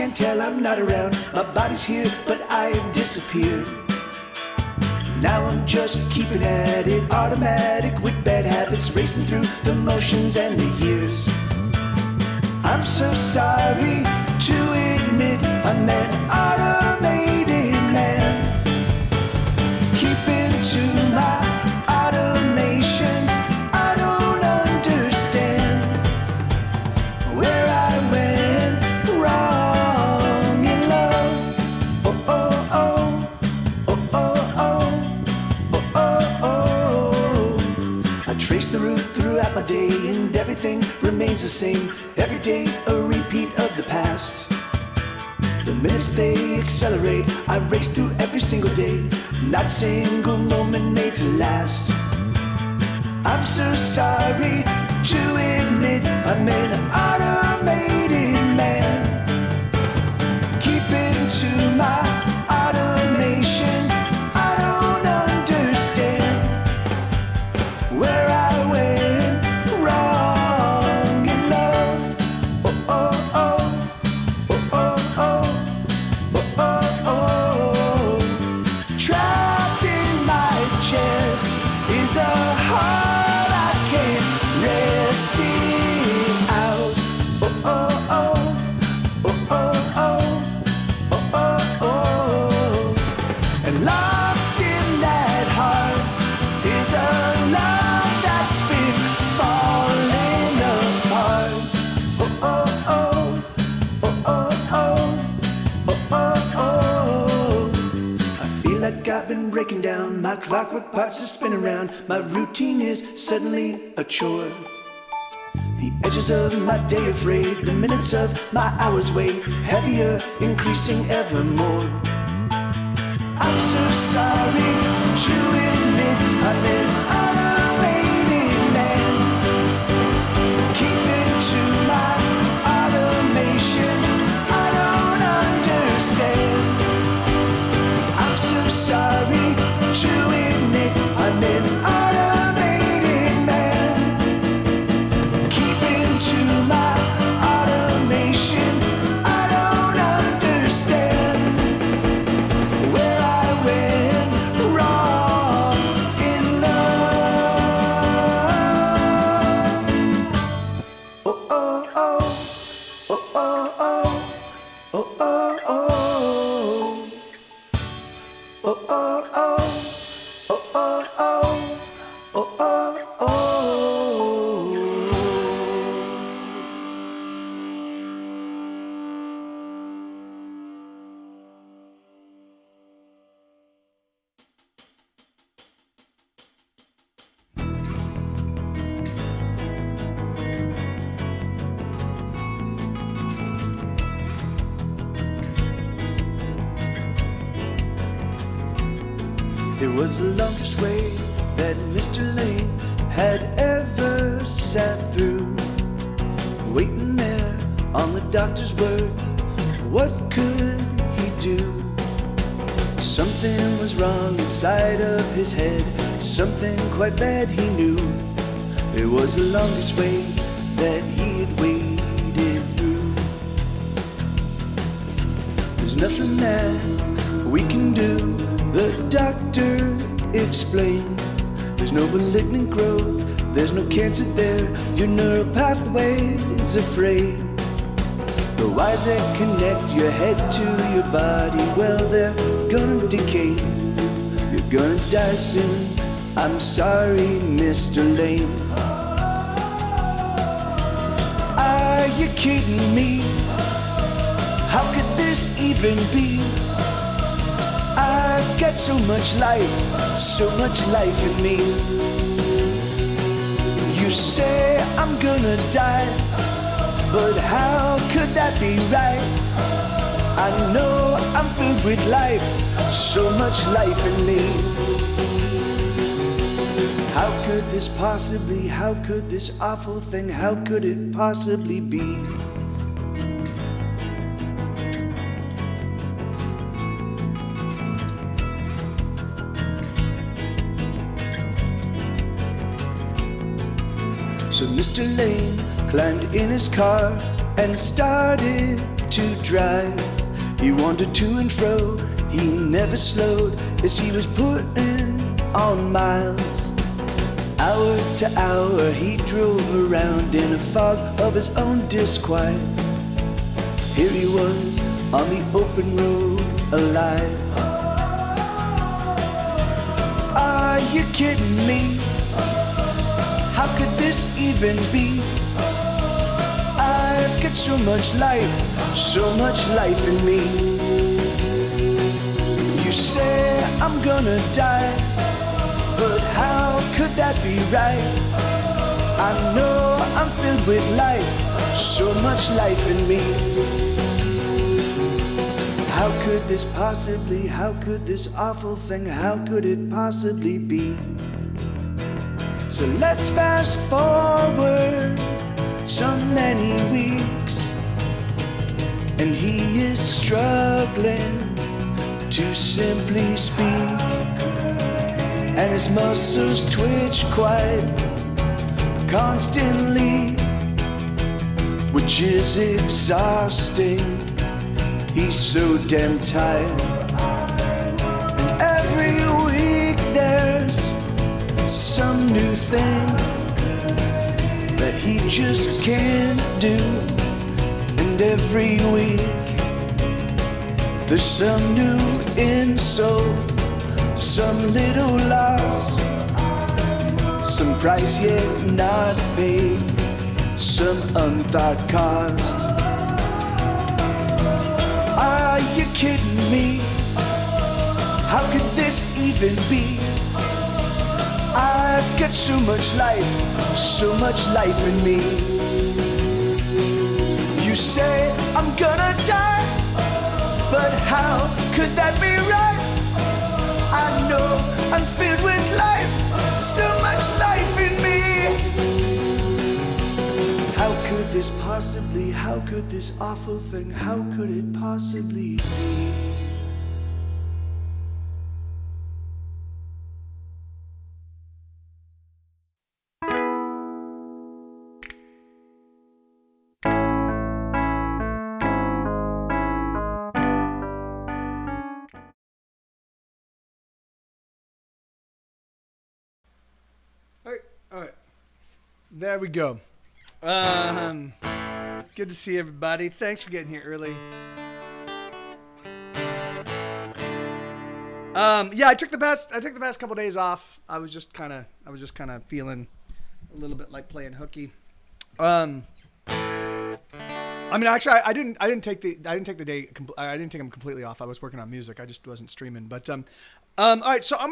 can't tell, I'm not around. My body's here, but I have disappeared. Now I'm just keeping at it, automatic with bad habits, racing through the motions and the years. I'm so sorry to admit I'm an automated man, keeping to my automation. I don't understand where I went wrong in love. Oh, oh, oh, oh, oh, oh, oh, oh. I trace the route throughout my day and everything remains the same. Every day a repeat of the past. The minutes they accelerate, I race through every single day. Not a single moment made to last. I'm so sorry to admit I'm an automated man, keeping to my automation. I don't understand where I went wrong in love. Oh, oh, oh, oh, oh, oh, oh, oh, oh. Trapped in my chest is a heart I can't rest it out. Oh, oh, oh, oh, oh, oh, oh, oh, oh. And locked in that heart is a love that's been falling apart. Oh, oh, oh, oh, oh, oh, oh, oh. I feel like I've been breaking down. My clockwork parts are spinning around. My routine is suddenly a chore. The edges of my day are frayed. The minutes of my hours weigh heavier, increasing ever more. I'm so sorry to admit I'm an automated man, keeping to my automation. I don't understand. I'm so sorry to admit I'm an automated man, keeping to my automation. I don't understand where I went wrong in love. Oh, oh, oh, oh, oh, oh, oh, oh, oh. Oh, oh, oh, oh, oh, oh, oh, oh, oh. It was the longest way that Mr. Lane had ever sat through, waiting there on the doctor's word. What could he do? Something was wrong inside of his head, something quite bad he knew. It was the longest way that he had waded through. There's nothing that we can do, the doctor explained. There's no malignant growth, there's no cancer there. Your neural pathway's afraid. The wires that connect your head to your body, well, they're gonna decay. You're gonna die soon. I'm sorry, Mr. Lane. Are you kidding me? How could this even be? I've got so much life in me. You say I'm gonna die, but how could that be right? I know I'm filled with life, so much life in me. How could this possibly, how could this awful thing, how could it possibly be? So Mr. Lane climbed in his car and started to drive. He wandered to and fro, he never slowed as he was putting on miles. Hour to hour he drove around in a fog of his own disquiet. Here he was on the open road, alive. Are you kidding me? How could this even be? I've got so much life in me. You say I'm gonna die, but how could that be right? I know I'm filled with life, so much life in me. How could this possibly, how could this awful thing, how could it possibly be? So let's fast forward so many weeks, and he is struggling to simply speak, and his muscles twitch quite constantly, which is exhausting. He's so damn tired. And every week there's some new thing that he just can't do. And every week there's some new insult, some little loss, some price yet not paid, some unthought cost. Are you kidding me? How could this even be? I've got so much life in me. You say I'm gonna die, but how could that be right? I know I'm filled with life, so much life in me. How could this possibly, how could this awful thing, how could it possibly be? All right. There we go. Good to see everybody. Thanks for getting here early. Yeah, I took the past couple days off. I was just kind of feeling a little bit like playing hooky. I mean, actually, I didn't take them completely off. I was working on music. I just wasn't streaming. But all right, so I'm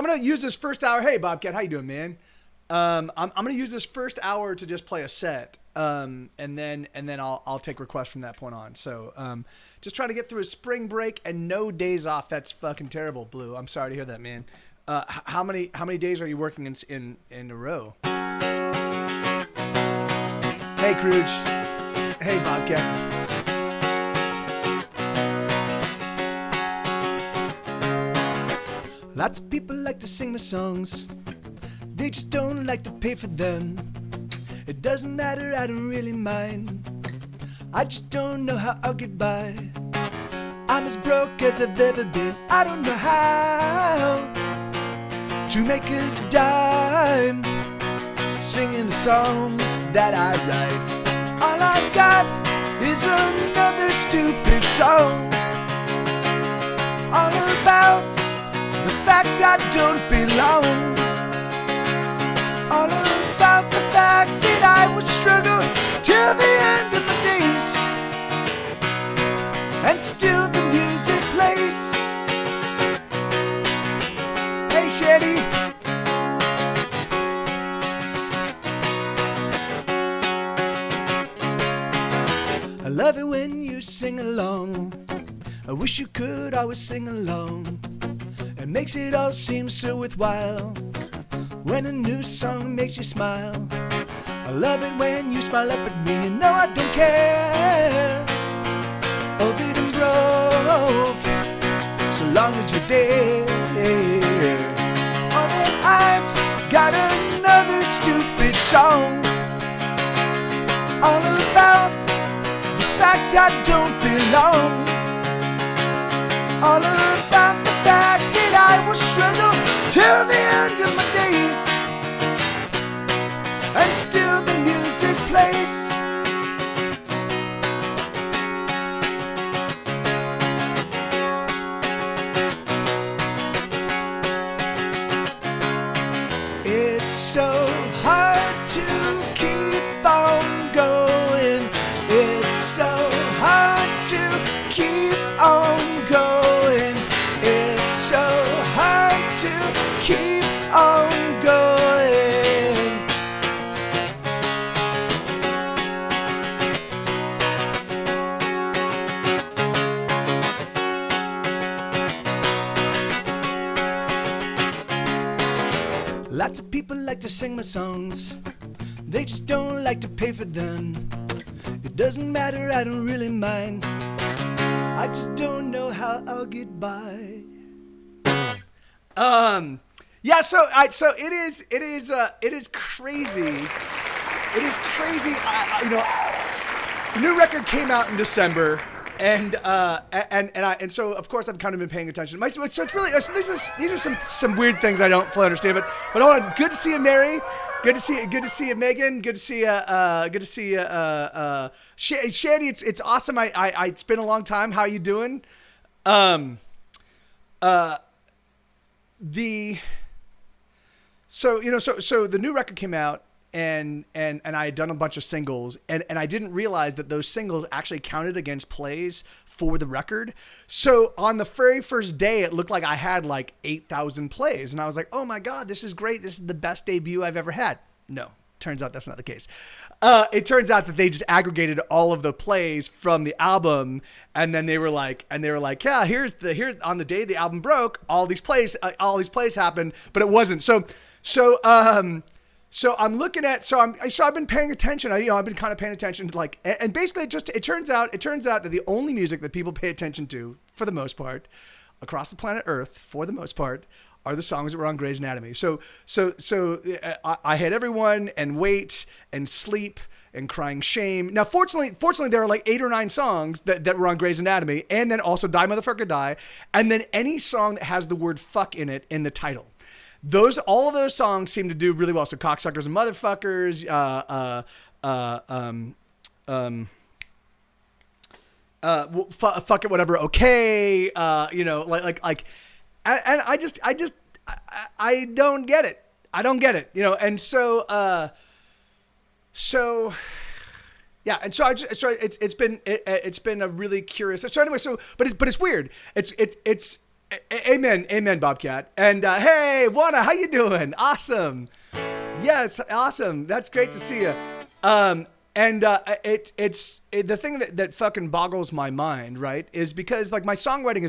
gonna use this first hour. Hey, Bobcat, how you doing, man? I'm gonna use this first hour to just play a set, and then I'll take requests from that point on. So just trying to get through a spring break and no days off. That's fucking terrible, Blue. I'm sorry to hear that, man. How many days are you working in a row? Hey, Crooge. Hey, Bobcat. Lots of people like to sing my songs. They just don't like to pay for them. It doesn't matter, I don't really mind. I just don't know how I'll get by. I'm as broke as I've ever been. I don't know how to make a dime singing the songs that I write. All I've got is another stupid song, all about the fact I don't belong. All about the fact that I will struggle till the end of my days, and still the music plays. Hey, Shetty. I love it when you sing along. I wish you could always sing along. It makes it all seem so worthwhile when a new song makes you smile. I love it when you smile up at me and no, I don't care. Old and broke, so long as you're there. Oh, then I've got another stupid song, all about fact I don't belong. All about the fact that I will struggle till the end of my days, and still the music plays. It's so hard to keep on going. It's so hard to keep on going. It's so hard to keep on going. Lots of people like to sing my songs, they just don't like to pay for them. It doesn't matter, I don't really mind, I just don't know how I'll get by. Yeah, so it is crazy. It is crazy. The new record came out in December, and so of course I've kind of been paying attention. So it's really, so these are some weird things I don't fully understand. But hold on, good to see you, Mary. Good to see you, Megan. Good to see you, Shandy. It's awesome. It's been a long time. How are you doing? So the new record came out, and I had done a bunch of singles, and I didn't realize that those singles actually counted against plays for the record. So on the very first day, it looked like I had like 8,000 plays, and I was like, oh my God, this is great. This is the best debut I've ever had. No, turns out that's not the case. It turns out that they just aggregated all of the plays from the album, and then they were like, yeah, here's on the day the album broke, all these plays happened, but it wasn't. So I'm looking at, I've been paying attention. I've been kind of paying attention to and basically it turns out that the only music that people pay attention to, for the most part, across the planet Earth, for the most part, are the songs that were on Grey's Anatomy. So I Hate Everyone and Wait and Sleep and Crying Shame. Now, fortunately, there are like 8 or 9 songs that were on Grey's Anatomy, and then also Die Motherfucker Die, and then any song that has the word fuck in it in the title. All of those songs seem to do really well. So Cocksuckers and Motherfuckers, Fuck It Whatever, okay, and I don't get it. And yeah, and it's been a really curious. So anyway, but it's weird. It's Amen, Bobcat. And hey, Juana, how you doing? Awesome. Yeah, it's awesome. That's great to see you. It's the thing that fucking boggles my mind, right? Is because like my songwriting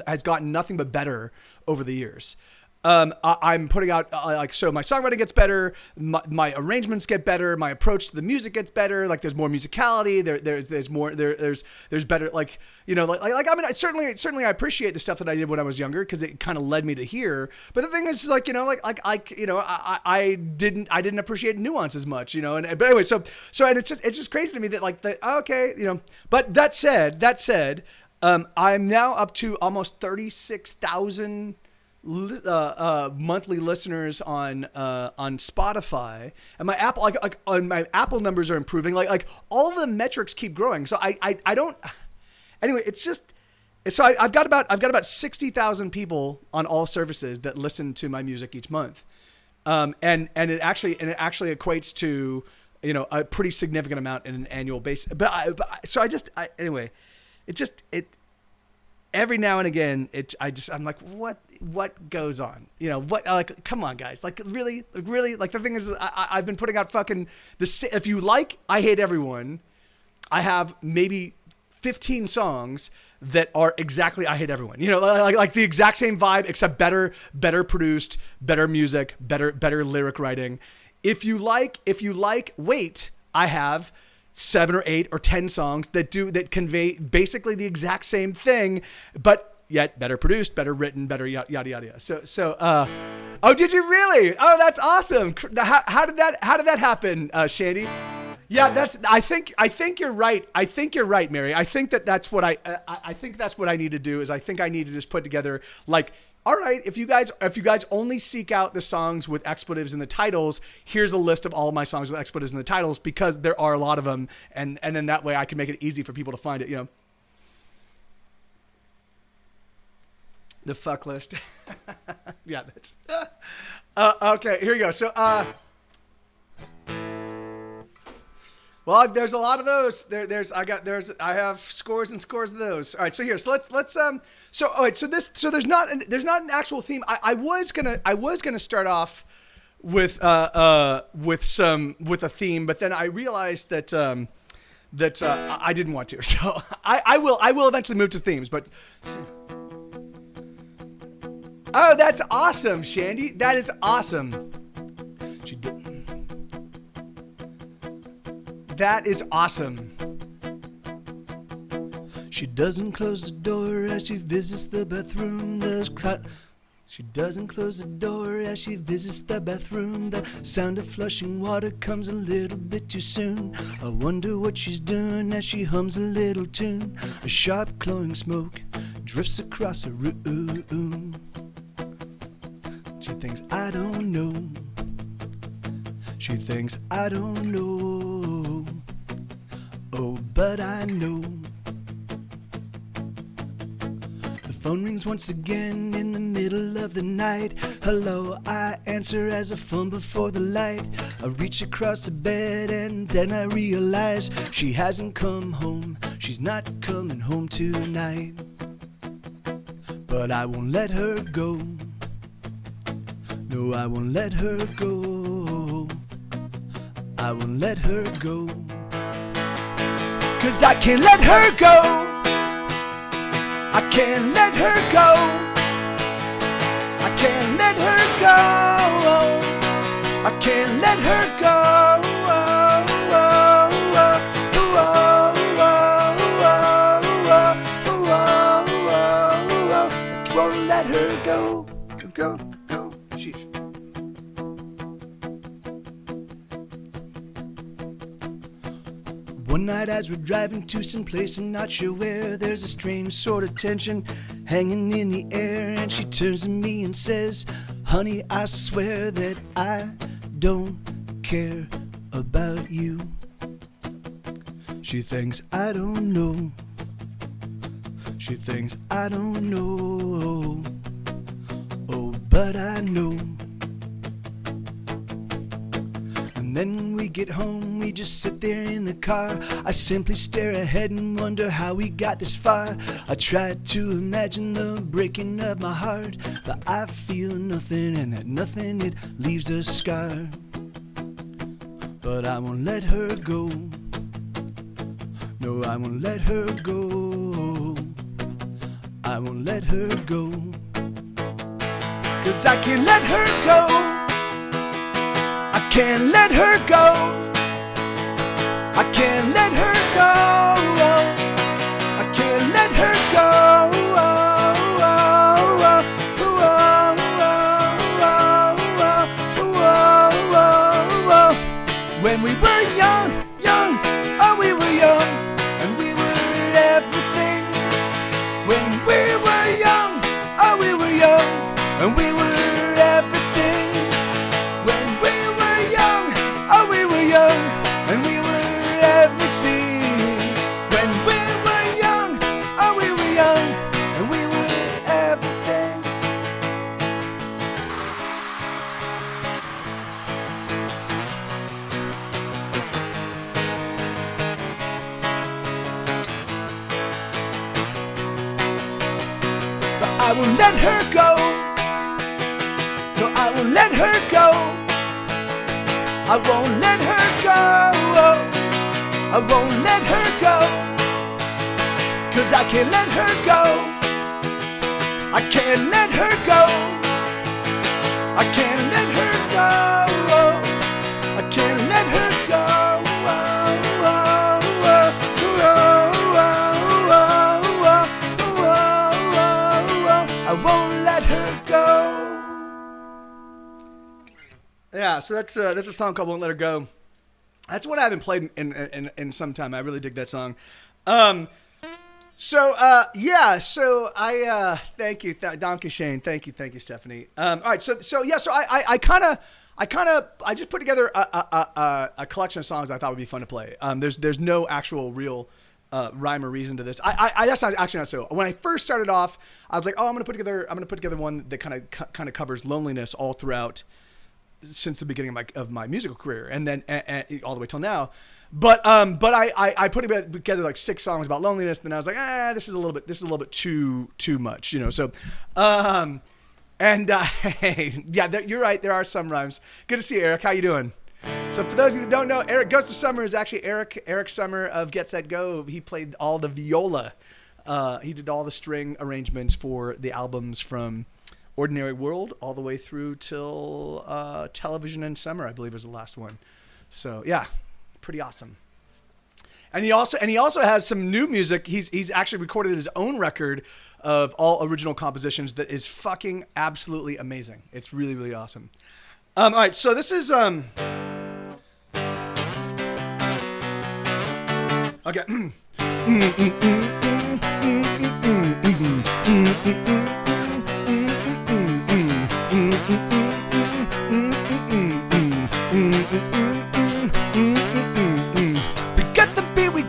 has gotten nothing but better over the years. I'm putting out so my songwriting gets better, my arrangements get better, my approach to the music gets better. Like there's more musicality, there's more there's better I mean certainly I appreciate the stuff that I did when I was younger because it kind of led me to here. But the thing is I didn't appreciate nuance as much, but anyway so and it's just crazy to me that but that said I'm now up to almost 36,000 monthly listeners on Spotify, and my Apple numbers are improving. Like all of the metrics keep growing. So I don't. Anyway, it's just. So I've got about 60,000 people on all services that listen to my music each month, and it actually equates to a pretty significant amount in an annual basis. Anyway, every now and again, I'm like, what goes on? Come on, guys. Really. Like the thing is, I've been putting out if you like I Hate Everyone, I have maybe 15 songs that are exactly I Hate Everyone. Like the exact same vibe, except better produced, better music, better lyric writing. If you like Wait, I have 7 or 8 or 10 songs that convey basically the exact same thing, but yet better produced, better written, better yada yada yada. So oh, did you really? Oh, that's awesome. How did that happen, Shandy? Yeah, I think you're right. I think you're right, Mary. I think that's what I think that's what I need to do. Is I think I need to just put together like, all right, if you guys only seek out the songs with expletives in the titles, here's a list of all of my songs with expletives in the titles, because there are a lot of them, and then that way I can make it easy for people to find it. You know, the fuck list. Yeah, that's okay. Here we go. So well, there's a lot of those. I have scores and scores of those. All right, so here, so let's so all right, so there's not an actual theme. I was gonna start off with a theme, but then I realized that I didn't want to. So I will eventually move to themes, but. Oh, that's awesome, Shandy. That is awesome. She did. That is awesome. She doesn't close the door as she visits the bathroom. She doesn't close the door as she visits the bathroom. The sound of flushing water comes a little bit too soon. I wonder what she's doing as she hums a little tune. A sharp glowing smoke drifts across her room. She thinks I don't know. She thinks I don't know. Oh, but I know. The phone rings once again in the middle of the night. Hello, I answer as I fumble for the light. I reach across the bed and then I realize she hasn't come home. She's not coming home tonight. But I won't let her go. No, I won't let her go. I won't let her go. 'Cause I can't let her go. I can't let her go. I can't let her go. I can't let her go. I won't let her go. Go. Sheesh. One night as we're driving to some place I'm not sure where, there's a strange sort of tension hanging in the air, and she turns to me and says, honey, I swear that I don't care about you. She thinks I don't know. She thinks I don't know. Oh, but I know. And then when we get home, we just sit there in the car. I simply stare ahead and wonder how we got this far. I try to imagine the breaking of my heart, but I feel nothing, and that nothing, it leaves a scar. But I won't let her go. No, I won't let her go. I won't let her go. 'Cause I can't let her go. I can't let her go. I can't let her go. I can't let her go. When we were young, oh we were young, and we were everything. When we were young, oh we were young, and we were everything. When we were young, oh we were young, and we were everything. When we were young, oh we were young, and we were everything. But I won't let her go. No, I won't let her go. I won't let her go. I won't let her go. 'Cause I can't let her go. I can't let her go. I can't let her go. I can't let her go. I won't let her go. Yeah, so that's a song called "Won't Let Her Go." That's one I haven't played in some time. I really dig that song. So I thank you, Donkey Shane. Thank you, Stephanie. All right, so I just put together a collection of songs I thought would be fun to play. There's no actual real rhyme or reason to this. That's not actually not so. When I first started off, I was like, I'm gonna put together one that kind of covers loneliness all throughout since the beginning of my musical career, and then and all the way till now. But I put together like 6 songs about loneliness. Then I was like, this is a little bit too much, you know. So, hey, yeah, you're right. There are some rhymes. Good to see you, Eric. How you doing? So for those of you that don't know, Eric Goes to Summer is actually Eric Summer of Get Set Go. He played all the viola. He did all the string arrangements for the albums from Ordinary World all the way through till Television in Summer, I believe was the last one. So yeah, pretty awesome. And he also has some new music. He's actually recorded his own record of all original compositions that is fucking absolutely amazing. It's really, really awesome. All right, so this is okay.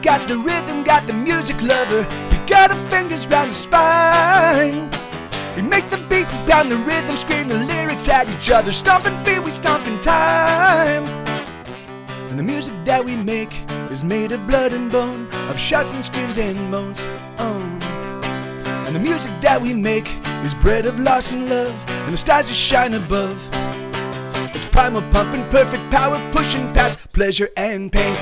Got the rhythm, got the music lover. We got our fingers round the spine. We make the beats, pound the rhythm, scream the lyrics at each other. Stomping feet, we stomp in time. And the music that we make is made of blood and bone, of shouts and screams and moans. And the music that we make is bred of loss and love, and the stars that shine above. It's primal pumping, perfect power, pushing past pleasure and pain.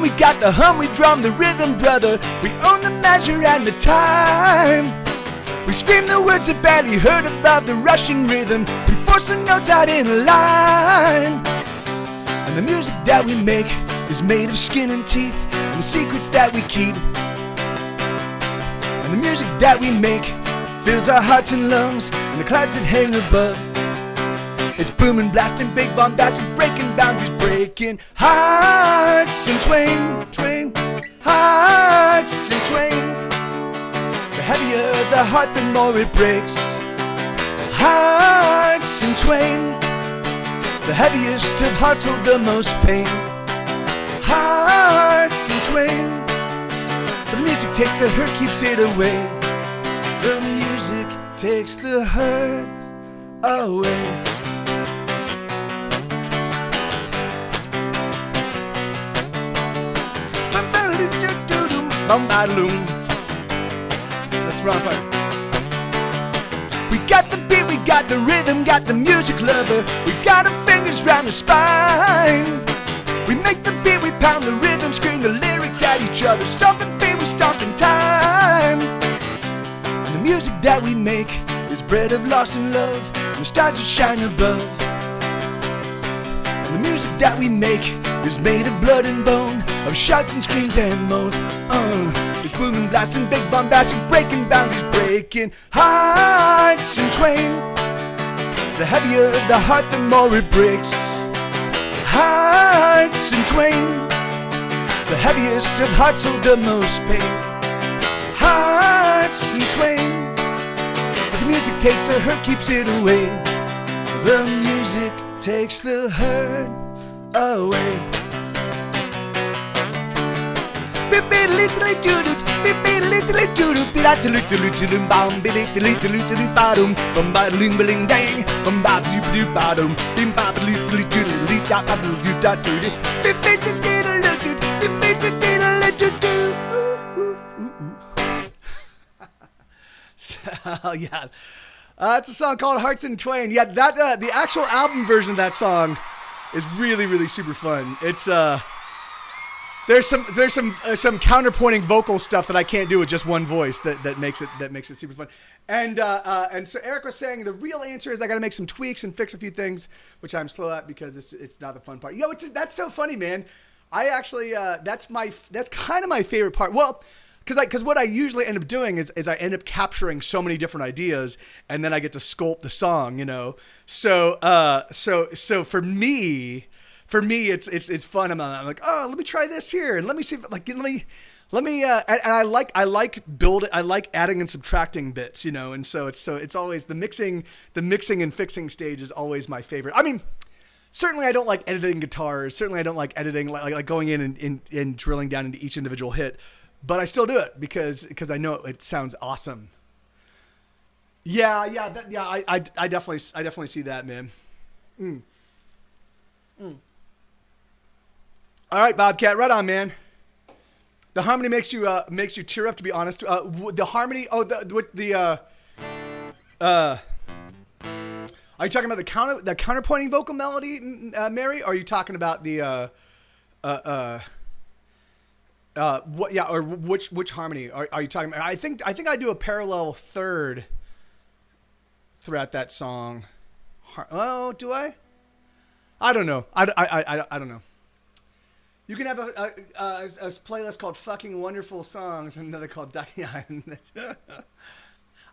We got the hum, we drum the rhythm, brother. We own the measure and the time. We scream the words that barely heard above the rushing rhythm. We force the notes out in a line. And the music that we make is made of skin and teeth, and the secrets that we keep. And the music that we make fills our hearts and lungs, and the clouds that hang above. It's booming, blasting, big bombastic, breaking boundaries, breaking hearts in twain, hearts in twain. The heavier the heart, the more it breaks. Hearts in twain. The heaviest of hearts hold the most pain. Hearts in twain. But the music takes the hurt, keeps it away. The music takes the hurt away. Let's run part. We got the beat, we got the rhythm, got the music lover. We got our fingers round the spine. We make the beat, we pound the rhythm, scream the lyrics at each other. Stomping feet, we stomp in time. And the music that we make is bred of loss and love, and the stars that shine above. And the music that we make is made of blood and bone, of shouts and screams and moans. It's booming, blasting, big bombastic, breaking boundaries, breaking hearts in twain. The heavier the heart, the more it breaks. Hearts in twain. The heaviest of hearts hold the most pain. Hearts in twain. But the music takes the hurt, keeps it away. The music takes the hurt away. So, yeah, it's a song called Hearts in Twain. Yeah, that the actual album version of that song is really, really super fun. It's there's some counterpointing vocal stuff that I can't do with just one voice that makes it super fun. And so Eric was saying the real answer is I got to make some tweaks and fix a few things, which I'm slow at because it's not the fun part. That's so funny, man. I actually that's kind of my favorite part. Well, because what I usually end up doing is I end up capturing so many different ideas, and then I get to sculpt the song, you know. So for me, it's fun. I'm like, oh, let me try this here, and let me see if let me and I like I like adding and subtracting bits, you know. And so it's always the mixing and fixing stage is always my favorite. I mean, certainly I don't like editing guitars. Certainly I don't like editing like going in and drilling down into each individual hit. But I still do it because I know it sounds awesome. Yeah, I definitely see that, man. All right, Bobcat, right on, man. The harmony makes you tear up. To be honest, the harmony. Oh, are you talking about the counterpointing vocal melody, Mary? Or are you talking about the what? Yeah, or which harmony are you talking about? I think I do a parallel third throughout that song. Oh, do I? I don't know. I don't know. You can have a playlist called "Fucking Wonderful Songs" and another called "Diane."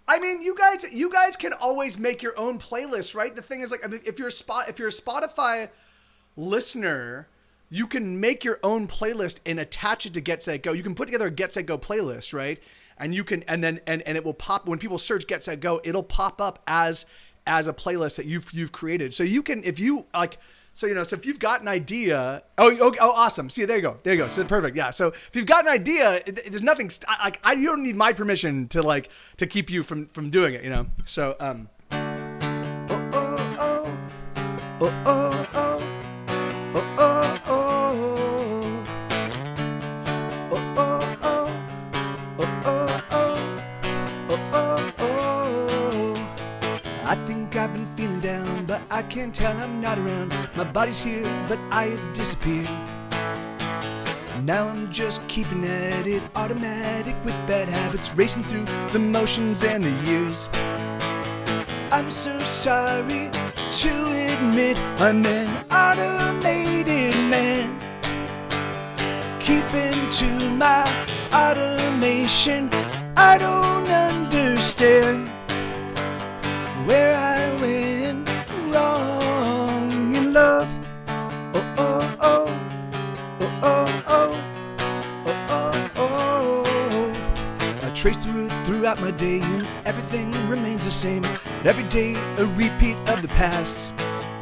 I mean, you guys can always make your own playlist, right? The thing is, like, I mean, if you're a Spotify listener, you can make your own playlist and attach it to Get Set Go. You can put together a Get Set Go playlist, right? And you can and it will pop when people search Get Set Go. It'll pop up as a playlist that you've created. So you can, if you like. So, you know, so if you've got an idea, oh, awesome. See, there you go. So perfect. Yeah. So if you've got an idea, there's nothing, you don't need my permission to keep you from doing it, you know? So, I think I've been feeling down, but I can't tell I'm not around. My body's here, but I have disappeared. Now I'm just keeping at it, automatic with bad habits, racing through the motions and the years. I'm so sorry to admit I'm an automated man, keeping to my automation. I don't understand where I went wrong in love. Oh, oh, oh, oh, oh, oh, oh, oh, oh. I trace throughout my day and everything remains the same. Every day a repeat of the past.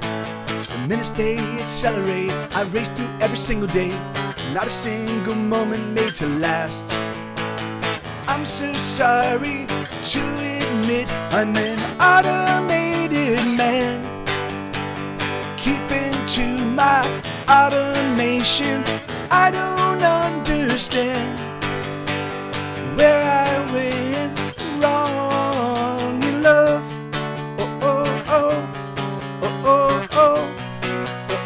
The minutes they accelerate, I race through every single day. Not a single moment made to last. I'm so sorry to admit I'm an automated man, keeping to my automation. I don't understand where I went wrong in love. Oh, oh, oh, oh, oh, oh,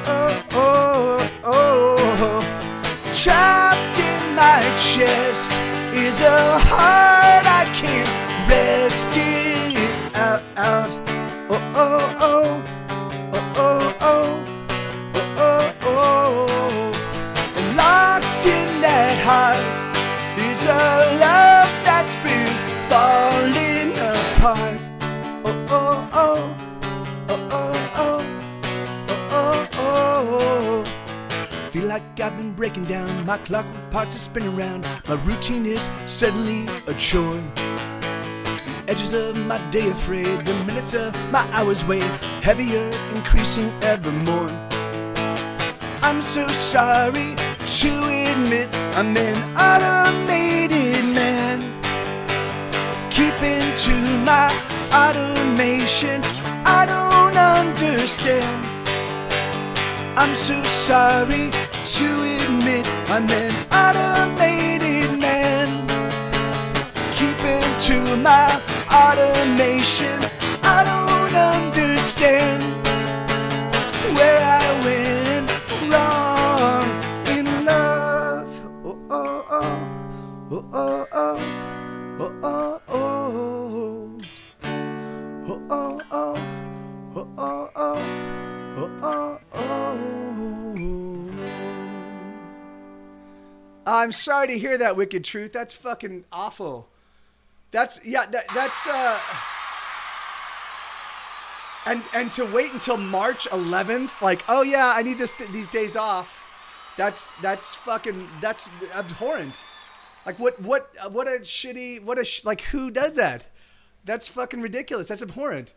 oh, oh, oh. Trapped in my chest is a heart I can't rest it out. Oh, oh, oh, oh, oh, oh, oh, oh. And locked in that heart is a love that's been falling apart. Oh, oh, oh, oh, oh, oh, oh, oh. Feel like I've been breaking down, my clockwork parts are spinning around. My routine is suddenly a chore. The edges of my day are frayed, the minutes of my hours weigh heavier, increasing evermore. I'm so sorry to admit I'm an automated man, keeping to my automation. I don't understand. I'm so sorry to admit I'm an automated man, keeping to my automation. I don't understand where I went wrong in love. Oh, oh, oh, oh, oh, oh, oh, oh, oh, oh, oh, oh, oh, oh, oh. Oh, oh, oh. I'm sorry to hear that, Wicked Truth. That's fucking awful. That's and to wait until March 11th, like, oh yeah, I need these days off. That's abhorrent. Like what a shitty, like who does that? That's fucking ridiculous. That's abhorrent.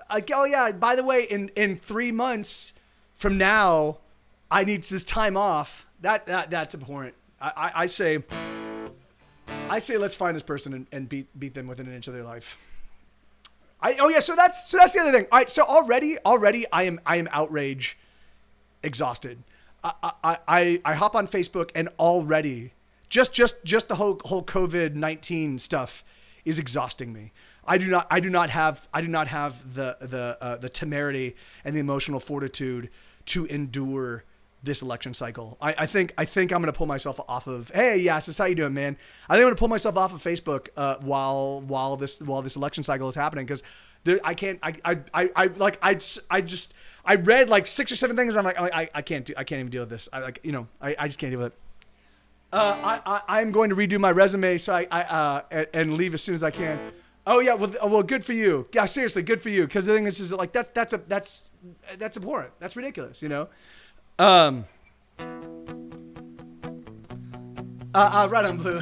Like, oh yeah, by the way, in 3 months from now, I need this time off. That's abhorrent. I say let's find this person and beat them within an inch of their life. So that's the other thing. All right, so already I am outrage exhausted. I hop on Facebook and already just the whole COVID-19 stuff is exhausting me. I do not have the temerity and the emotional fortitude to endure this election cycle. I think I'm going to pull myself off of, hey, Yasis, how you doing, man? I think I'm going to pull myself off of Facebook while this election cycle is happening, because I read like 6 or 7 things. I'm like, I can't even deal with this. I just can't deal with it. I'm going to redo my resume and leave as soon as I can. Oh yeah, well, good for you. Yeah, seriously, good for you. Because the thing is like that's abhorrent. That's ridiculous, you know. Right on, Blue.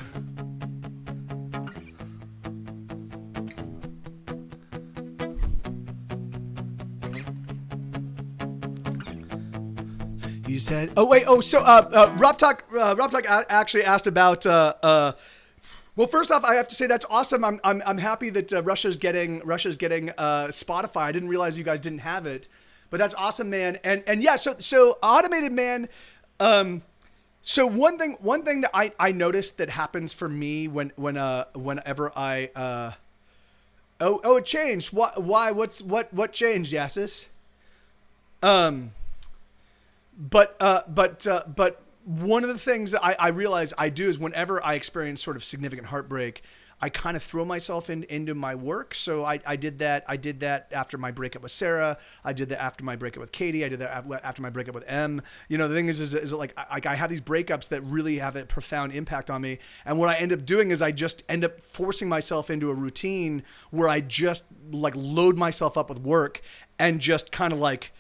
You said, Rob Talk actually asked about, well, first off, I have to say that's awesome. I'm happy that Russia's getting Spotify. I didn't realize you guys didn't have it, but that's awesome, man. And yeah, so Automated Man. So one thing that I noticed that happens for me whenever I it changed. Why? What changed, Yasis? But one of the things that I realize I do is whenever I experience sort of significant heartbreak, I kind of throw myself into my work. So I did that. I did that after my breakup with Sarah. I did that after my breakup with Katie. I did that after my breakup with M. You know, the thing is like I have these breakups that really have a profound impact on me. And what I end up doing is I just end up forcing myself into a routine where I just like load myself up with work and just kind of like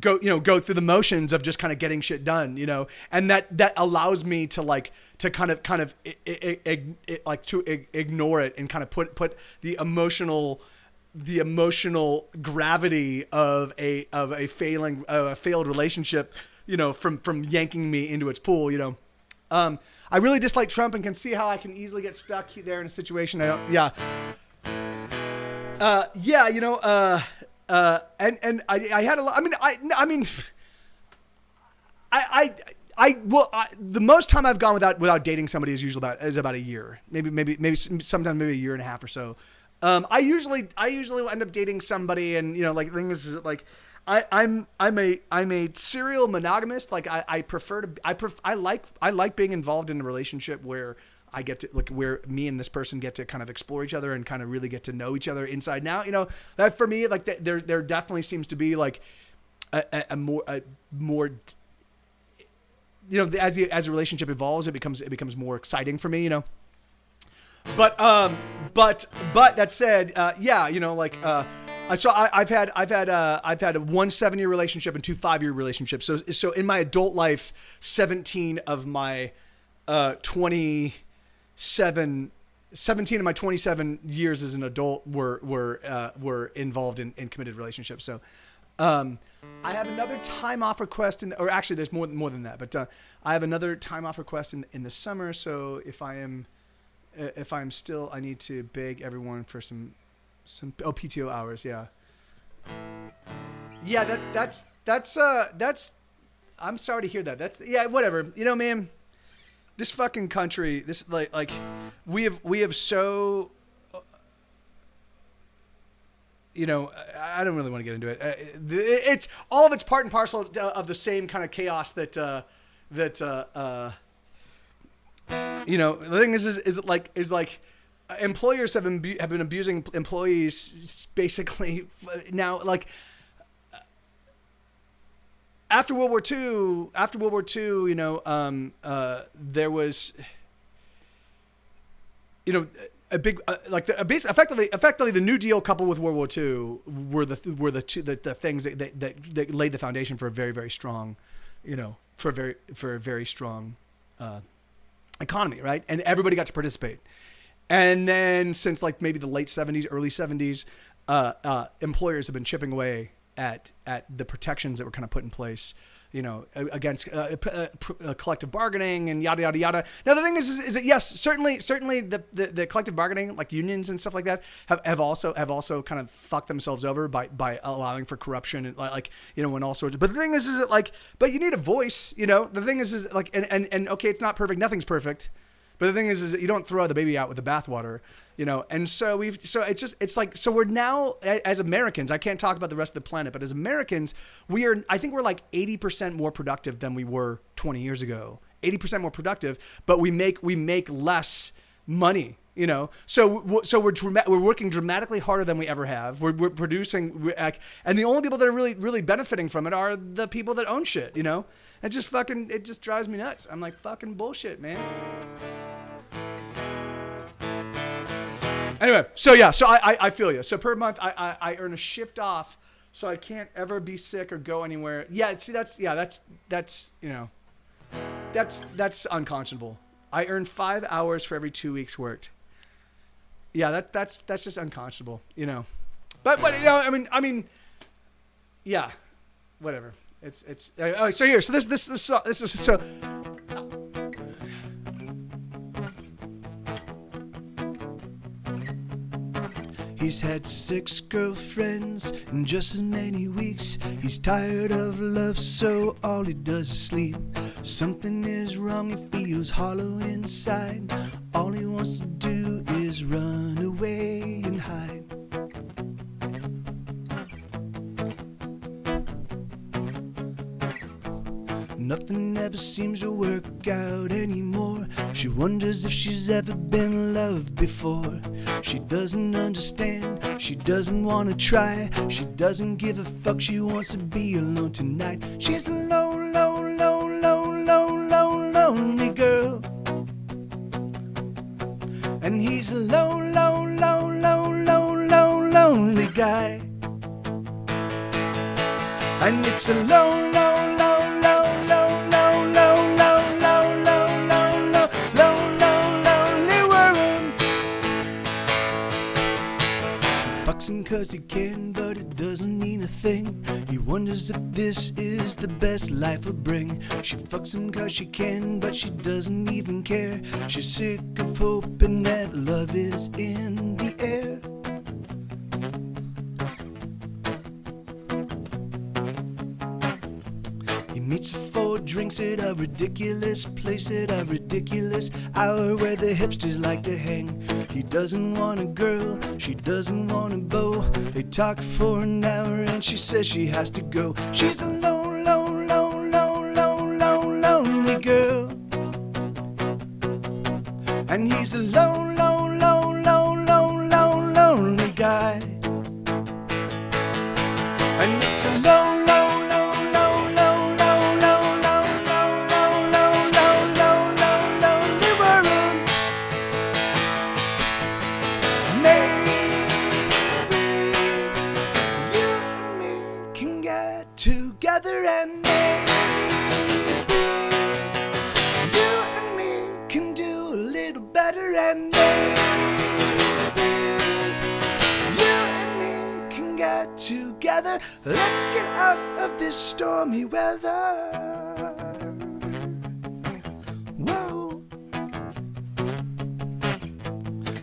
go through the motions of just kind of getting shit done, you know, and that allows me to ignore it and kind of put the emotional gravity of a failed relationship, you know, from yanking me into its pool, you know. I really dislike Trump and can see how I can easily get stuck there in a situation. And I had a lot. The most time I've gone without dating somebody is usually about a year, maybe sometimes maybe a year and a half or so. I usually end up dating somebody, and you know, like the thing is like I'm a serial monogamist. Like I like being involved in a relationship where I get to where me and this person get to kind of explore each other and kind of really get to know each other inside and out. You know, that for me, like there definitely seems to be like a more, you know, as a relationship evolves, it becomes more exciting for me, you know. But that said, yeah, you know, like, so I've had a 1 7-year relationship and 2 5-year relationships. So in my adult life, 17 of my 17 of my 27 years as an adult were involved in committed relationships. So, I have another time off request or actually there's more than that, but, I have another time off request in the summer. So if I'm still, I need to beg everyone for some PTO hours. Yeah. Yeah. That's I'm sorry to hear that. Yeah, whatever. You know, man, this fucking country, this like we have so, you know, I don't really want to get into it. It's all of it's part and parcel of the same kind of chaos that you know, the thing is like employers have been abusing employees basically now, like after World War II, there was, a big effectively the New Deal coupled with World War II were the things that laid the foundation for a very, very strong, for a very strong economy, right? And everybody got to participate. And then since like maybe the late 70s, early 70s, employers have been chipping away at the protections that were kind of put in place, against collective bargaining and yada yada yada. Now the thing is that yes, certainly the collective bargaining, like unions and stuff like that, have also kind of fucked themselves over by allowing for corruption and when all sorts of. But the thing is that but you need a voice. The thing is and okay, it's not perfect. Nothing's perfect. But the thing is that you don't throw the baby out with the bathwater, and so we're now, as Americans, I can't talk about the rest of the planet, but as Americans, I think we're like 80% more productive than we were 20 years ago, 80% more productive, but we make less money, so we're working dramatically harder than we ever have. We're producing, and the only people that are really, really benefiting from it are the people that own shit, It just drives me nuts. I'm like, fucking bullshit, man. Anyway, so I feel you. So per month, I earn a shift off, so I can't ever be sick or go anywhere. Yeah, see, that's unconscionable. I earn 5 hours for every 2 weeks worked. Yeah, that's just unconscionable, But I mean, yeah, whatever. It's so here. So this is so. He's had 6 girlfriends in just as many weeks. He's tired of love, so all he does is sleep. Something is wrong, he feels hollow inside. All he wants to do is run away and hide. Nothing ever seems to work out anymore. She wonders if she's ever been loved before. She doesn't understand, she doesn't want to try. She doesn't give a fuck, she wants to be alone tonight. She's a lonely girl. And he's a lonely guy. And it's a lonely world. Fucks him 'cause he can, but it doesn't mean a thing. He wonders if this is the best life will bring. She fucks him 'cause she can, but she doesn't even care. She's sick of hoping that love is in the air. Meets her for drinks at a ridiculous place at a ridiculous hour where the hipsters like to hang. He doesn't want a girl, she doesn't want a beau. They talk for an hour and she says she has to go. She's a lonely girl. And he's a lonely guy. And it's a lonely together, and maybe you and me can do a little better, and maybe you and me can get together. Let's get out of this stormy weather. Whoa.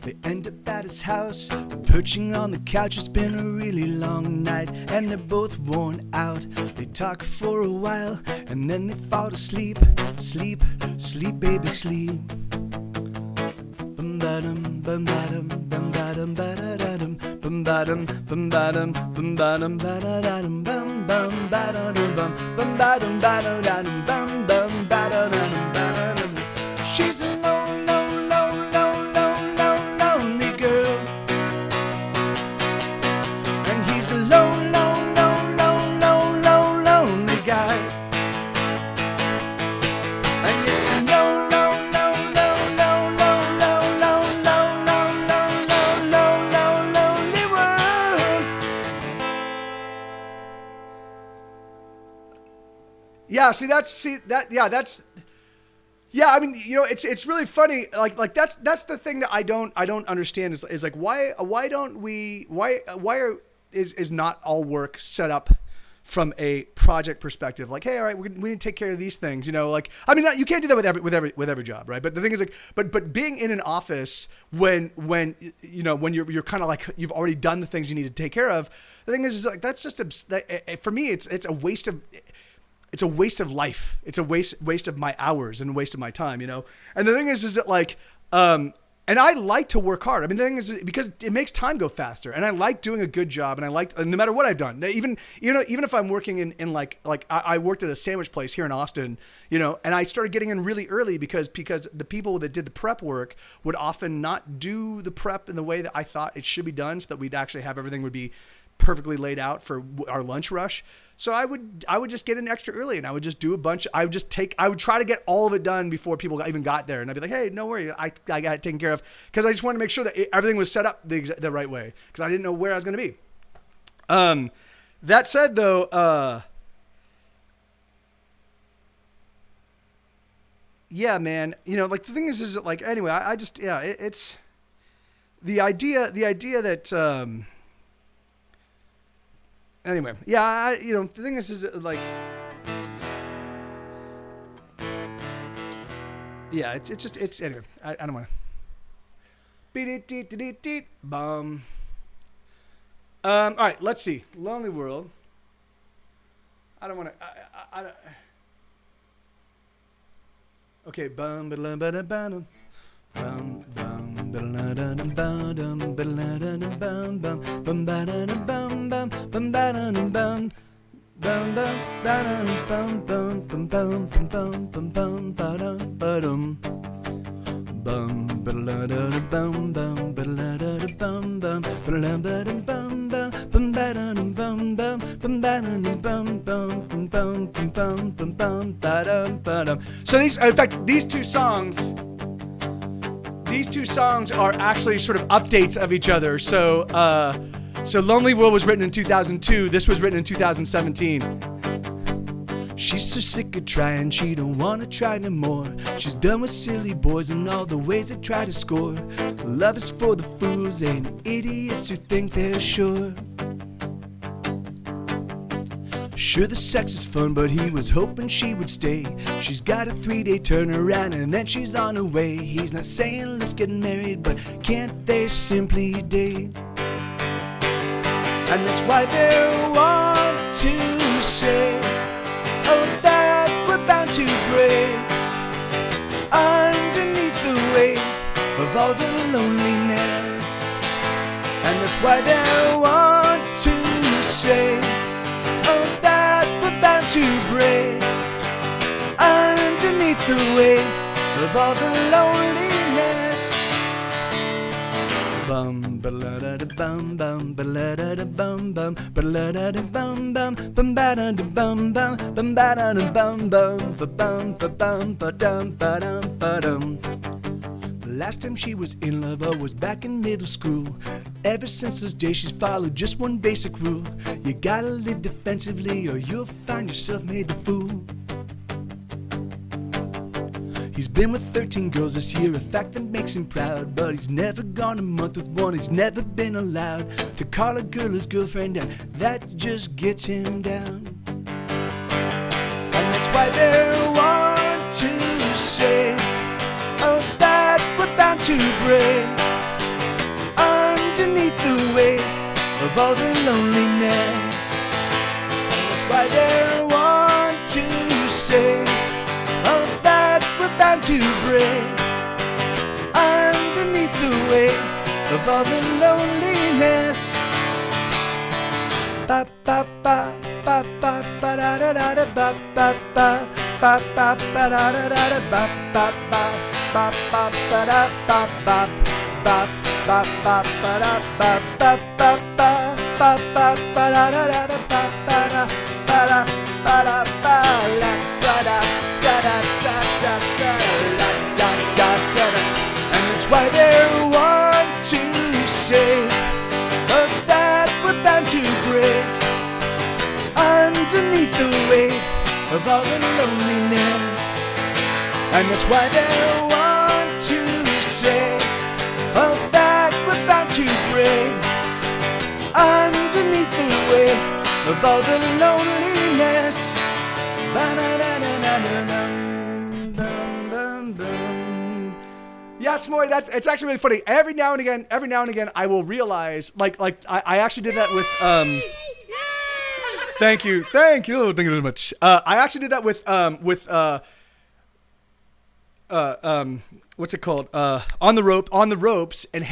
They end up at his house, perching on the couch. It's been a really long night, and they're both worn out. They talk for a while, and then they fall asleep. Sleep, sleep, baby, sleep. Bum-ba-dum, bum-ba-dum, bum-ba-dum, ba-da-da-dum, bum-ba-dum, bum-ba-dum, bum-ba-dum, ba-da-da-dum, bum-bum, ba-da-dum, bum, bum-ba-dum, ba-da-da-dum, bum-bum, ba-da-dum, ba-da-dum. She's a lonely girl. And he's a lonely guy. Yeah, I mean, you know, it's really funny. Like that's the thing that I don't understand is like why is not all work set up from a project perspective? Like, hey, all right, we need to take care of these things. You know, like, I mean, you can't do that with every job, right? But the thing is, like, but being in an office when you know when you're kind of like you've already done the things you need to take care of. The thing is like that's just for me, it's a waste of. It's a waste of life. It's a waste of my hours and a waste of my time, you know? And the thing is that like, and I like to work hard. I mean, the thing is because it makes time go faster and I like doing a good job and no matter what I've done, even if I'm working in like I worked at a sandwich place here in Austin, you know, and I started getting in really early because the people that did the prep work would often not do the prep in the way that I thought it should be done so that we'd actually have everything would be perfectly laid out for our lunch rush. So I would just get in extra early and I would just do a bunch. I would try to get all of it done before people even got there. And I'd be like, hey, no worry. I got it taken care of. Cause I just wanted to make sure that everything was set up the right way. Cause I didn't know where I was going to be. That said though, yeah, man, you know, like the thing is that like, anyway, I just, yeah, it's the idea that, anyway, yeah, you know, the thing is like, yeah, it's anyway, I don't want to. Bum. All right, let's see. Lonely World. I don't want to, I don't. Okay, bum, ba-da, ba-da, ba-dum. Bum, bum, ba-da-da-dum, ba-dum, ba-da-da-dum, bum, bum, bum, ba-da-dum, bum, bum, bum, ba-da-dum, bum, bum, bum, ba-da-dum, bum, bum, bum, bum, bum, bum, bum, bum, ba-dum, ba-dum. Bum, ba-da-da-dum, bum, bum, ba-da-da-dum, bum, bum, ba-da-dum, bum, bum, bum, ba-da-dum, bum, bum, bum, ba-da-dum, bum, bum, bum, bum, bum, bum, bum, ba-dum, ba-dum. So these two songs are actually sort of updates of each other. So Lonely World was written in 2002. This was written in 2017. She's so sick of trying, she don't wanna try no more. She's done with silly boys and all the ways they try to score. Love is for the fools and idiots who think they're sure. Sure, the sex is fun, but he was hoping she would stay. She's got a 3-day turnaround and then she's on her way. He's not saying let's get married, but can't they simply date? And that's why they want to say, oh, that we're bound to break underneath the weight of all the loneliness. And that's why they want to say, oh, that we're bound to break underneath the weight of all the loneliness. Bum ba la da da bum bum ba la da da bum bum ba la da da bum bum bum ba da da bum bum bum ba da da bum bum ba bum ba bum ba dum ba dum ba dum. The last time she was in love was back in middle school. Ever since those days she's followed just one basic rule. You gotta live defensively or you'll find yourself made the fool. He's been with 13 girls this year, a fact that makes him proud. But he's never gone a month with one, he's never been allowed to call a girl his girlfriend, and that just gets him down. And that's why they want to say, oh, that we're bound to break underneath the weight of all the loneliness. And that's why they want to say, oh, that we're bound to break underneath the weight of all the loneliness. Ba ba ba ba ba ba da da da da ba ba ba ba ba ba da da da da ba ba ba ba ba ba da ba ba ba ba ba ba da ba ba ba ba ba ba ba da da da da ba ba da ba da ba da ba la da da da da da da da la da da da da. And that's why they want to say, oh, that we're bound to break underneath the weight of all the And that's why they want to say, oh, that we're bound to break underneath the weight of all the loneliness. Yeah, Smoy, it's actually really funny. Every now and again, I will realize, like I actually did that with Thank you very much. I actually did that with what's it called? On the ropes and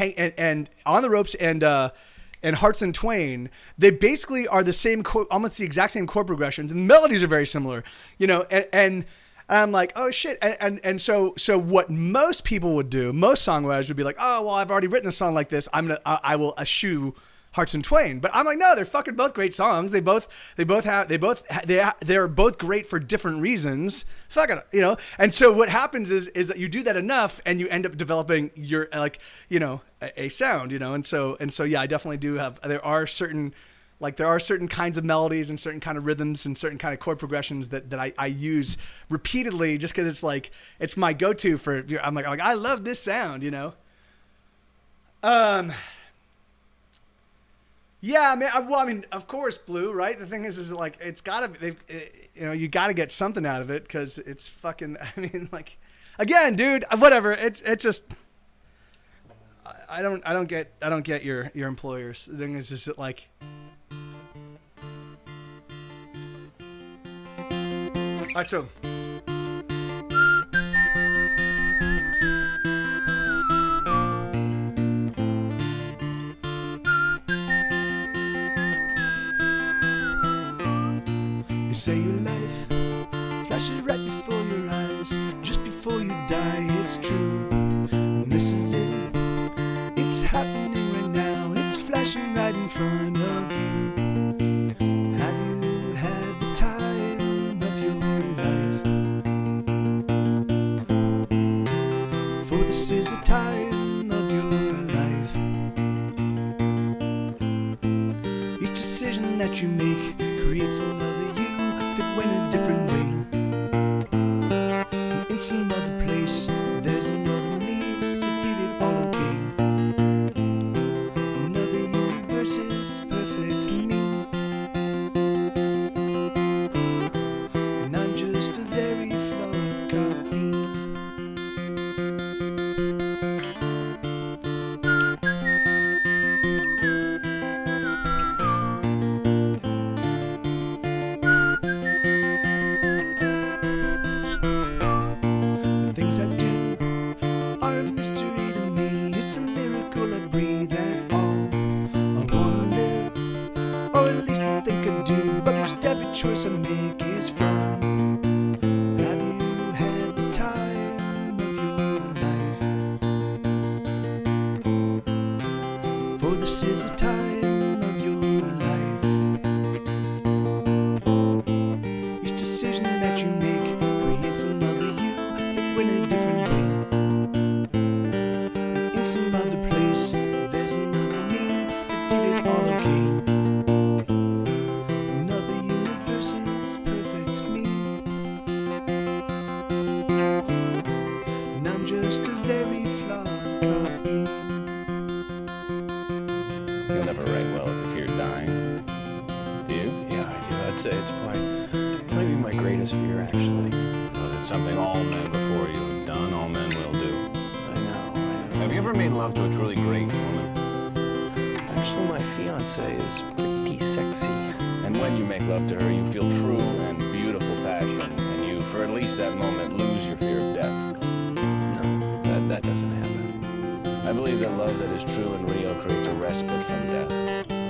Hearts and Twain. They basically are the same, almost the exact same chord progressions, and the melodies are very similar. You know, and I'm like, oh shit, and so what most people would do, most songwriters would be like, oh well, I've already written a song like this. I will eschew Hearts and Twain. But I'm like, no, they're fucking both great songs. They're both great for different reasons. Fuck it, you know. And so what happens is that you do that enough, and you end up developing your, like, you know, a sound, you know. And so yeah, I definitely do have. There are certain kinds of melodies and certain kind of rhythms and certain kind of chord progressions that I use repeatedly just because it's like it's my go-to for. I'm like I love this sound, you know. Yeah, I mean, of course, Blue, right? The thing is like, it's gotta be, you know, you gotta get something out of it because it's fucking. I mean, like, again, dude, whatever. It's just, I don't get your employers. The thing is that like. All right, so. You say your life flashes right before your eyes, just before you die, it's true. And this is it, it's happening right now, it's flashing right in front of you. Have you had the time of your life? For this is the time of your life. Each decision that you make creates another you that went a different way. And in some other place, there's another me that did it all okay. Another universe is perfect to me, and I'm just a very flawed copy. Choice I make is fun. Have you had the time of your life? For this is the time of your life. Each decision that you make creates another you that went a different way. And in some other place, there's another me that did it all okay. Is perfect to me, and I'm just a very flawed copy. You'll never write well if you fear dying. Do you? Yeah, I do. I'd say it's maybe my greatest fear, actually. But it's something all men before you have done, all men will do. I know. Have you ever made love to a truly great woman? Actually, my fiancée is pretty sexy. And when you make love to her, you feel true and beautiful passion, and you, for at least that moment, lose your fear of death. No, that doesn't happen. I believe that love that is true and real creates a respite from death.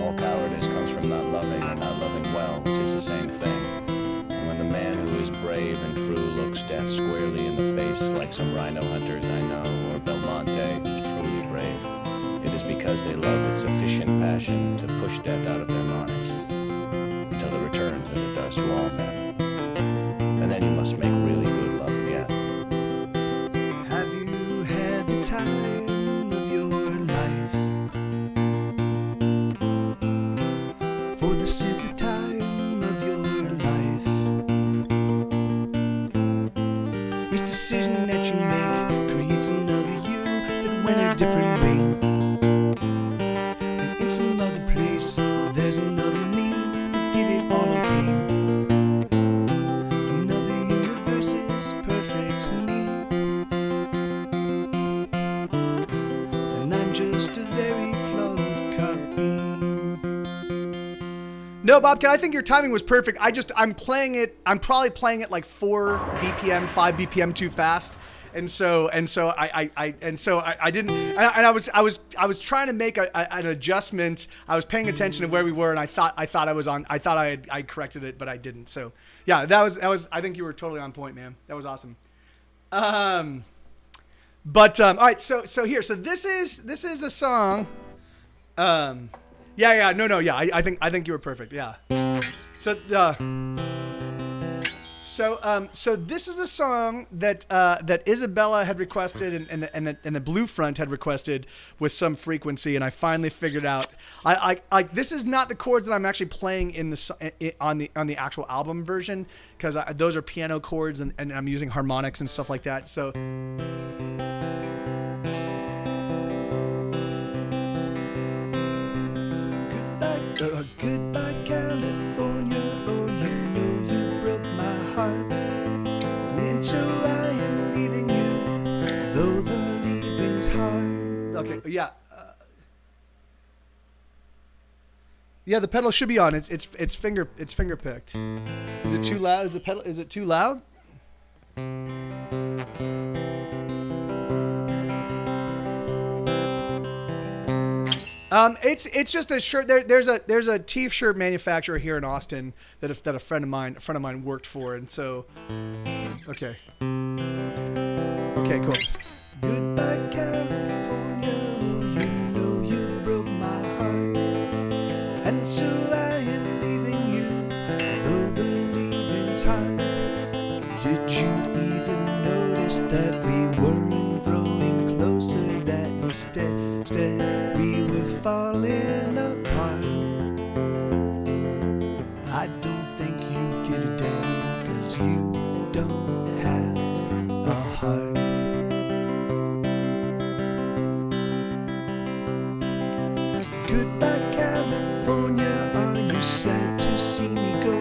All cowardice comes from not loving or not loving well, which is the same thing. And when the man who is brave and true looks death squarely in the face, like some rhino hunters I know, or Belmonte, who's truly brave, it is because they love with sufficient passion to push death out of their minds. Until it returns as it does to all men. And then you must make really good love again. Have you had the time of your life? For this is the time of your life. This decision that you make creates another you that went a different way. And in some other place, there's another me that did it all okay. Another universe is perfect to me, and I'm just a very flawed copy. No, Bobcat, I think your timing was perfect. I'm probably playing it like 4 BPM, 5 BPM too fast. And so I didn't, and I was trying to make an adjustment. I was paying attention to where we were, and I thought I corrected it, but I didn't. So yeah, that was, I think you were totally on point, man. That was awesome. All right. So this is a song. Yeah. I think you were perfect. Yeah. So this is a song that Isabella had requested and the Blue Front had requested with some frequency, and I finally figured out. I this is not the chords that I'm actually playing on the actual album version, because those are piano chords and I'm using harmonics and stuff like that. So. Goodbye, California. Oh, you know you broke my heart, and so I am leaving you, though the leaving's hard. Okay, yeah. Yeah, the pedal should be on. It's finger picked. Is it too loud? Is it too loud? It's just a shirt. There's a t-shirt manufacturer here in Austin that a friend of mine worked for, and so okay, cool. Goodbye, California. You know you broke my heart, and so I am leaving you, though the leaving's hard. Did you even notice that we weren't growing closer? That instead we were falling apart. I don't think you give a damn, 'cause you don't have a heart. Goodbye, California. Are you sad to see me go?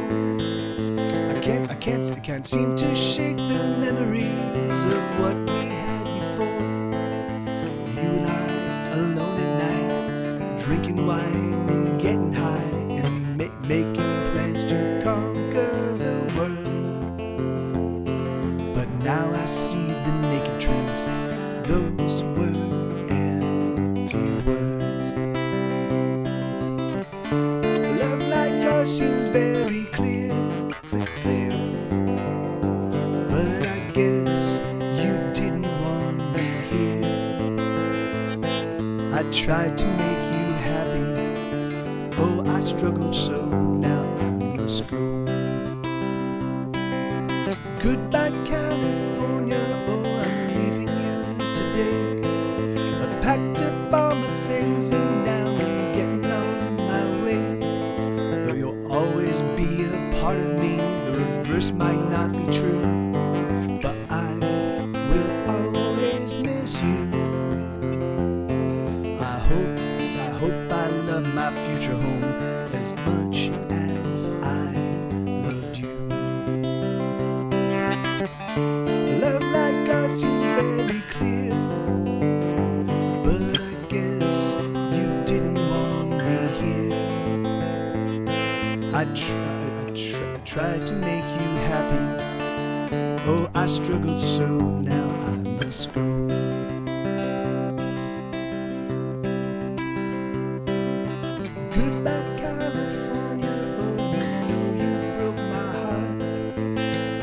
I can't seem to shake the memories of what we had before. You and I alone at night, drinking wine and getting high, and making plans to conquer the world. But now I see the naked truth. Those were empty words. Love like ours seems very clear. But I guess you didn't want me here. I tried to make you happy. Oh, I struggled so, now I must go. Goodbye, California. Oh, I'm leaving you today. I've packed up all the things and now I'm getting on my way. Though you'll always be a part of me, the reverse might not be true, but I will always miss you. I hope I love my future home as much as I loved you. Love like ours seems very clear, but I guess you didn't want me here. I tried to make you happy. Oh, I struggled so, now I must go. Goodbye, California. Oh, you know you broke my heart,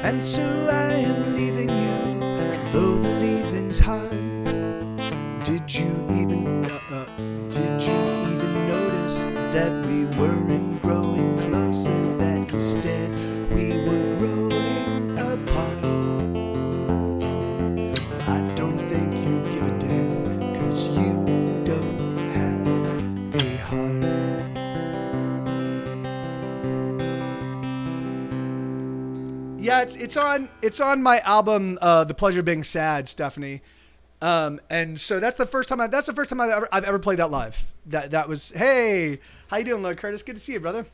and so I am leaving you, though the leaving's hard. Did you even notice that we weren't growing closer? That instead we were growing apart. I don't think you give a damn, 'cause you don't have a heart. Yeah, it's on my album, The Pleasure of Being Sad, Stephanie. And so that's the first time I've ever played that live. That was, hey, how you doing, Lord Curtis? Good to see you, brother.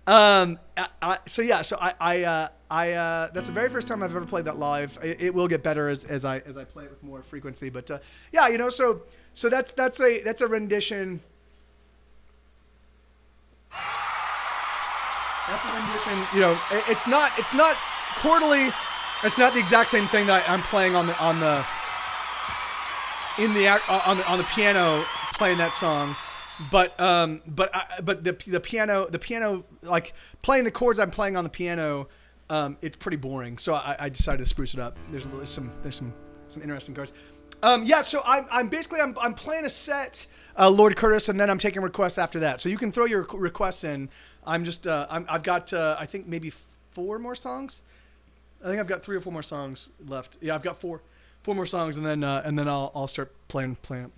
So that's the very first time I've ever played that live. It will get better as I play it with more frequency, but yeah, you know, so that's a rendition. That's a rendition. You know, it's not quarterly. It's not the exact same thing that I'm playing on the piano, playing that song. But the piano, like playing the chords I'm playing on the piano, it's pretty boring. So I decided to spruce it up. There's some interesting chords. Yeah. So I'm playing a set, Lord Curtis, and then I'm taking requests after that. So you can throw your requests in. I've got I think maybe 4 more songs. I think I've got 3 or 4 more songs left. Yeah, I've got four more songs, and then I'll start playing it.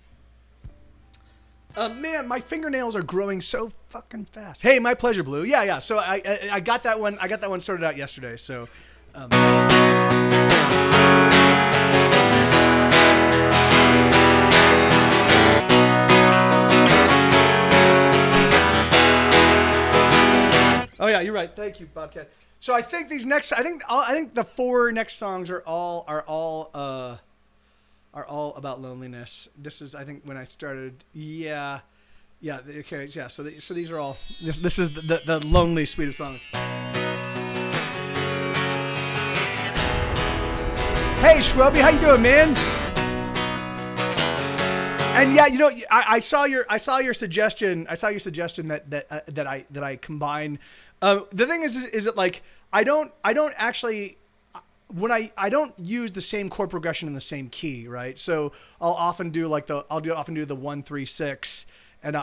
Man, my fingernails are growing so fucking fast. Hey, my pleasure, Blue. Yeah. So I got that one. I got that one sorted out yesterday. So. Oh yeah, you're right. Thank you, Bobcat. So I think I think the 4 next songs are all about loneliness. This is, I think, when I started. Yeah. Okay. Yeah. So these are all. This is the lonely suite of songs. Hey, Shroby, how you doing, man? And yeah, you know, I saw your suggestion. I saw your suggestion that I combine. The thing is that like I don't actually. When I don't use the same chord progression in the same key, right? So I'll often do the 1-3-6, and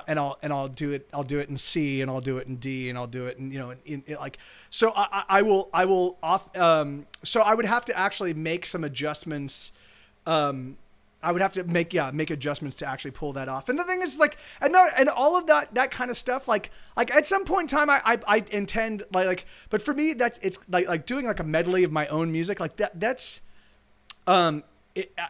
I'll do it in C, and I'll do it in D, and I'll do it in like, so I will so I would have to actually make some adjustments. I would have to make adjustments to actually pull that off. And the thing is, like, and all of that kind of stuff, like at some point in time, I intend like, but for me, it's like doing like a medley of my own music, like that's, and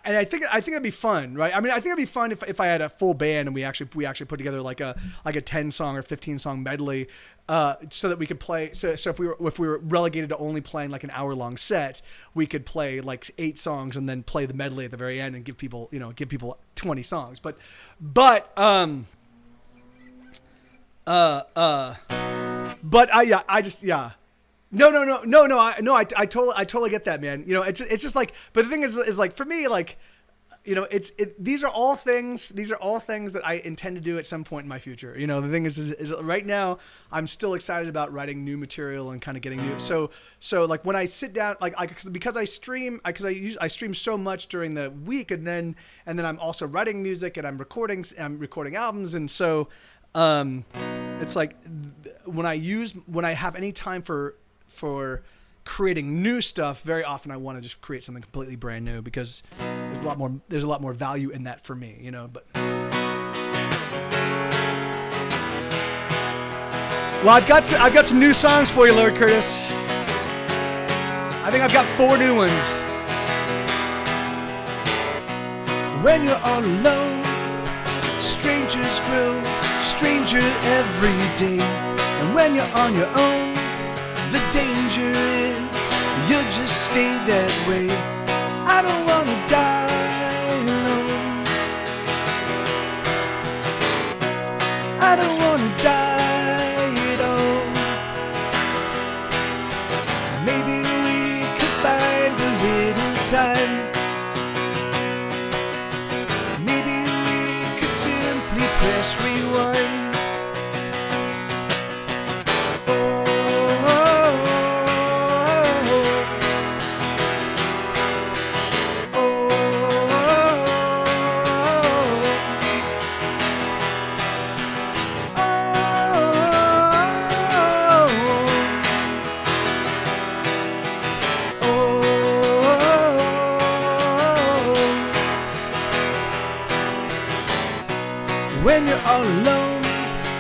I think it'd be fun, right? I mean, I think it'd be fun if I had a full band and we actually put together like a 10 song or 15 song medley, so that we could play. So if we were relegated to only playing like an hour-long set, we could play like 8 songs and then play the medley at the very end and give people 20 songs. But No. I totally get that, man. You know, it's just like, but the thing is like for me, like, you know, these are all things that I intend to do at some point in my future. You know, the thing is right now I'm still excited about writing new material and kind of getting new. So like when I sit down, because I stream so much during the week, and then I'm also writing music and I'm recording albums, and so it's like when I have any time for creating new stuff, very often I want to just create something completely brand new, because there's a lot more value in that for me, you know. But well, I've got some new songs for you, Lord Curtis. I think I've got 4 new ones. When you're all alone, strangers grow stranger every day. And when you're on your own, the danger is you'll just stay that way. I don't wanna die alone. I don't wanna die at all. Maybe we could find a little time. Maybe we could simply press rewind. When you're all alone,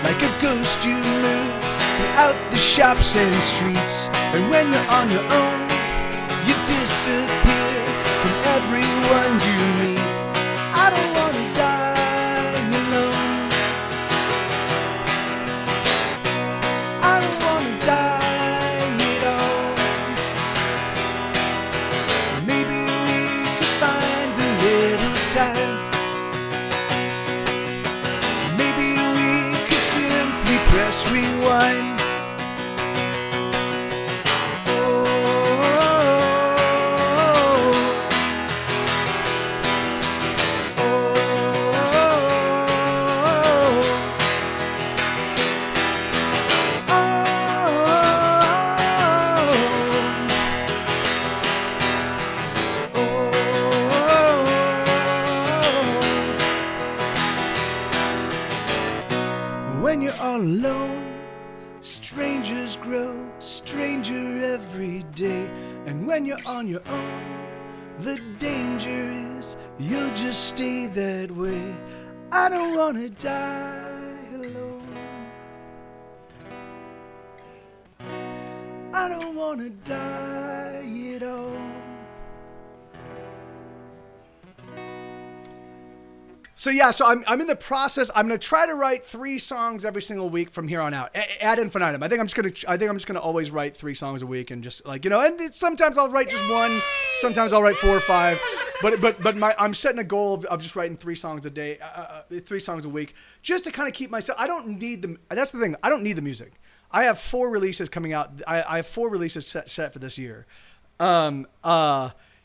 like a ghost you move throughout the shops and streets. And when you're on your own, You disappear from everyone you meet. I don't wanna die alone. I don't wanna die at all. Maybe we could find a little time. Maybe we could simply press rewind. When you're all alone, strangers grow stranger every day. And when you're on your own, the danger is you'll just stay that way. I don't wanna die alone. I don't wanna die at all. So I'm in the process. I'm gonna try to write 3 songs every single week from here on out, ad infinitum. I think I'm just gonna always write 3 songs a week, and just like, and sometimes I'll write just 1, sometimes I'll write 4 or 5, but I'm setting a goal of just writing 3 songs a day, 3 songs a week, just to kind of keep myself. I don't need the. That's the thing. I don't need the music. I have 4 releases coming out. I have 4 releases set for this year.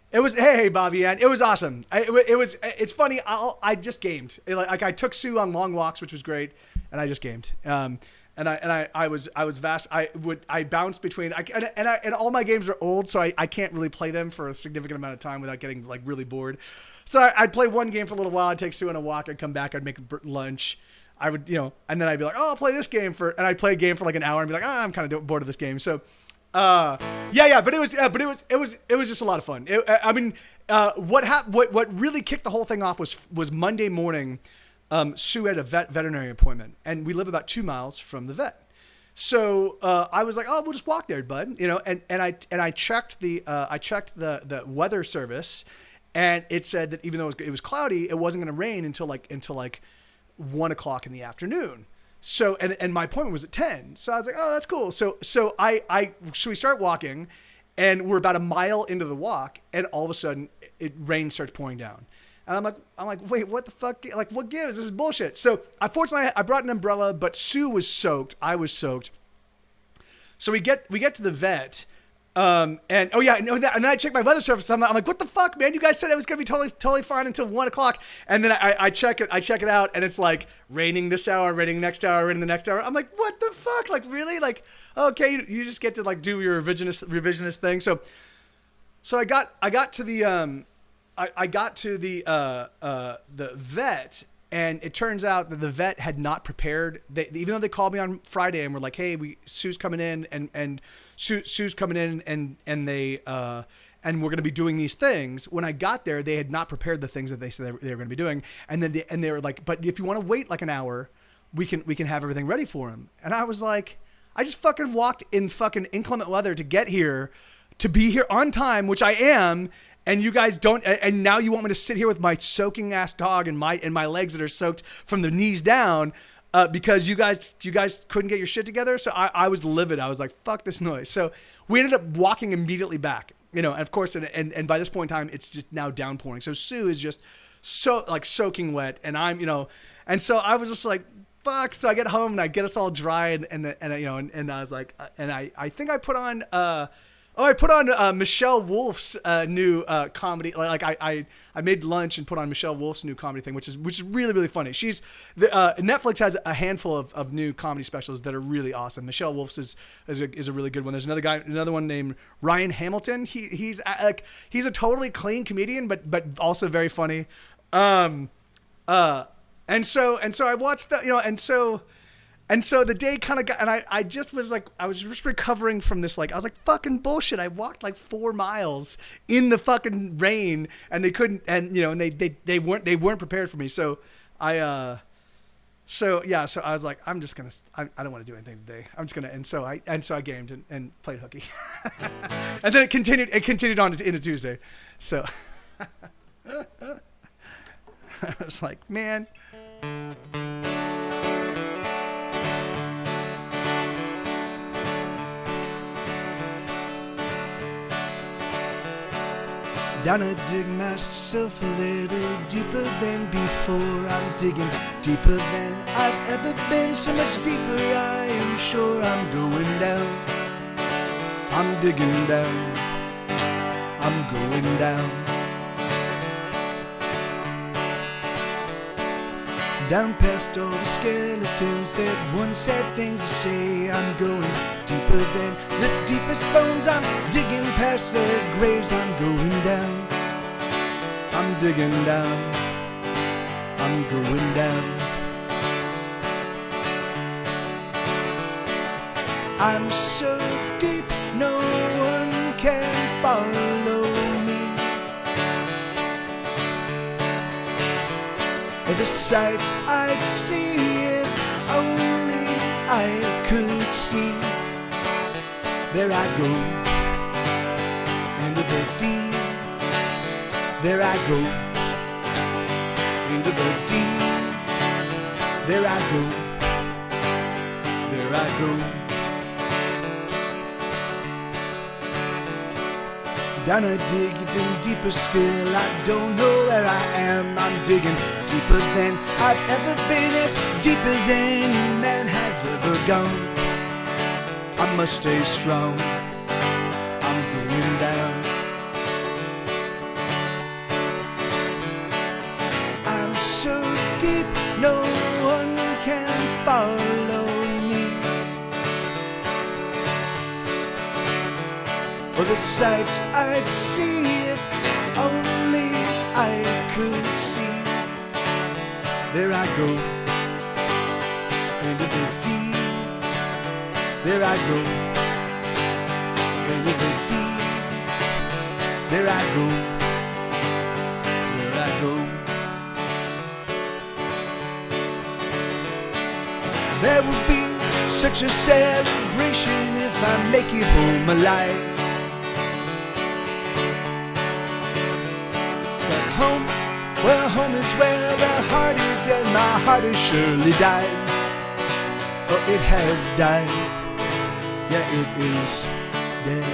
It was, hey Bobby Ann, it was awesome. It's funny. I just gamed. Like I took Sue on long walks, which was great, and I just gamed. And I was vast. I bounced between. And all my games are old, so I can't really play them for a significant amount of time without getting like really bored. So I'd play one game for a little while. I'd take Sue on a walk. I'd come back. I'd make lunch. I would, and then I'd be like, oh, I'll play this game and I'd play a game for like an hour and be like, I'm kind of bored of this game. So. But it was just a lot of fun. What really kicked the whole thing off was Monday morning. Sue had a veterinary appointment, and we live about 2 miles from the vet. So I was like, oh, we'll just walk there, bud. And I checked the weather service, and it said that even though it was cloudy, it wasn't going to rain until like 1 o'clock in the afternoon. So, and my appointment was at 10. So I was like, oh, that's cool. So we start walking, and we're about a mile into the walk, and all of a sudden rain starts pouring down. And I'm like, wait, what the fuck? Like, what gives? This is bullshit. So unfortunately I brought an umbrella, but Sue was soaked. I was soaked. So we get to the vet. And then I checked my weather service. I'm like, what the fuck, man? You guys said it was gonna be totally fine until 1 o'clock. And then I check it out, and it's like raining this hour, raining next hour, raining the next hour. I'm like, what the fuck? Like, really? Like, okay, you just get to like do your revisionist thing. So I got to the vet. And it turns out that the vet had not prepared. Even though they called me on Friday and were like, "Hey, Sue's coming in, and Sue's coming in, and we're going to be doing these things." When I got there, they had not prepared the things that they said they were going to be doing. And then they were like, "But if you want to wait like an hour, we can have everything ready for him." And I was like, I just fucking walked in fucking inclement weather to get here, to be here on time, which I am. And you guys don't, and now you want me to sit here with my soaking ass dog and my legs that are soaked from the knees down, because you guys couldn't get your shit together. So I was livid. I was like, fuck this noise. So we ended up walking immediately back, and of course, and by this point in time, it's just now downpouring. So Sue is just so like soaking wet, and I'm, and so I was just like, fuck. So I get home and I get us all dry, and I was like, and I think I put on, I put on Michelle Wolf's new comedy. Like I made lunch and put on Michelle Wolf's new comedy thing, which is really, really funny. Netflix has a handful of new comedy specials that are really awesome. Michelle Wolf's is a really good one. There's another one named Ryan Hamilton. He's a totally clean comedian, but also very funny. And so I watched the And so the day kind of got, and I just was like, I was just recovering from this, like, I was like, fucking bullshit. I walked like 4 miles in the fucking rain, and they couldn't, and they weren't prepared for me. So I, the day kind of got, and I just was like, I was just recovering from this, like, I was like, fucking bullshit. I walked like 4 miles in the fucking rain, and they couldn't, and they weren't prepared for me. So I, the day kind of got, and I just was like, I was just recovering from this, like, I was like, fucking bullshit. I walked like 4 miles in the fucking rain, and they couldn't, and they weren't prepared for me. So I, So I was like, I'm just gonna. I don't want to do anything today. I'm just gonna. And so I gamed and played hooky, and then it continued on into Tuesday. So I was like, man. Down I dig myself a little deeper than before. I'm digging deeper than I've ever been. So much deeper, I am sure I'm going down. I'm digging down. I'm going down. Down past all the skeletons that once had things to say. I'm going deeper than the deepest bones. I'm digging past their graves. I'm going down. I'm digging down. I'm going down. I'm so deep, no one can follow me. The sights I'd see if only I could see. There I go, into the deep. There I go, into the deep. There I go, there I go. Down I dig even deeper still. I don't know where I am. I'm digging deeper than I've ever been, as deep as any man has ever gone. I must stay strong. I'm going down. I'm so deep, no one can follow me. Or the sights I'd see if only I could see. There I go, into the deep. There I go, into the deep. There I go, there I go. There will be such a celebration if I make it home alive. But home, well, home is where the heart is, and my heart has surely died. Oh, it has died. Yeah, it is dead.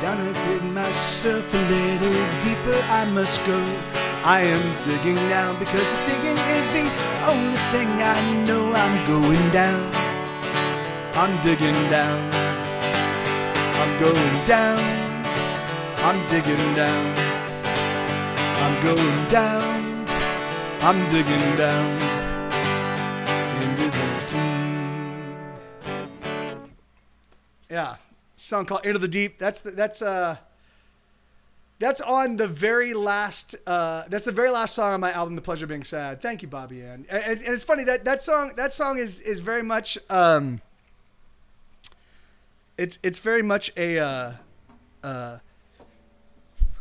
Down I dig myself a little deeper. I must go. I am digging now, because digging is the only thing I know. I'm going down. I'm digging down. I'm going down. I'm digging down. I'm going down. I'm digging down into the deep. Yeah, song called "Into the Deep." That's on the very last. That's the very last song on my album, "The Pleasure of Being Sad." Thank you, Bobby Ann. And it's funny that song is very much. It's very much a.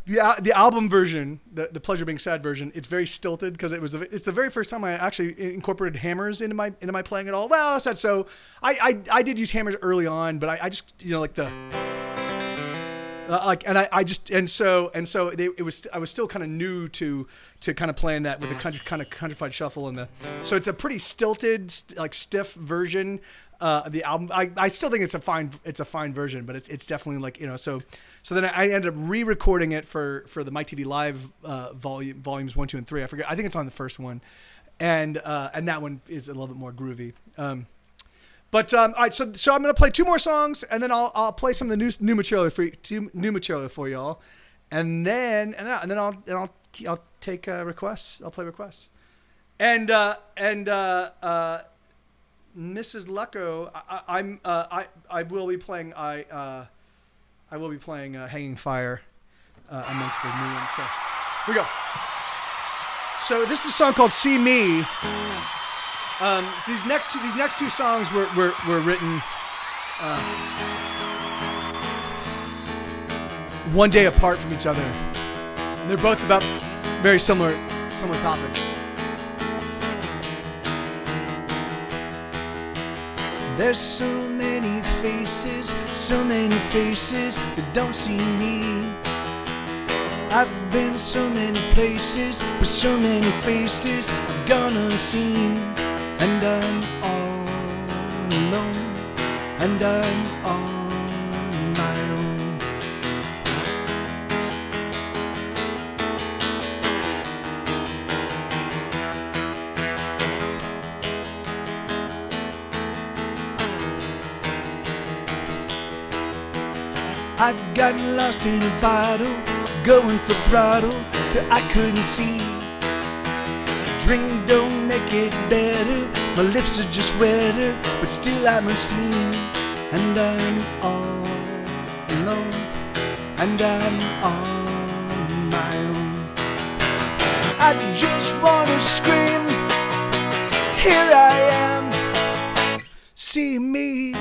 The album version, the Pleasure of Being Sad version, it's very stilted because it's the very first time I actually incorporated hammers into my playing at all. Well, that's not so. I did use hammers early on, but I just like the. I was still kind of new to kind of playing that with the kind of countrified shuffle so it's a pretty stilted, stiff version of the album. I still think it's a fine version, but it's definitely so then I ended up re-recording it for the MikeTVLive volumes 1, 2, and 3. I forget. I think it's on the first one, and that one is a little bit more groovy. But all right, so I'm gonna play 2 more songs, and then I'll play some of the new material for y'all, and then I'll take requests. I'll play requests, and Mrs. Lucko, I will be playing Hanging Fire amongst the new ones. So here we go. So this is a song called "See Me." So these next 2 songs were written one day apart from each other, and they're both about very similar similar topics. There's so many faces that don't see me. I've been so many places with so many faces I've gone unseen, and I'm all alone, and I'm on my own. I've gotten lost in a bottle, going for throttle till I couldn't see. Drink don't make it better, my lips are just wetter, but still I'm unseen. And I'm all alone, and I'm on my own. I just wanna scream, here I am, see me.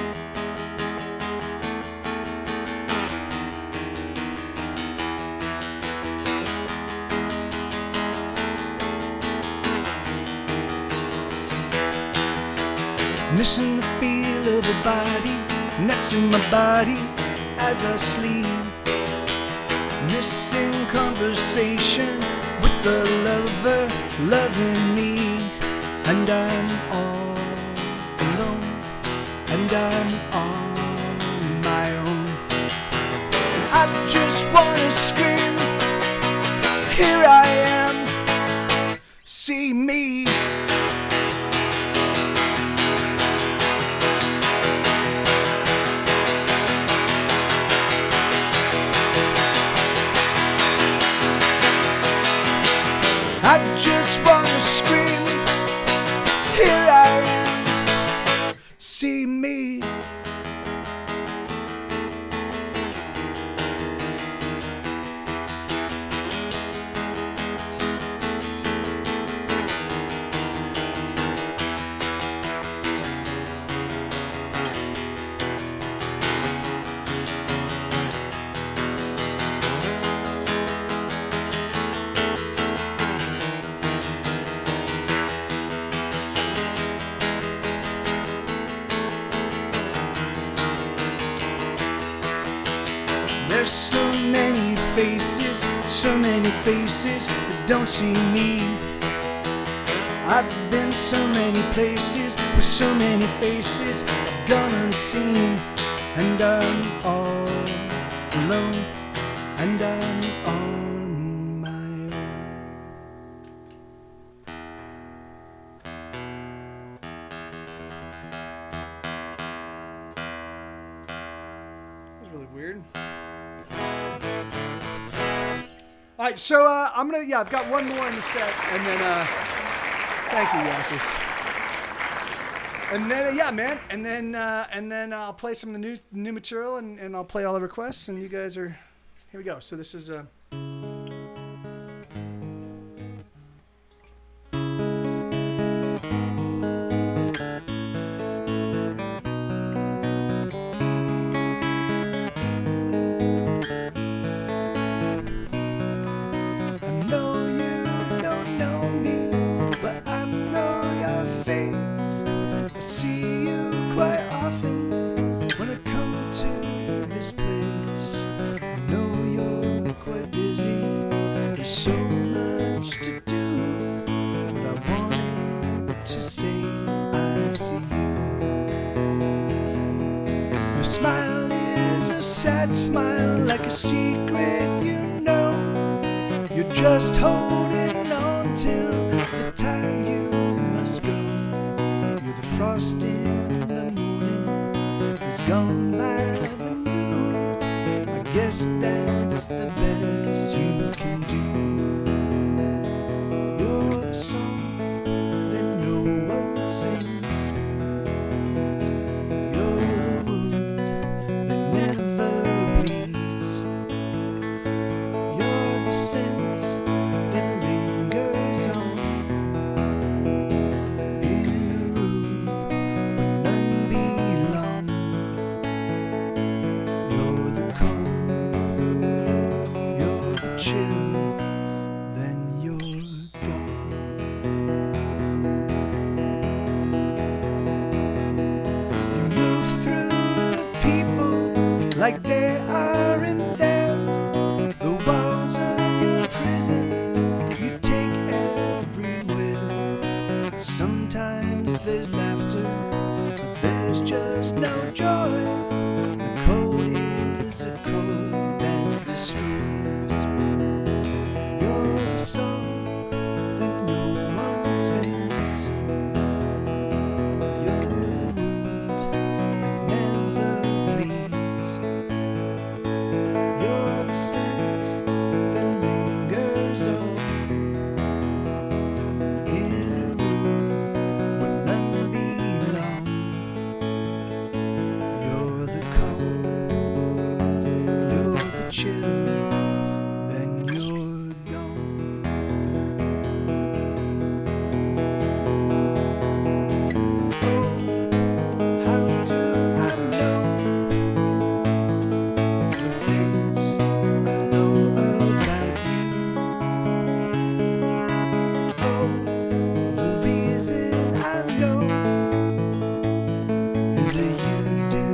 Missing the feel of a body next to my body as I sleep. Missing conversation with the lover loving me. And I'm all alone, and I'm on my own. I just wanna scream, here I am, see me. I just wanna scream, here I am, see me. There's so many faces that don't see me. I've been so many places with so many faces I've gone unseen, and I'm all alone, and I'm on my own. That was really weird. All right, so I've got one more in the set, and then, thank you, Yassis. And then, man, and then I'll play some of the new material, and I'll play all the requests, and you guys are, here we go. So this is, smile like a secret, you know. You're just holding on till the time you must go. You're the frost in the morning, it's gone by the noon. I guess that's the best you can do. You're the song that no one sings. like they aren't there. The walls of your prison you take everywhere. Sometimes there's laughter, but there's just no joy. The code is a code that destroys. You're the song that no one sings. You're the wound that never bleeds. You're the scent that lingers on in a room where none belong. You're the cold, you're the chill, then you're gone. Oh, how do I know the things I know about you? Oh, the reason I know is that you do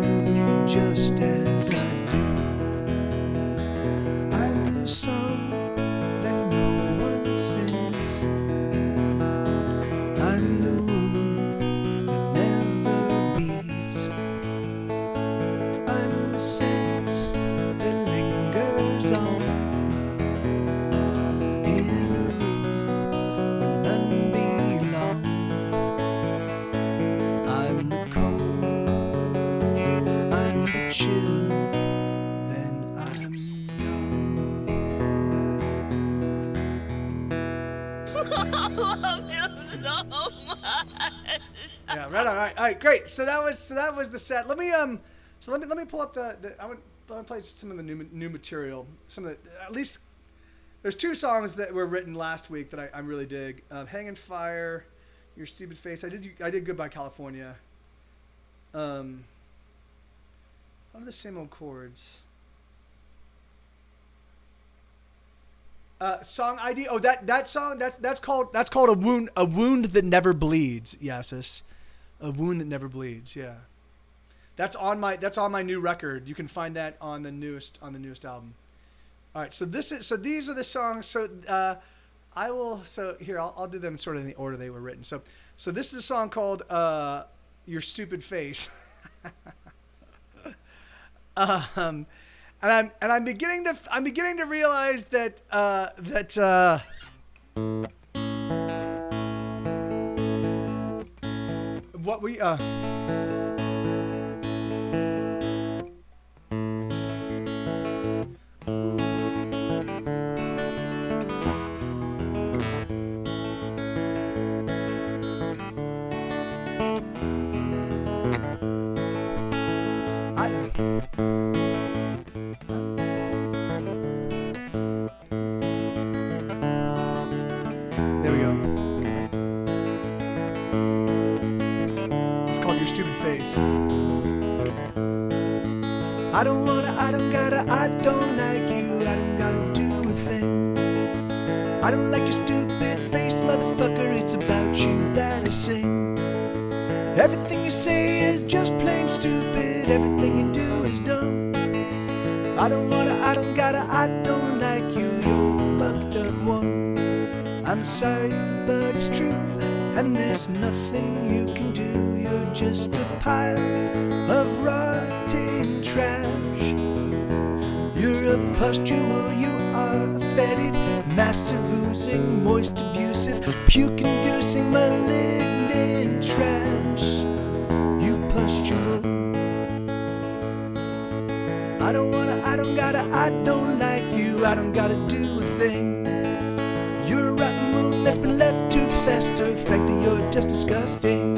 just as I do. I'm the song that no one sings. I'm the wound that never beats. I'm the scent that lingers on in a room where none belong. I'm the cold, I'm the chill, then I'm gone. Yeah, right on. All right, great. So that was the set. Let me pull up I want to play some of the new material. Some of the, at least there's two songs that were written last week that I really dig. Hanging Fire, Your Stupid Face. I did Goodbye California. How are the same old chords? Song ID. Oh, that song. That's called a wound. A wound that never bleeds. Yes, a wound that never bleeds. Yeah, that's on my new record. You can find that on the newest album. All right. So these are the songs. So I will. So here I'll do them sort of in the order they were written. So this is a song called Your Stupid Face. And I'm beginning to realize that what we there we go. It's called Your Stupid Face. I don't wanna, I don't gotta, I don't like you, I don't gotta do a thing. I don't like your stupid face, motherfucker, it's about you that I sing. Everything you say is just plain stupid, everything you do is dumb. I don't wanna, I don't gotta, I don't like you, you're the fucked up one. I'm sorry, but it's true, and there's nothing you can do. You're just a pile of rotting trash. You're a pustule, you are a fetid, master-losing, moist, abusive, puke-inducing, malignant trash. You pustule. I don't wanna, I don't gotta, I don't like you, I don't gotta do a thing. You're a rotten wound that's been left to fester, frankly you're just disgusting.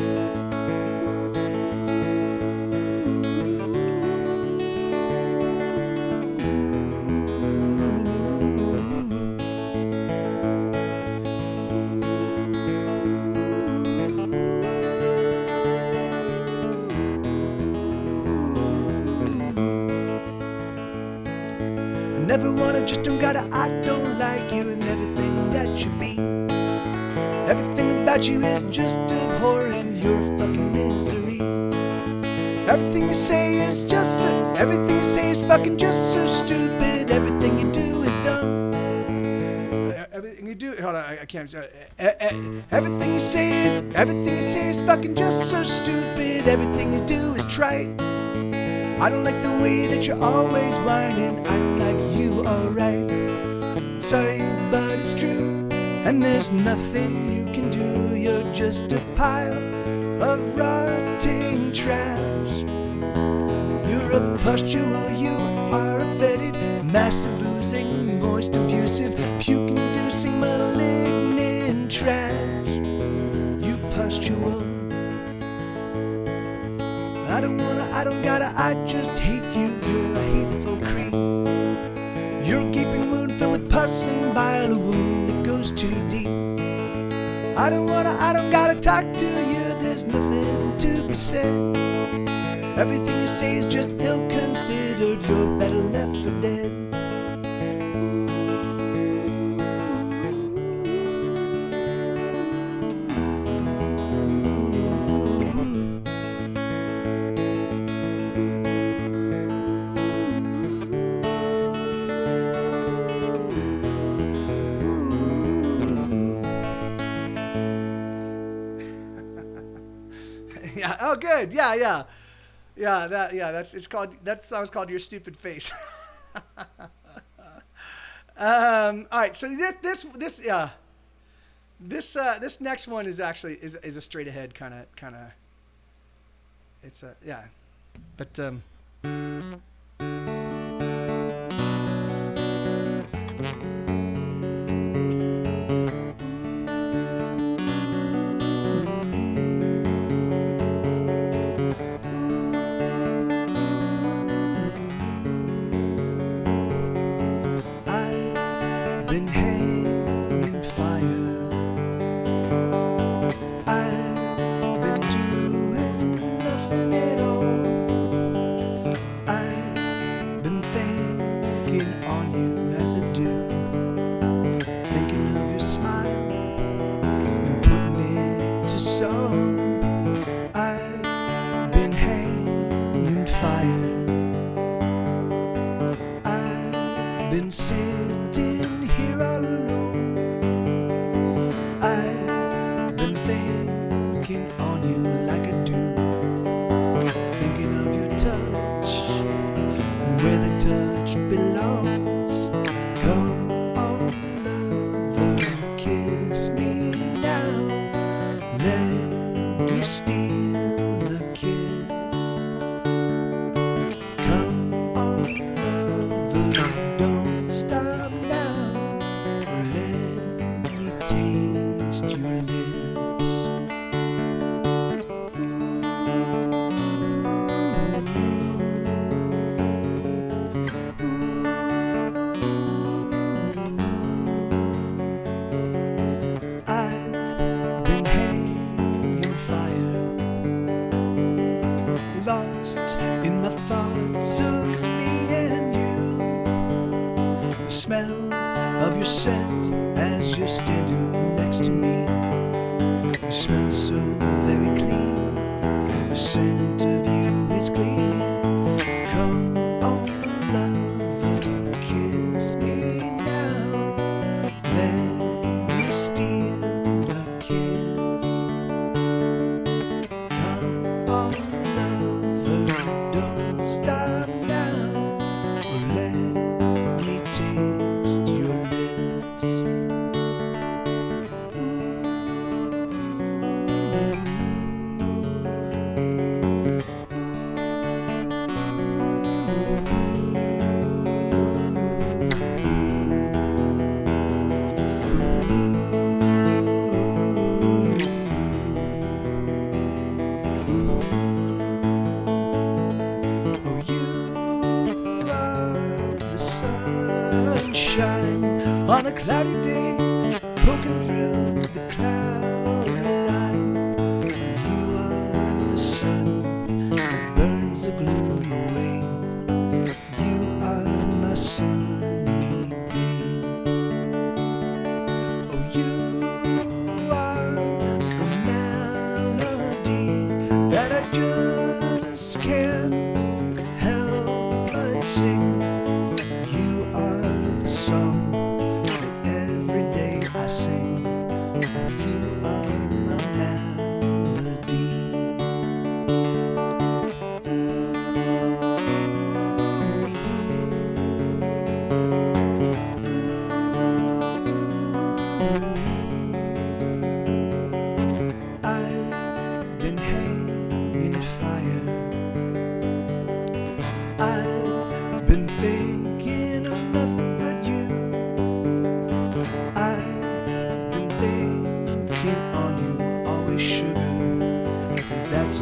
Never wanna, just don't gotta, I don't like you and everything that you be. Everything about you is just abhorrent, you're fucking misery. Everything you say is just everything you say is fucking just so stupid. Everything you do is dumb. Everything you do, hold on, I can't. Everything you say is fucking just so stupid. Everything you do is trite. I don't like the way that you're always whining. I don't like you, alright. Sorry, but it's true. And there's nothing you can do. You're just a pile of rotting trash. You're a pustule, you are a fetid, massive, oozing, moist, abusive, puke-inducing, malignant trash. You pustule. I don't wanna, I don't gotta, I just hate you. You're a hateful creep. You're a gaping wound filled with pus and bile, a wound that goes too deep. I don't wanna, I don't gotta talk to you. There's nothing to be said. Everything you say is just ill-considered. You're better left for dead. Yeah. Oh, good. Yeah. That's called. That song's called "Your Stupid Face." All right. So this next one is actually is a straight ahead kind of. It's a yeah, but been hanging fire. I've been doing nothing at all. I've been thinking on you as I do, thinking of your smile and putting it to song. I've been hanging fire. I've been sitting here all alone. I've been thinking on you like I do, thinking of your touch and where the touch belongs. Come on, lover, kiss me now. Let me steal the kiss. Come on, lover, don't stop now. Let me taste your lips. I've been hanging fire, lost in my thoughts of me and you. The smell of your scent as you're standing next to me. You smell so very clean. The scent of you is clean. Come on, lover, kiss me now. Let me steal a kiss. Come on, lover, don't stop now. Let me taste your lips.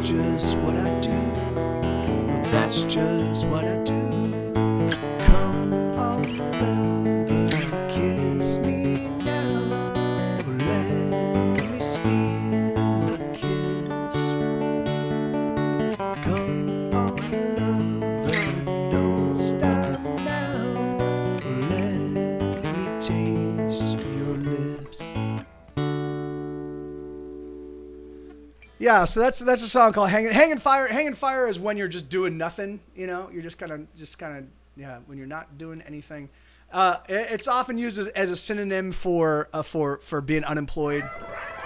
just what I do. Well, that's just what I do. Come on, lover, kiss me now. Or let me steal a kiss. Come on, lover, don't stop now. Or let me taste your lips. Yeah, so that's a song called Hanging Fire. Hanging Fire is when you're just doing nothing, you know? You're just kind of yeah, when you're not doing anything. It's often used as a synonym for being unemployed,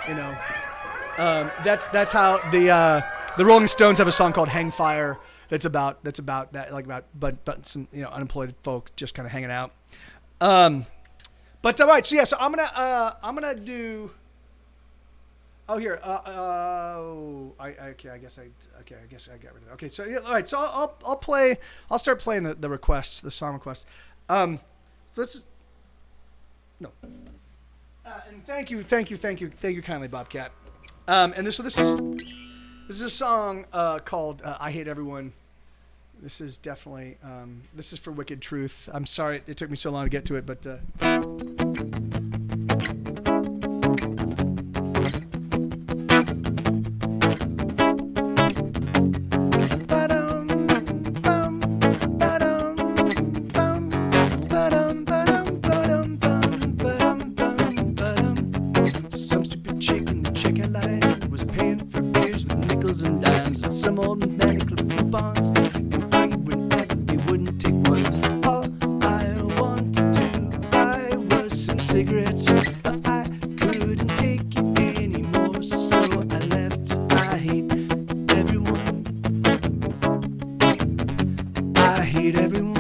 you know. That's how the Rolling Stones have a song called Hang Fire that's about that, like about some, you know, unemployed folk just kind of hanging out. But all right, so yeah, so I'm gonna do. Oh, here. I guess I got rid of it. Okay, so yeah, all right. So I'll start playing the requests, the song requests. So this is no. And thank you kindly, Bobcat. And this is a song called "I Hate Everyone." This is definitely this is for Wicked Truth. I'm sorry it took me so long to get to it, but. Some stupid chick in the checkout line was paying for beers with nickels and dimes and some old manic little coupons, and argued whenever they wouldn't take one. All I wanted to buy was some cigarettes, but I couldn't take it anymore, so I left. I hate everyone. I hate everyone.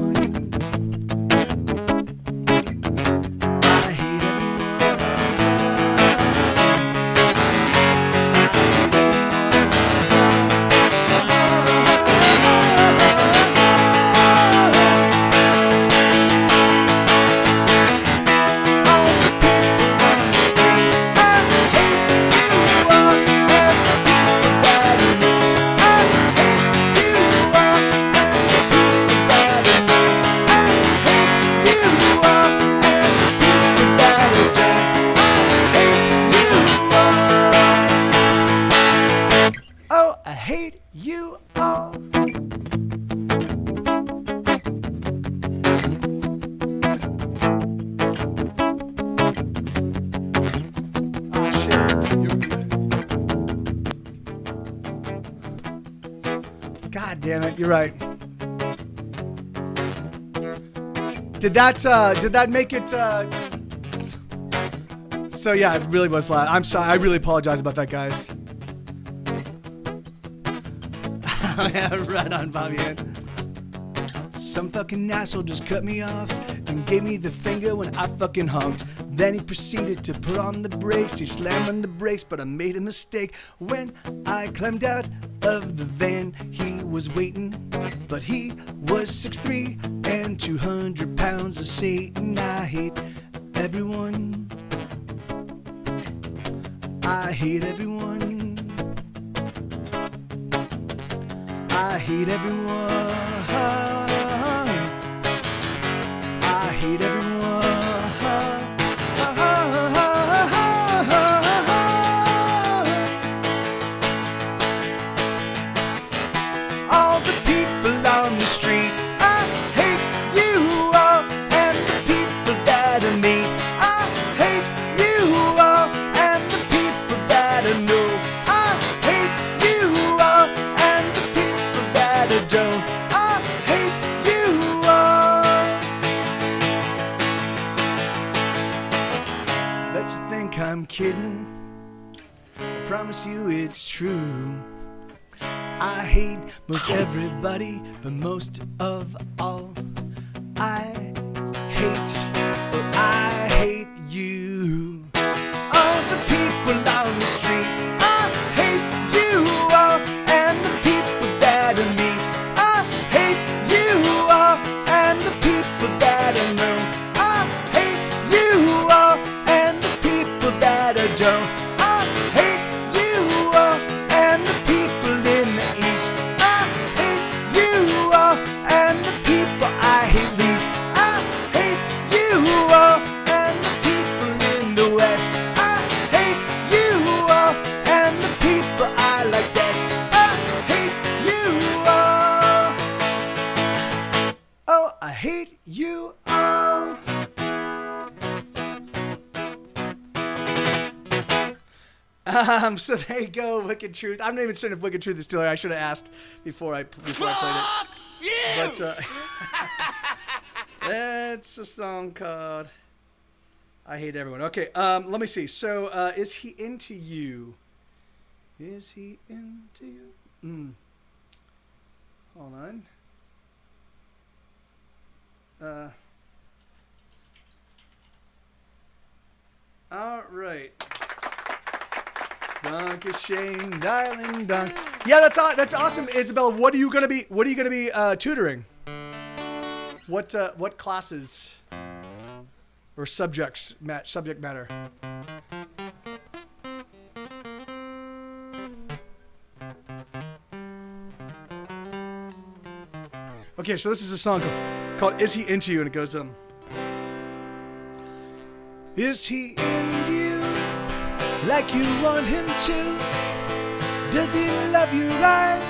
I hate you all. Oh shit, you're good. God damn it, you're right. Did that make it so yeah, it really was loud. I'm sorry, I really apologize about that, guys. Yeah, right on, Bobby. Some fucking asshole just cut me off and gave me the finger when I fucking honked. Then he proceeded to put on the brakes. He slammed on the brakes, but I made a mistake. When I climbed out of the van, he was waiting, but he was 6'3" and 200 pounds of Satan. I hate everyone. I hate everyone. I hate everyone. I hate everyone. All the people on the street, I hate you all, and the people that I meet, I hate you all, and the people that I know, I hate you all, and the people that I don't, I hate you all. Let's think I'm kidding, I promise you it's true. I hate most everybody, but most of all, I hate you. All the people on the street, I hate you all, and the people that I meet, I hate you all, and the people that I know, I hate you all, and the people that I don't, I hate you all, and the people in So there you go, Wicked Truth. I'm not even certain if Wicked Truth is still there. I should have asked before I played it. But that's a song called I Hate Everyone. Okay, let me see. So, is he into you? Is he into you? Hold on. All right. Donkey Shane, darling, donk. Yeah, that's awesome, Isabella. What are you gonna be tutoring? What classes or subject matter? Okay, so this is a song called "Is He Into You," and it goes Is he into you like you want him to? Does he love you right?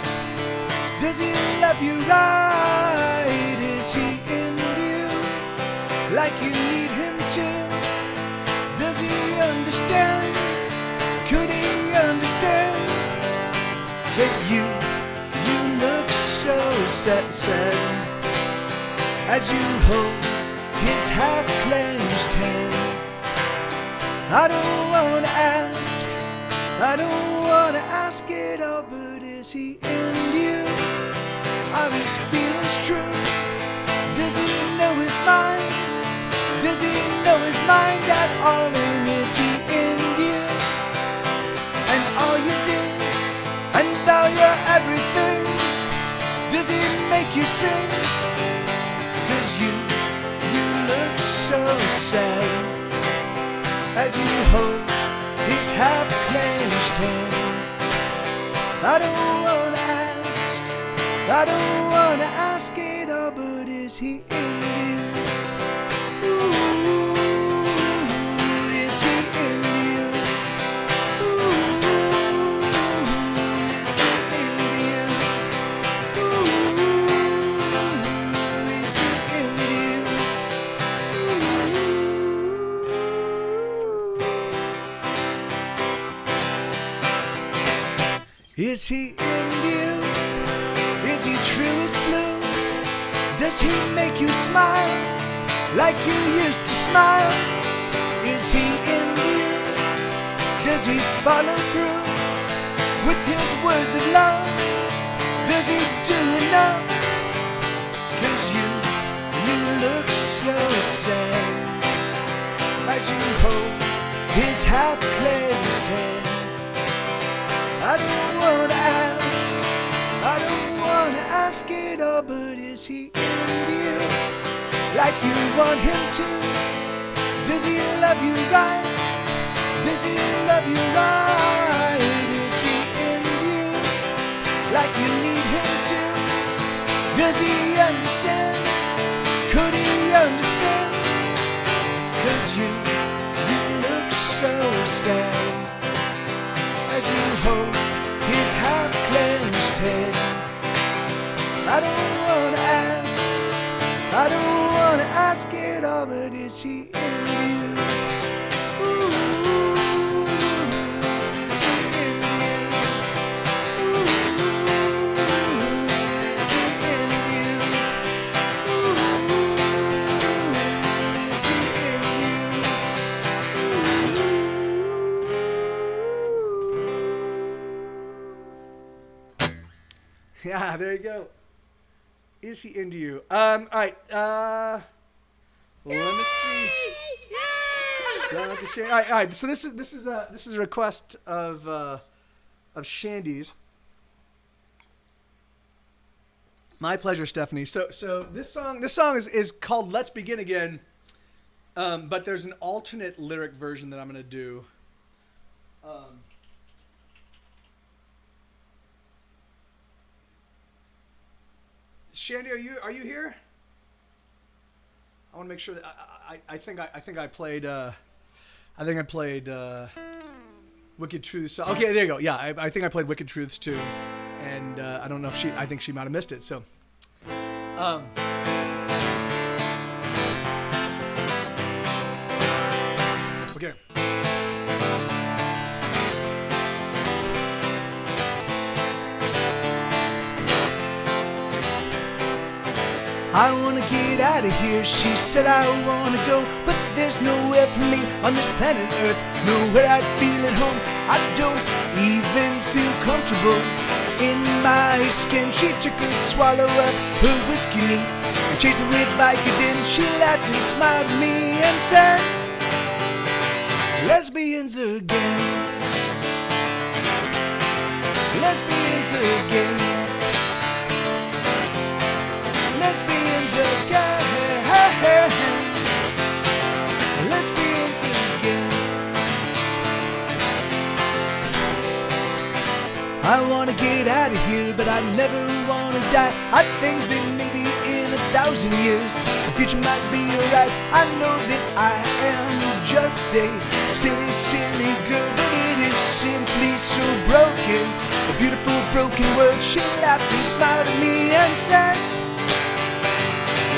Does he love you right? Is he into you like you need him to? Does he understand? Could he understand that you look so sad as you hold his half-clenched hand? I don't wanna ask it all, but is he into you? Are his feelings true? Does he know his mind? Does he know his mind at all? And is he into you? And all you do, and all your everything, does he make you sing? 'Cause you look so sad as you hold his half-clenched hand. I don't wanna ask it all, but is he in you? Ooh, is he in you? Ooh, is he in you? Ooh, is he in you? Is he in you? Is he true as blue? Does he make you smile like you used to smile? Is he in you? Does he follow through with his words of love? Does he do enough? 'Cause you look so sad as you hold his half-clenched hand. I don't wanna ask it all, but is he into you like you want him to? Does he love you right? Does he love you right? Is he into you like you need him to? Does he understand? Could he understand? 'Cause you look so sad as you hold his half-clenched hand. I don't wanna ask it all, but is he in you? Ooh, is he in you? Ooh, is he in you? Ooh, is he in you? Yeah, there you go. Is he into you? All right. Let me see. All right. So this is a request of Shandy's. My pleasure, Stephanie. So this song is called "Let's Begin Again," but there's an alternate lyric version that I'm gonna do. Shandy, are you here? I want to make sure that I think I played Wicked Truths. Okay, there you go. Yeah, I think I played Wicked Truths too, and I don't know if I think she might have missed it. So, okay. I wanna get out of here, she said I wanna go, but there's nowhere for me on this planet Earth, nowhere I'd feel at home. I don't even feel comfortable in my skin. She took a swallow of her whiskey neat and chased it with Vicodin. She laughed and smiled at me and said, lesbians again, lesbians again, lesbians again, lesbians again. I wanna get out of here, but I never wanna die. I think that maybe in 1,000 years the future might be alright. I know that I am just a silly, silly girl, but it is simply so broken, a beautiful broken world. She laughed and smiled at me and said,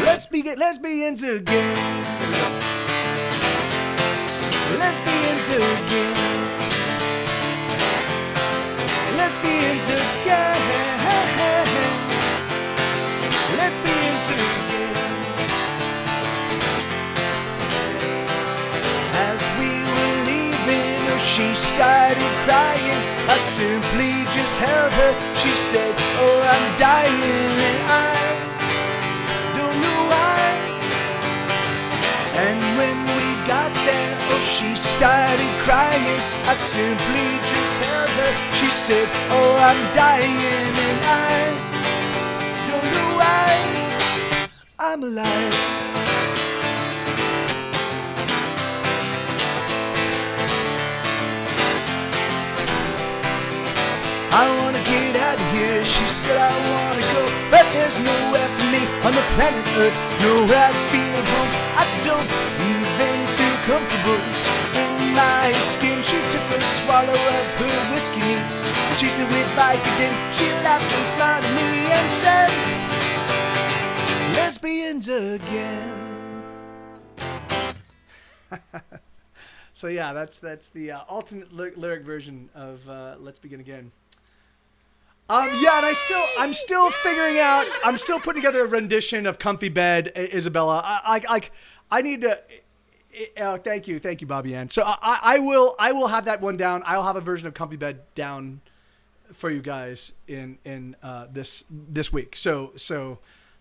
let's be lesbians again, lesbians again, lesbians again, lesbians again. As we were leaving, oh, she started crying. I simply just held her. She said, oh, I'm dying and I don't know why. And when we got there, oh, she started crying. I simply just held her. She said, oh, I'm dying and I don't know why. I'm alive. I wanna get out of here, she said I wanna go, but there's nowhere for me on the planet Earth, nowhere I feel at home. I don't even feel comfortable in my skin. She took a swallow of her whiskey neat and chased it with Vicodin. She laughed and smiled at me and said, lesbians again. So yeah, that's the alternate lyric version of Let's Begin Again. Yeah, and I'm still figuring out. I'm still putting together a rendition of "Comfy Bed," Isabella. I need to. Thank you, Bobby Ann. So I will have that one down. I'll have a version of "Comfy Bed" down for you guys in this week. So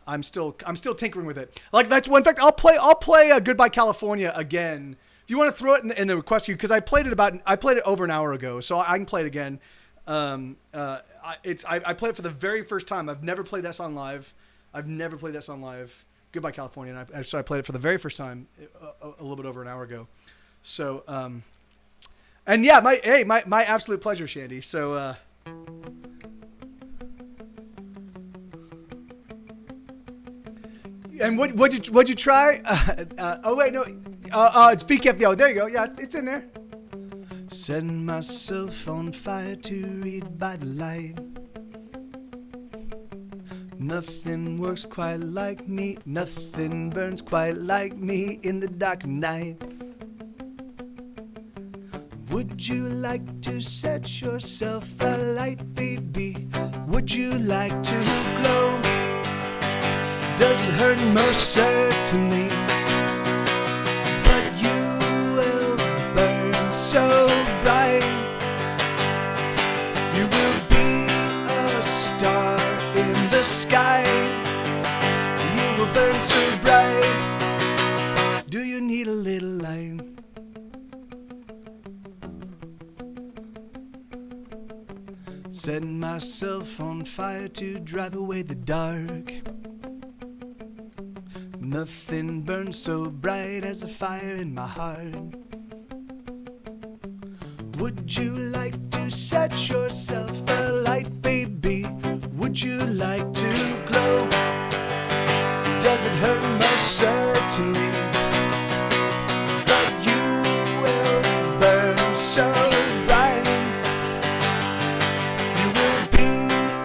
I'm still tinkering with it. Like that's one. In fact, I'll play "Goodbye California" again. If you want to throw it in the request queue, because I played it over an hour ago, so I can play it again. I played it for the very first time. I've never played that song live. Goodbye California. And so I played it for the very first time a little bit over an hour ago. So, and yeah, my absolute pleasure, Shandy. So, and what'd you try? Oh wait, no. It's VKF. There you go. Yeah, it's in there. Setting myself on fire to read by the light. Nothing works quite like me. Nothing burns quite like me in the dark night. Would you like to set yourself alight, baby? Would you like to glow? Does it hurt? Most certainly. But you will burn so bright. You will be a star in the sky. You will burn so bright. Do you need a little light? Setting myself on fire to drive away the dark. Nothing burns so bright as a fire in my heart. Would you like to set yourself alight, baby? Would you like to glow? Does it hurt? Most certainly. But you will burn so bright. You will be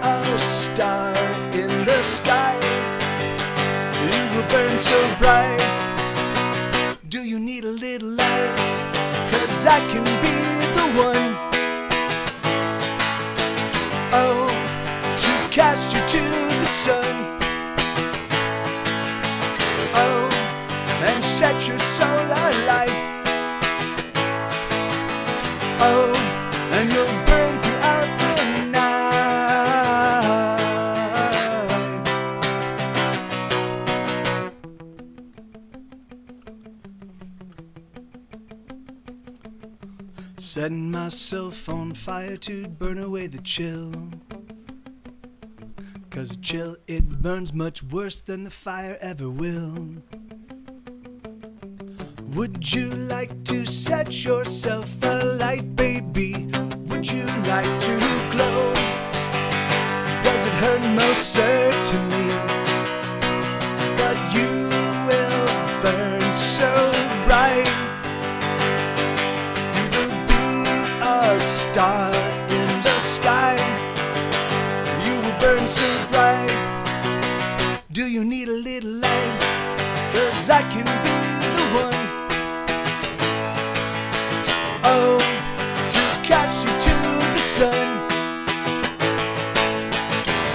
a star in the sky. You will burn so bright. Do you need a little light? 'Cause I can be the one, oh, to cast you to the sun. Setting myself on fire to burn away the chill. 'Cause the chill, it burns much worse than the fire ever will. Would you like to set yourself alight, baby? Would you like to glow? Does it hurt? Most certainly. But you will burn so bright. You will be a star in the sky. You will burn so bright. Do you need a little light? 'Cause I can be the one. Oh, to cast you to the sun.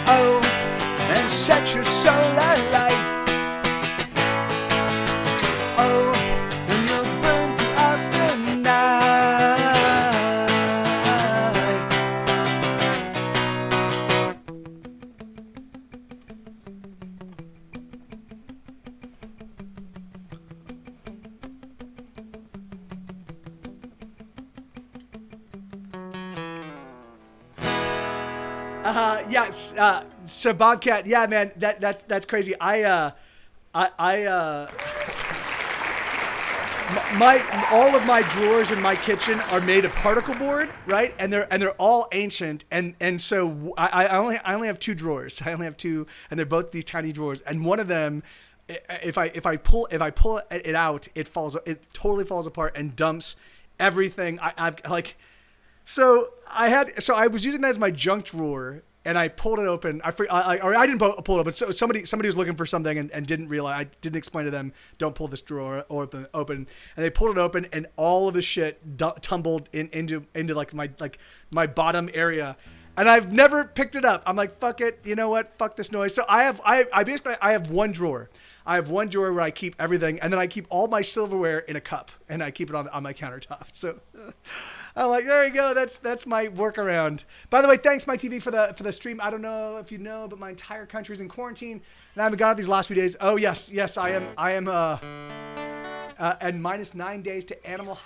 Oh, and set your soul alight. Oh, and you'll burn throughout the night. Yes. So Bobcat, yeah, man, that's crazy. All of my drawers in my kitchen are made of particle board, right? And they're all ancient, and so I only have two drawers. I only have two, and they're both these tiny drawers. And one of them, if I pull it out, it totally falls apart and dumps everything. I've like. So I was using that as my junk drawer, and I pulled it open. I didn't pull it open. So somebody was looking for something and didn't realize. I didn't explain to them, don't pull this drawer open. And they pulled it open, and all of the shit tumbled into like my bottom area. And I've never picked it up. I'm like, fuck it. You know what? Fuck this noise. So I basically have one drawer. I have one drawer where I keep everything, and then I keep all my silverware in a cup, and I keep it on my countertop. So I'm like, there you go. That's my workaround. By the way, thanks MikeTV for the stream. I don't know if you know, but my entire country's in quarantine, and I haven't got out these last few days. Oh yes, I am. And minus 9 days to Animal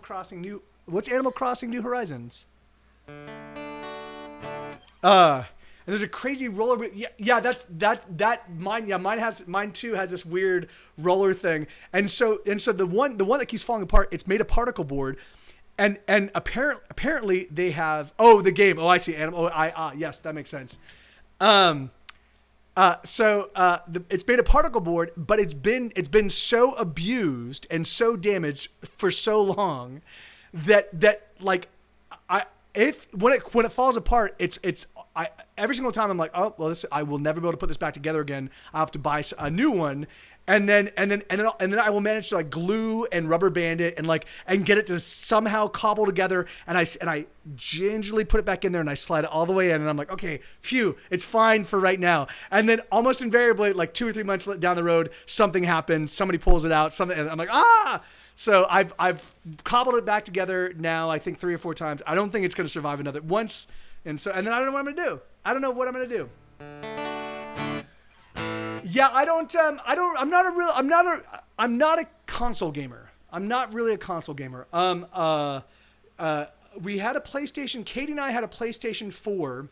Crossing New. What's Animal Crossing New Horizons? And there's a crazy roller. Yeah, mine too has this weird roller thing. And so the one that keeps falling apart, it's made of particle board. And apparently they have, the game. Oh, I see. Yes, that makes sense. It's made of particle board, but it's been so abused and so damaged for so long that like when it falls apart, every single time I'm like, oh well, I will never be able to put this back together again. I have to buy a new one, and then I will manage to like glue and rubber band it and get it to somehow cobble together. And I gingerly put it back in there and I slide it all the way in, and I'm like, okay, phew, it's fine for right now. And then almost invariably, like 2 or 3 months down the road, something happens. Somebody pulls it out. And I'm like, ah. So I've cobbled it back together now, I think 3 or 4 times. I don't think it's going to survive another once. And then I don't know what I'm going to do. I don't know what I'm going to do. Yeah, I'm not a console gamer. I'm not really a console gamer. We had a PlayStation, Katie and I had a PlayStation 4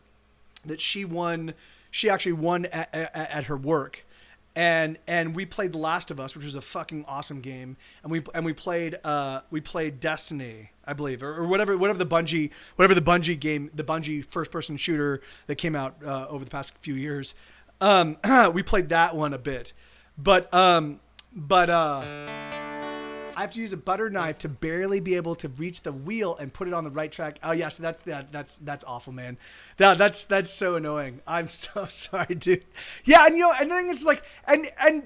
that she actually won at her work. And we played The Last of Us, which was a fucking awesome game. And we played Destiny, I believe, or whatever the Bungie game, the Bungie first person shooter that came out over the past few years. We played that one a bit, but I have to use a butter knife to barely be able to reach the wheel and put it on the right track. Oh yeah, so that's awful, man. That's so annoying. I'm so sorry, dude. Yeah, and and the thing is like, and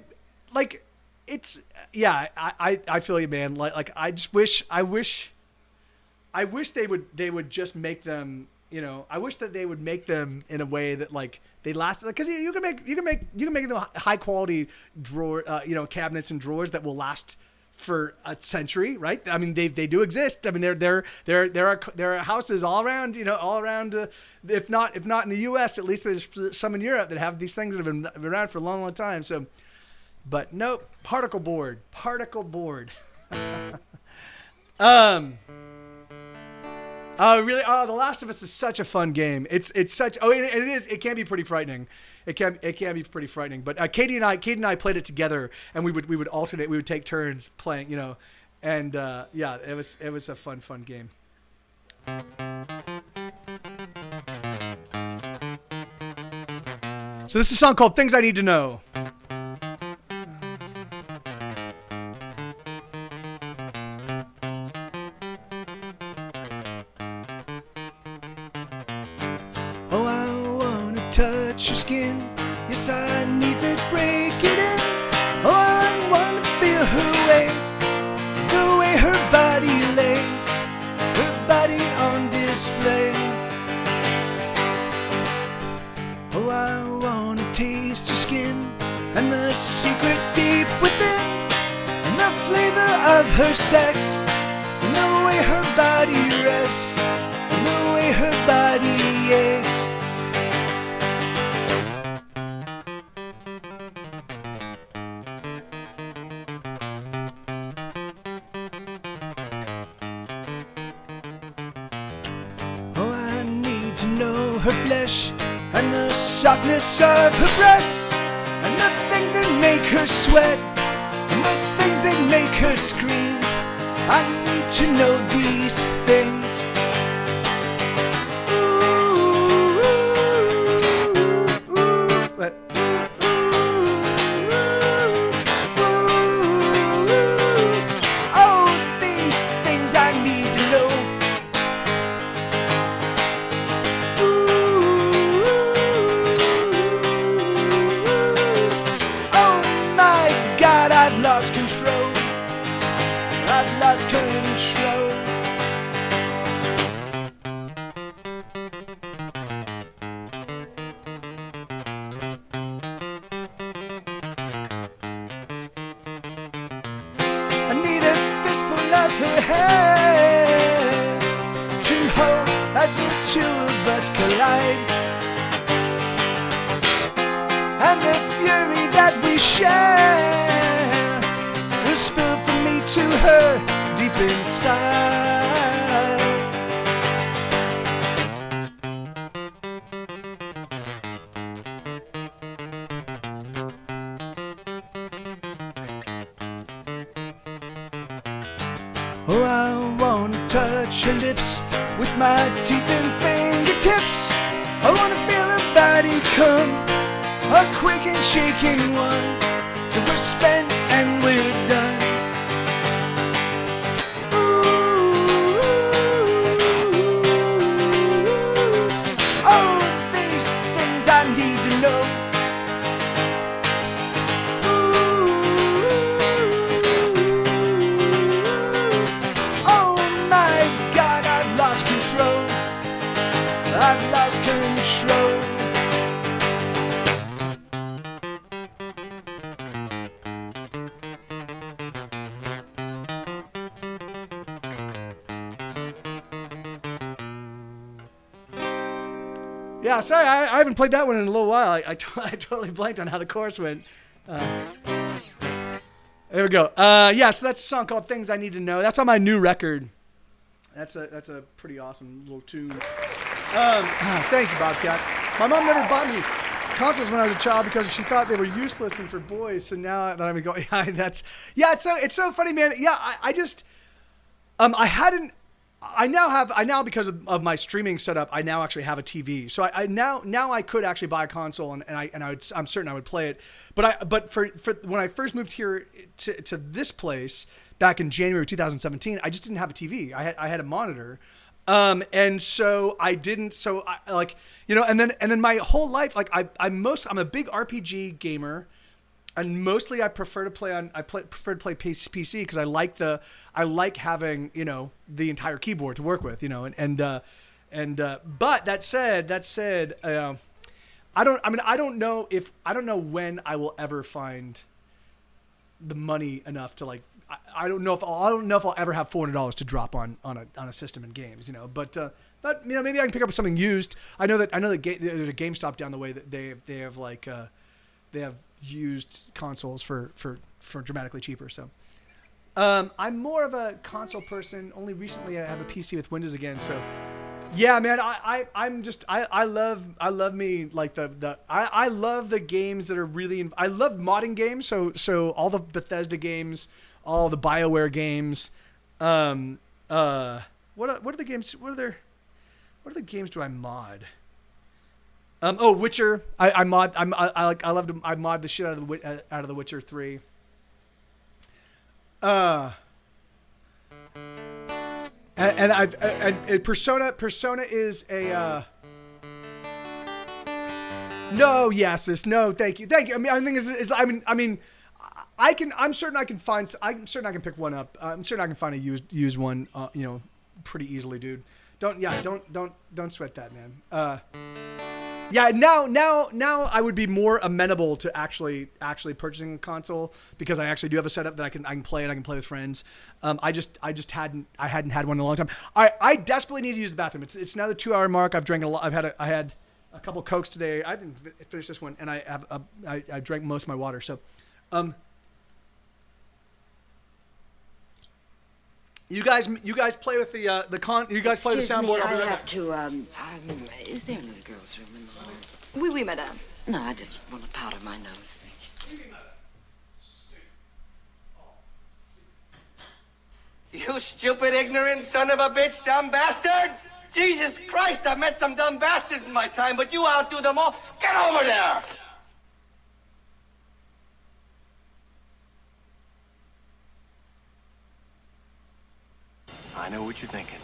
like, it's yeah. I feel you, man. Like I wish they would just make them. I wish that they would make them in a way that like they last, because you can make them high quality drawer, cabinets and drawers that will last for a century, right? I mean, they do exist. I mean, there are houses all around, if not in the U.S., at least there's some in Europe that have these things that have been around for a long, long time. So, but nope, particle board. Oh, really? Oh, The Last of Us is such a fun game. It's such. Oh, and it is. It can be pretty frightening. It can be pretty frightening. But Katie and I played it together, and we would alternate. We would take turns playing. You know, and yeah, it was a fun game. So this is a song called "Things I Need to Know." Oh, I wanna touch your skin. Yes, I need to break it in. Oh, I wanna feel her the way her body lays, her body on display. Oh, I wanna taste your skin and the secret deep within, and the flavor of her sex, and the way her body rests, and the way her body aches. Oh, I need to know her flesh and the softness of her breasts, and the things that make her sweat, and the things that make her scream. I need to know these things. Oh, these things I need to know. Oh my God, I've lost control. I've lost control. I need a fistful of her hair to hold as the two of us collide, and the fury that we share will spill from me to her deep inside. Oh, I wanna touch her lips with my teeth and fingertips. I wanna feel her body come, a quick and shaking one, till we're spent and we're done. Oh, these things I need to know. Oh my God, I've lost control. I've lost control. Yeah, sorry, I haven't played that one in a little while. I totally blanked on how the chorus went. There we go. Yeah, so that's a song called "Things I Need to Know." That's on my new record. That's a pretty awesome little tune. Thank you, Bobcat. My mom never bought me consoles when I was a child because she thought they were useless and for boys. So now that I'm going, it's so funny, man. Yeah, I just I now because of my streaming setup, I now actually have a TV. So I now I could actually buy a console I'm certain I would play it. But for when I first moved here to this place back in January 2017, I just didn't have a TV. I had a monitor. And so I didn't, so I like, you know, and then my whole life, like I'm a big RPG gamer, and mostly I prefer to play PC because I like having, you know, the entire keyboard to work with, you know, but that said, I don't know when I will ever find the money enough to like, I don't know if I'll ever have $400 to drop on a system in games, you know, but you know, maybe I can pick up something used. I know that there's a GameStop down the way that they have like, they have used consoles for dramatically cheaper. So I'm more of a console person. Only recently I have a PC with Windows again. So, yeah, man, I love me like I love the games that are really. I love modding games. So all the Bethesda games, all the BioWare games. What are the games? What are the games do I mod? Witcher. I mod. I love to. I mod the shit out of the Witcher 3. And Persona is a. No, yes, no, thank you. I mean, I think I'm certain I can find. I'm certain I can pick one up. I'm certain I can find a used one. Pretty easily, dude. Don't sweat that, man. Yeah, now I would be more amenable to actually purchasing a console because I actually do have a setup that I can play and I can play with friends. I hadn't had one in a long time. I desperately need to use the bathroom. It's now the 2-hour mark. I've drank a lot. I had a couple Cokes today. I didn't finish this one, and I drank most of my water. So, you guys play with the You guys play the soundboard. I have to. Is there a little girl's room in the hall? Oui, oui, madame. No, I just want to powder my nose. You stupid, ignorant son of a bitch, dumb bastard! Jesus Christ, I've met some dumb bastards in my time, but you outdo them all. Get over there! I know what you're thinking.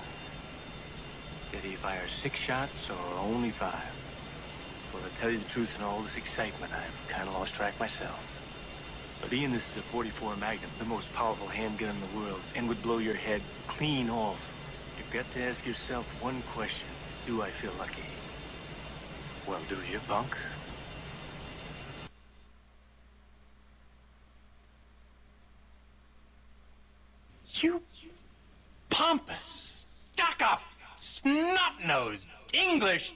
Did he fire 6 shots or only 5? Well, to tell you the truth, in all this excitement, I've kind of lost track myself. But Ian, this is a .44 Magnum, the most powerful handgun in the world, and would blow your head clean off. You've got to ask yourself one question. Do I feel lucky? Well, do you, punk? You pompous, stuck-up, snot-nosed, English,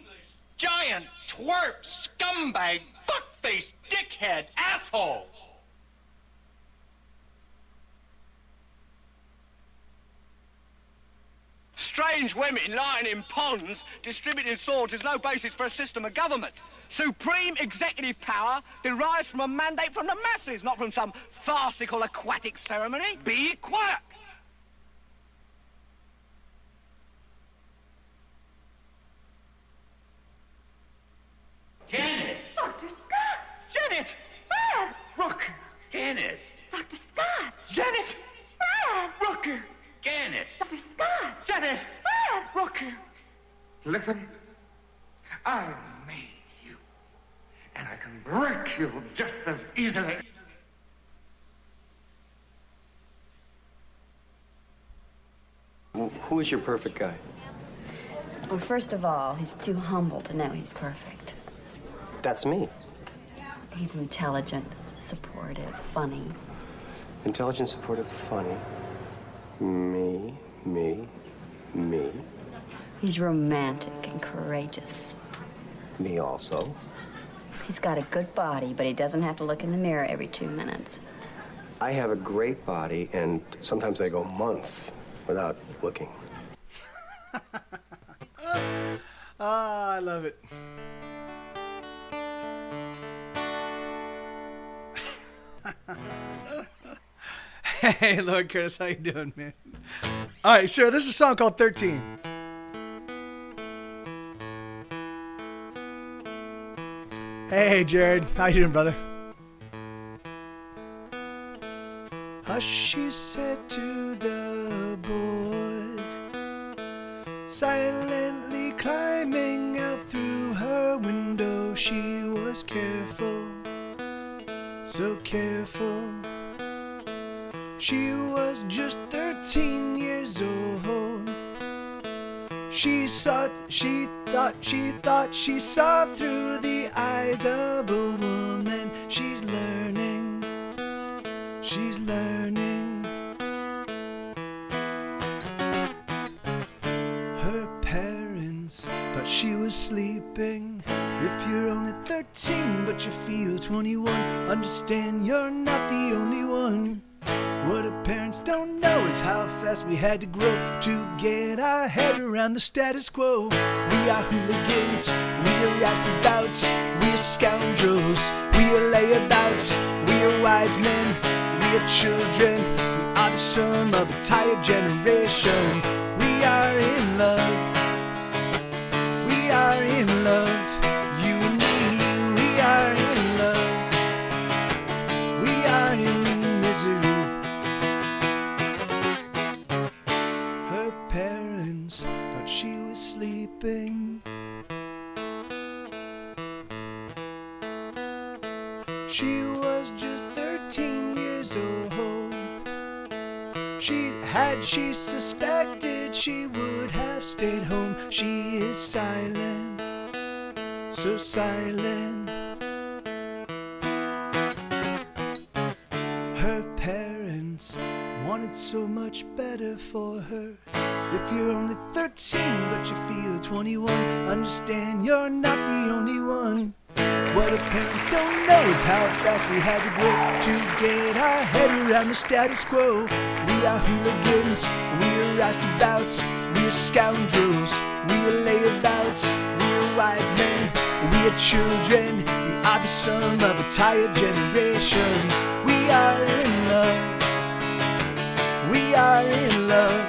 giant, twerp, scumbag, fuckface, dickhead, asshole! Strange women lying in ponds distributing swords is no basis for a system of government. Supreme executive power derives from a mandate from the masses, not from some farcical aquatic ceremony. Be quiet! Janet! Dr. Scott! Janet! Fred! Look! Janet! Dr. Scott! Janet! Fred! Look! Janet! Dr. Scott! Janet! Fred! Look! Listen, I made you, and I can break you just as easily. Who is your perfect guy? Well, first of all, he's too humble to know he's perfect. That's me. He's intelligent, supportive, funny. Intelligent, supportive, funny. Me. He's romantic and courageous. Me also. He's got a good body, but he doesn't have to look in the mirror every 2 minutes. I have a great body, and sometimes I go months without looking. I love it. Hey, Lord Curtis, how you doing, man? All right, sir, this is a song called 13. Hey, Jared, how you doing, brother? Hush, she said to the boy, silently climbing out through her window. She was careful, so careful. She was just 13 years old. She thought she saw through the eyes of a woman. She's learning. Her parents thought she was sleeping. If you're only 13 but you feel 21, understand you're not the only one. What a Parents don't know is how fast we had to grow to get our head around the status quo. We are hooligans, we are roustabouts, we are scoundrels, we are layabouts, we are wise men, we are children, we are the sum of a tired generation. We are in love, we are in love, you and me, we are in love, we are in misery. Her parents thought she was sleeping. She was just 13 years old. Had she suspected, she would have stayed home. She is silent, so silent. Her parents wanted so much better for her. If you're only 13 but you feel 21, understand you're not the only one. What our parents don't know is how fast we had to grow to get our head around the status quo. We are hooligans, we are roustabouts, we are scoundrels, we are layabouts, we are wise men, we are children, we are the sum of a tired generation. We are in love, we are in love,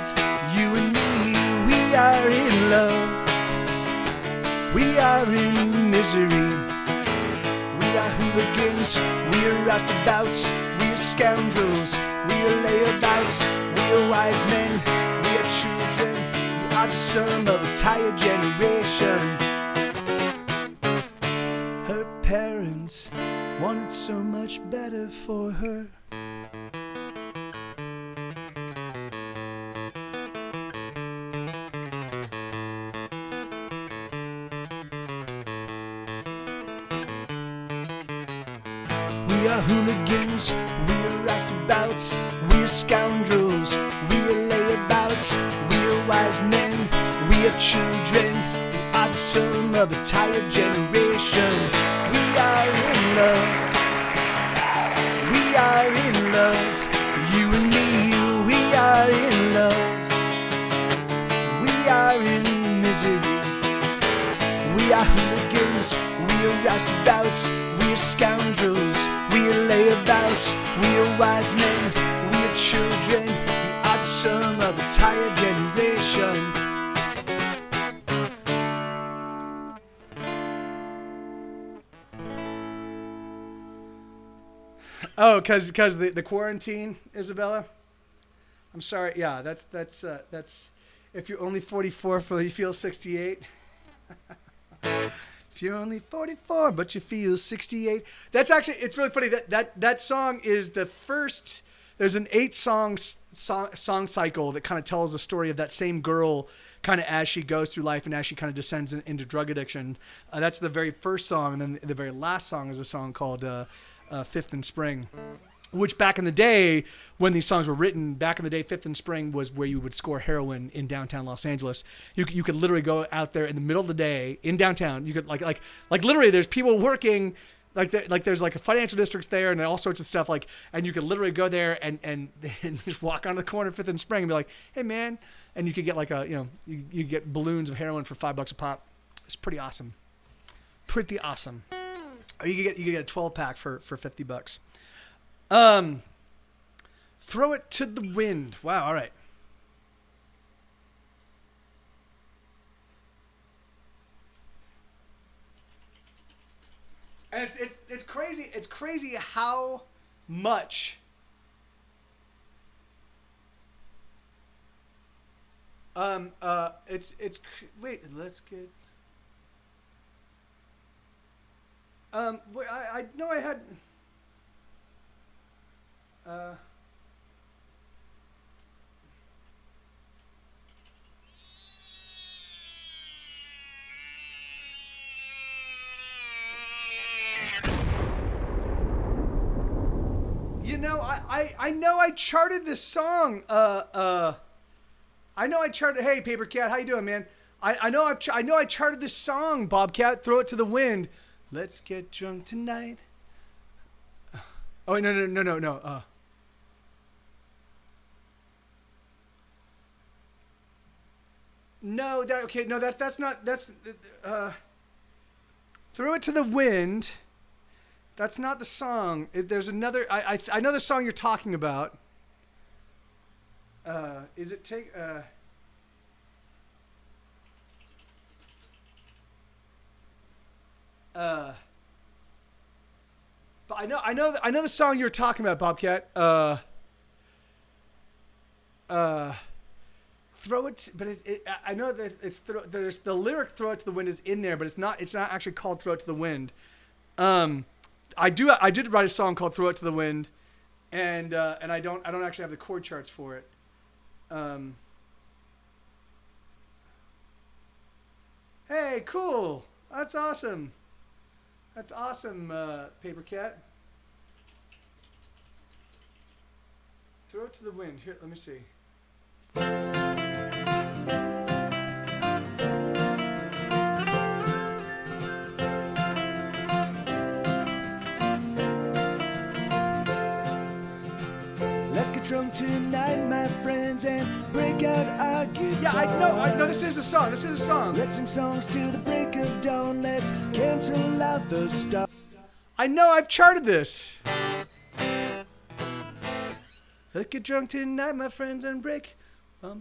you and me, we are in love, we are in misery. We are hooligans, we are roustabouts, we are scoundrels, we are layabouts, we are wise men, we are children, we are the sum of a tired generation. Her parents wanted so much better for her. We are hooligans, we are roustabouts, we are scoundrels, we are layabouts, we are wise men, we are children, we are the sum of a tired generation. We are in love, we are in love, you and me, we are in love, we are in misery. We are hooligans, we are roustabouts, we are scoundrels, we are layabouts, we are wise men, we are children, we are the sum of a tired generation. Oh, cause the quarantine, Isabella. I'm sorry. Yeah, that's if you're only 44, but you feel 68. If you're only 44, but you feel 68. That's actually, it's really funny. That song is the first, there's an 8-song song cycle that kind of tells the story of that same girl kind of as she goes through life and as she kind of descends into drug addiction. That's the very first song. And then the very last song is a song called Fifth and Spring. Which back in the day, when these songs were written, back in the day, Fifth and Spring was where you would score heroin in downtown Los Angeles. You could literally go out there in the middle of the day in downtown. You could like literally, there's people working, there's like financial districts there and all sorts of stuff. And you could literally go there and just walk onto the corner of Fifth and Spring and be like, hey man, and you could get you get balloons of heroin for $5 a pop. It's pretty awesome, pretty awesome. Or you could get a 12-pack for $50. Throw it to the wind. Wow. All right. And it's crazy. It's crazy how much wait, let's get I know I had you know, I know I charted this song. I know I charted. Hey, Paper Cat, how you doing, man? I know I charted this song, Bobcat. Throw it to the wind. Let's get drunk tonight. Oh no. No, that's not. That's Throw It to the Wind. That's not the song. There's another. I know the song you're talking about. Is it take? But I know the song you're talking about, Bobcat. Throw it, but I know that there's the lyric "Throw It to the Wind" is in there, but it's not actually called "Throw It to the Wind." I did write a song called "Throw It to the Wind," and I don't actually have the chord charts for it. Hey, cool! That's awesome. That's awesome, Paper Cat. Throw It to the Wind. Here, let me see. Let's get drunk tonight, my friends, and break out our guitar. Yeah, I know. This is a song. Let's sing songs to the break of dawn. Let's cancel out the stars. I know. I've charted this. Let's get drunk tonight, my friends, and break. La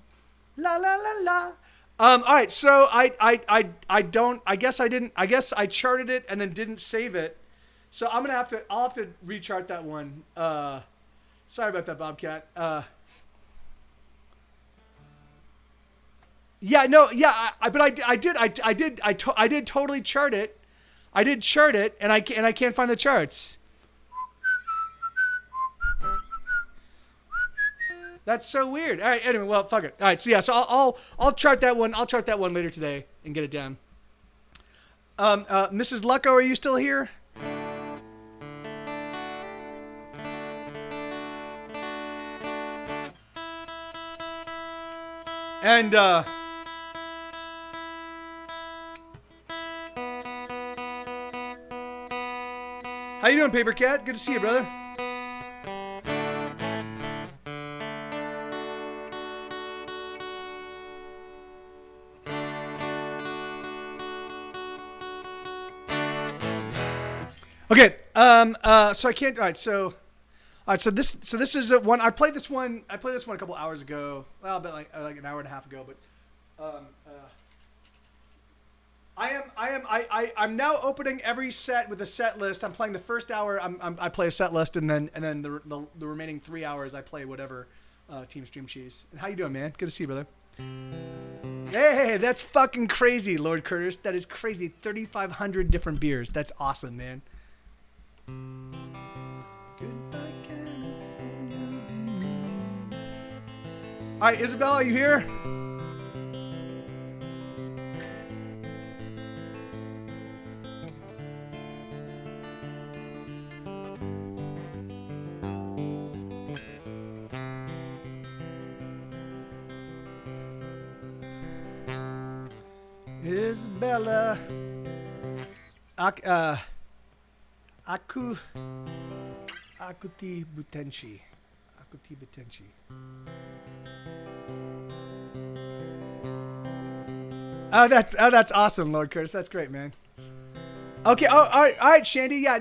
la la la. All right. So I don't. I guess I didn't. I guess I charted it and then didn't save it. So I'll have to rechart that one. Sorry about that, Bobcat. But I did totally chart it. I did chart it, and I can't find the charts. That's so weird. All right. Anyway, well, fuck it. All right. So yeah. So I'll chart that one. I'll chart that one later today and get it down. Mrs. Lucko, are you still here? And how you doing, Paper Cat? Good to see you, brother. Okay. So I can't. All right. So this is one. I played this one a couple hours ago. Well, about like an hour and a half ago. But I'm now opening every set with a set list. I'm playing the first hour. I play a set list, and then the remaining 3 hours I play whatever Team Stream Cheese. And how you doing, man? Good to see you, brother. Hey, that's fucking crazy, Lord Curtis. That is crazy. 3,500 different beers. That's awesome, man. Goodbye, California. All right, Isabel, are you here? Isabella, Akuti Butenchi. Oh, that's awesome, Lord Curtis. That's great, man. Okay. Oh, all right, Shandy. Yeah,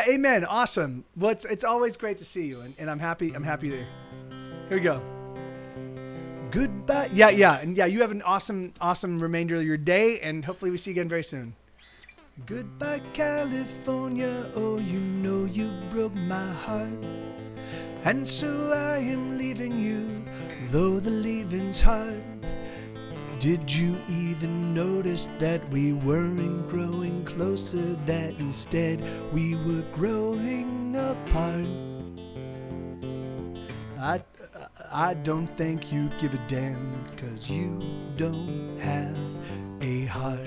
amen. Awesome. Well, it's always great to see you, and I'm happy there. Here we go. Goodbye. Yeah, and you have an awesome remainder of your day, and hopefully we see you again very soon. Goodbye, California. Oh, you know you broke my heart, and so I am leaving you, though the leaving's hard. Did you even notice that we weren't growing closer, that instead we were growing apart? I don't think you give a damn, 'cause you don't have a heart.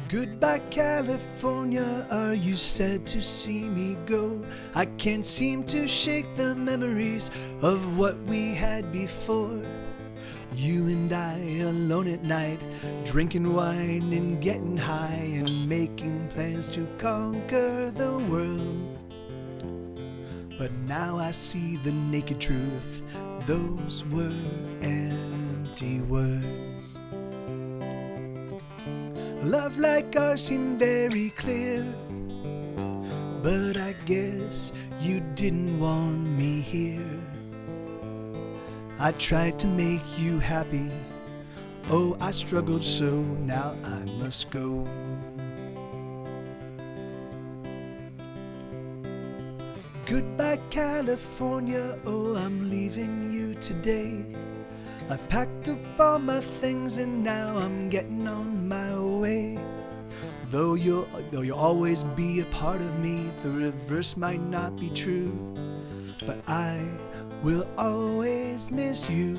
Goodbye, California, are you sad to see me go? I can't seem to shake the memories of what we had before. You and I alone at night, drinking wine and getting high and making plans to conquer the world. But now I see the naked truth. those were empty words. Love like ours seemed very clear, but I guess you didn't want me here. I tried to make you happy. Oh, I struggled so, now I must go. Goodbye, California, oh, I'm leaving you today. I've packed up all my things and now I'm getting on my way. Though you'll always be a part of me, the reverse might not be true, but I will always miss you.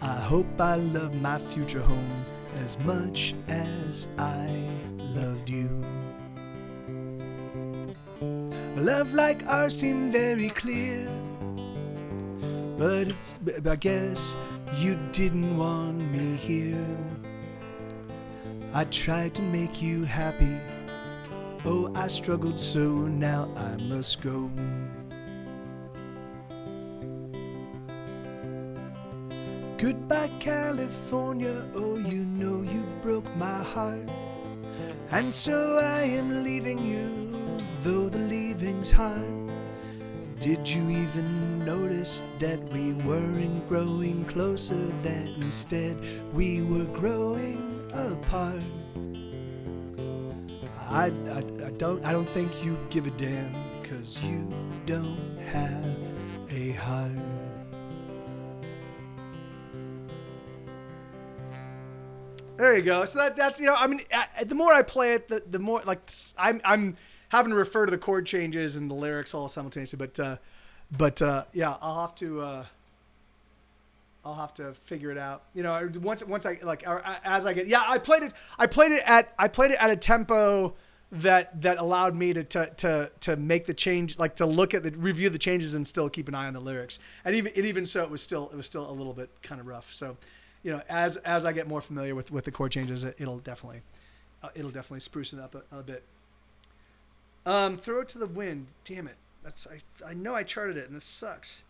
I hope I love my future home as much as I loved you. A love like ours seemed very clear, but I guess you didn't want me here. I tried to make you happy. Oh, I struggled so, now I must go. Goodbye, California, oh, you know you broke my heart. And so I am leaving you, though the leaving's hard. Did you even notice that we weren't growing closer, that instead we were growing apart? I don't think you give a damn, 'cause you don't have a heart. There you go. So that's, you know, I mean, the more I play it, the more, like, I'm having to refer to the chord changes and the lyrics all simultaneously. But yeah, I'll have to figure it out. You know, once I, like, or as I get, yeah, I played it at a tempo that allowed me to make the change, like to look at review the changes and still keep an eye on the lyrics. And even so, it was still a little bit kind of rough. So, you know, as I get more familiar with the chord changes, it'll definitely spruce it up a bit. Throw it to the wind. Damn it. I know I charted it and this sucks.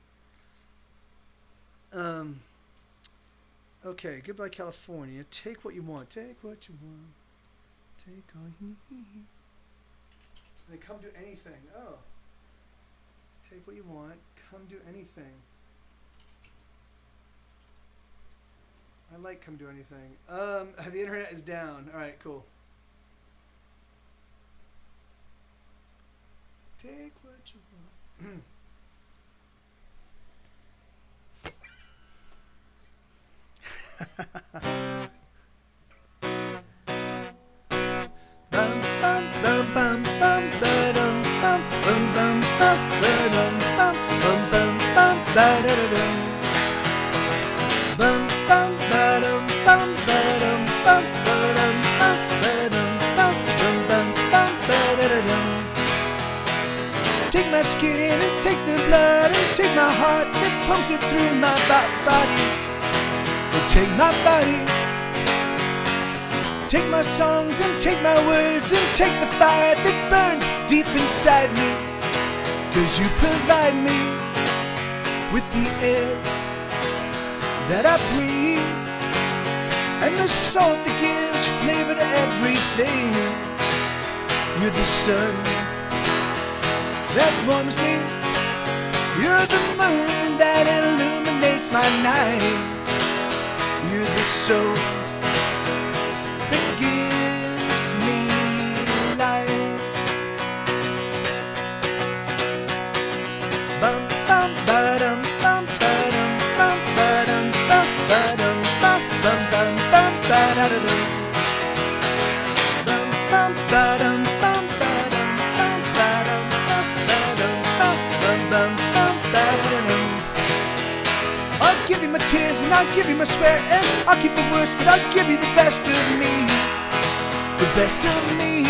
Okay, Goodbye, California. Take what you want. Take what you want. Take all you need. And come do anything. Oh. Take what you want. Come do anything. I like come do anything. The internet is down. All right, cool. Take what you want. Take my skin and take the blood and take my heart that pumps it through my body. Take my body. Take my songs and take my words and take the fire that burns deep inside me. 'Cause you provide me with the air that I breathe and the salt that gives flavor to everything. You're the sun that warms me. You're the moon that illuminates my night. You're the soul that gives me life. Bum bum ba-dum bum ba-dum bum ba-dum bum ba-dum bum bum bum bum ba-da-da-dum. Bum bum ba-dum bum ba-dum bum ba-dum bum ba-dum bum bum bum bum ba-da-da-dum. I'll give you my tears and I'll give you my sweat, and I'll keep the worst, but I'll give you the best of me. The best of me.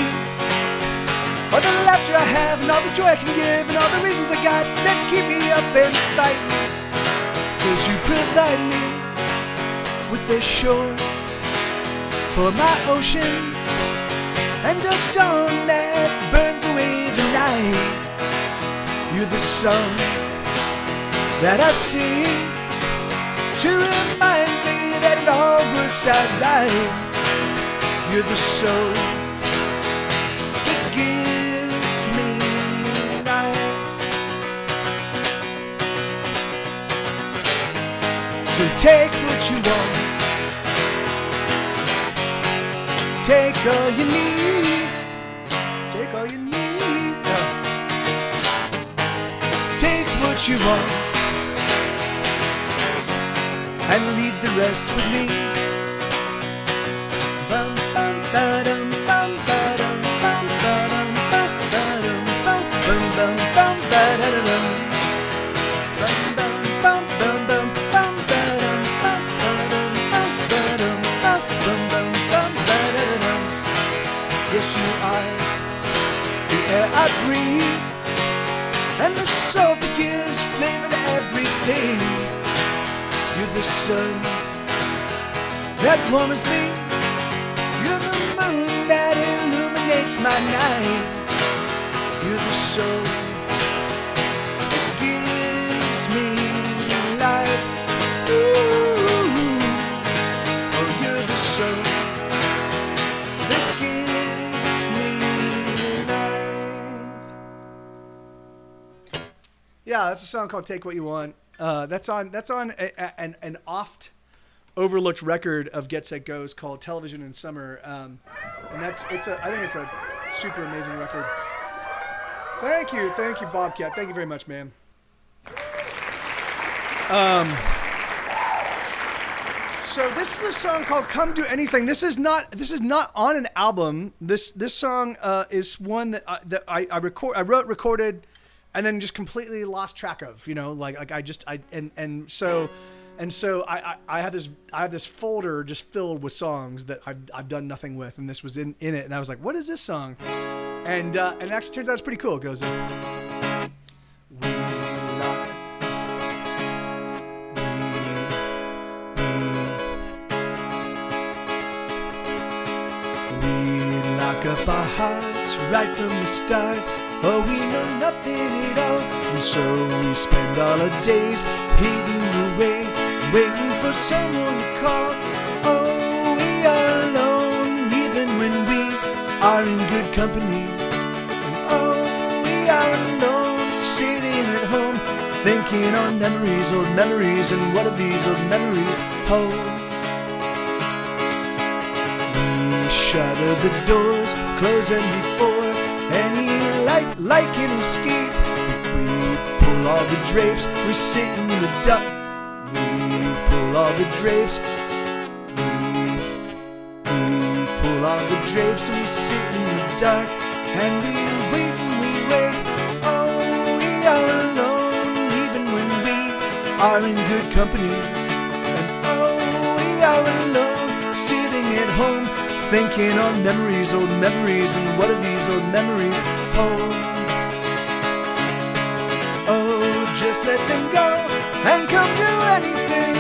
All the laughter I have and all the joy I can give and all the reasons I got that keep me up and fighting. 'Cause you provide me with the shore for my oceans and a dawn that burns away the night. You're the sun that I sing to remind me that it all works out right. You're the soul that gives me life. So take what you want, take all you need, take all you need. Take what you want and leave the rest with me. Bum, bum, ba-dum, bum, ba-dum, bum, ba-dum, bum, ba-dum, bum, bum, bum, bum, ba-da-da-dum. Bum, bum, bum, bum, bum, bum, ba-dum, bum, ba-dum, bum, ba-dum, bum, bum, bum, bum, ba-da-da-dum. Yes, you are the air I breathe and the salt that gives flavor to everything. You're the sun that warms me. You're the moon that illuminates my night. You're the soul that gives me life. Ooh. Oh, you're the soul that gives me life. Yeah, that's a song called "Take What You Want." That's on an oft overlooked record of Get Set Go's called "Television in Summer," and I think it's a super amazing record. Thank you, Bobcat. Thank you very much, man. So this is a song called "Come Do Anything." This is not on an album. This song is one that I wrote, recorded, and then just completely lost track of, so I have this folder just filled with songs that I've done nothing with, and this was in it, and I was like, what is this song? And it actually turns out it's pretty cool. It goes, we lock up our hearts right from the start. Oh, we know nothing at all, and so we spend all our days hidden away, waiting for someone to call. Oh, we are alone, even when we are in good company. And oh, we are alone, sitting at home, thinking on memories, old memories, and what do these old memories hold? We shutter the doors, close them before any light can escape. We pull all the drapes, we sit in the dark. We pull all the drapes, we pull all the drapes, and we sit in the dark, and we wait and we wait. Oh, we are alone, even when we are in good company. And oh, we are alone, sitting at home, thinking on memories, old memories, and what do these old memories hold? Oh, just let them go and come do anything.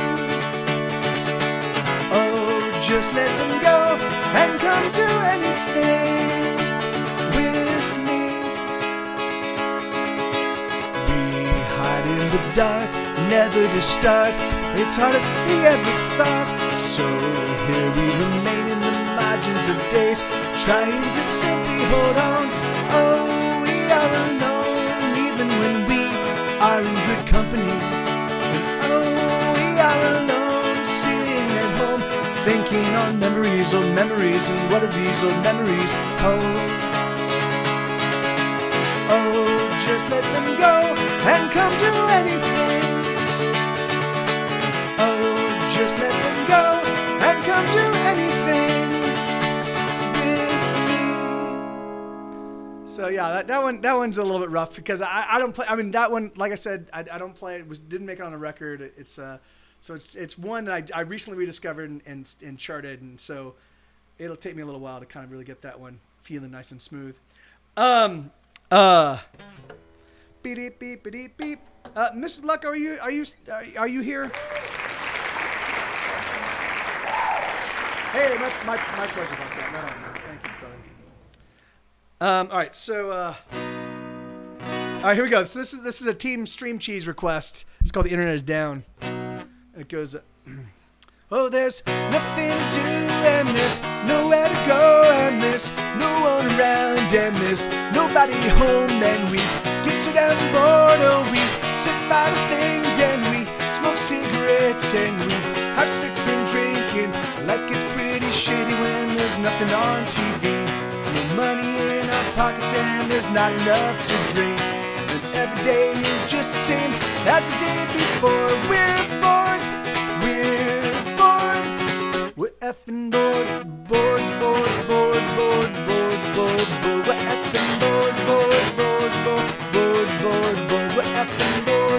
Oh, just let them go and come do anything with me. We hide in the dark, never to start. It's harder than we ever thought. So here we remain in the margins of days, trying to simply hold on. Oh, we are alone, even when we are in good company. And oh, we are alone, sitting at home, thinking on memories, old memories, and what do these old memories hold? Oh, just let them go and come do anything. Oh, just let them go and come do anything with me. So yeah, that one's a little bit rough because I don't play. I mean, that one, like I said, I don't play. It didn't make it on a record. It's one that I recently rediscovered and charted, and so it'll take me a little while to kind of really get that one feeling nice and smooth. Beep beep beep beep. Mrs. Luck, are you here? Hey, my pleasure about that. No, thank you, brother. All right, so All right, here we go. So this is a Team Stream Cheese request. It's called "The Internet Is Down." And it goes, oh, there's nothing to do, and there's nowhere to go, and there's no one around, and there's nobody home, and we get so damn bored. Oh, we set fire to things, and we smoke cigarettes, and we have sex and drinking. Life gets pretty shitty when there's nothing on TV. No money in our pockets, and there's not enough to drink. And every day is just the same as the day before. We're bored. We're effing bored. We're effing bored. We're effing bored. We're effing bored.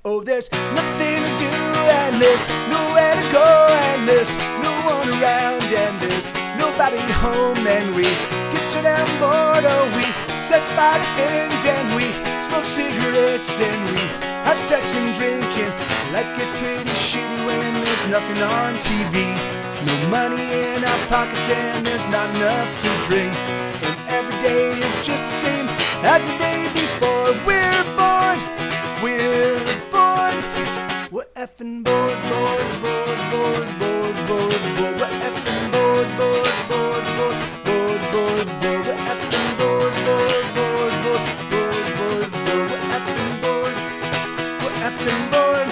Oh, there's nothing to do, and there's nowhere to go, and there's no one around, and there's nobody home, and we get so damn bored. Oh, we set fire to things, and we smoke cigarettes, and we have sex and drinking. Life gets pretty shitty when there's nothing on TV. No money in our pockets, and there's not enough to drink. And every day is just the same as the day before. We're bored. We're bored. We're effing bored. We're effing bored. We're effing bored. We're effing bored.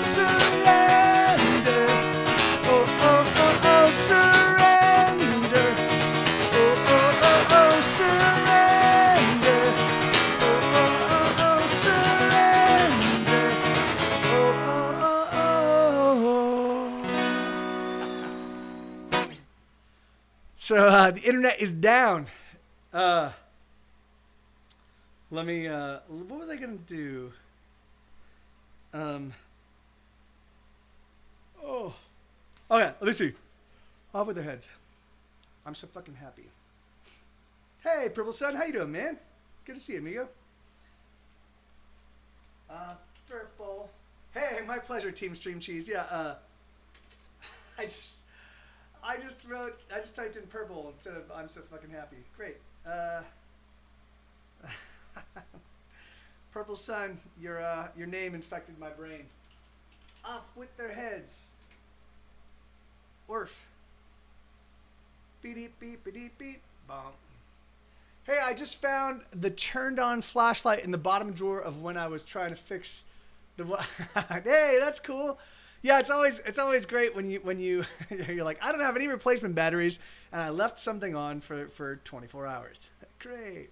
Surrender. Oh, surrender. Oh, surrender. So the internet is down. Let me. What was I gonna do? Oh, yeah. Let me see. Off with their heads. I'm so fucking happy. Hey, Purple Sun, how you doing, man? Good to see you, amigo. Purple. Hey, my pleasure, Team Stream Cheese. Yeah. I just typed in purple instead of I'm so fucking happy. Great. Purple Sun, your name infected my brain. Off with their heads. Orf. Beep beep beep beep bomb. Hey, I just found the turned on flashlight in the bottom drawer of when I was trying to fix the. Hey, that's cool. Yeah, it's always great when you you're like, I don't have any replacement batteries, and I left something on for 24 hours. Great.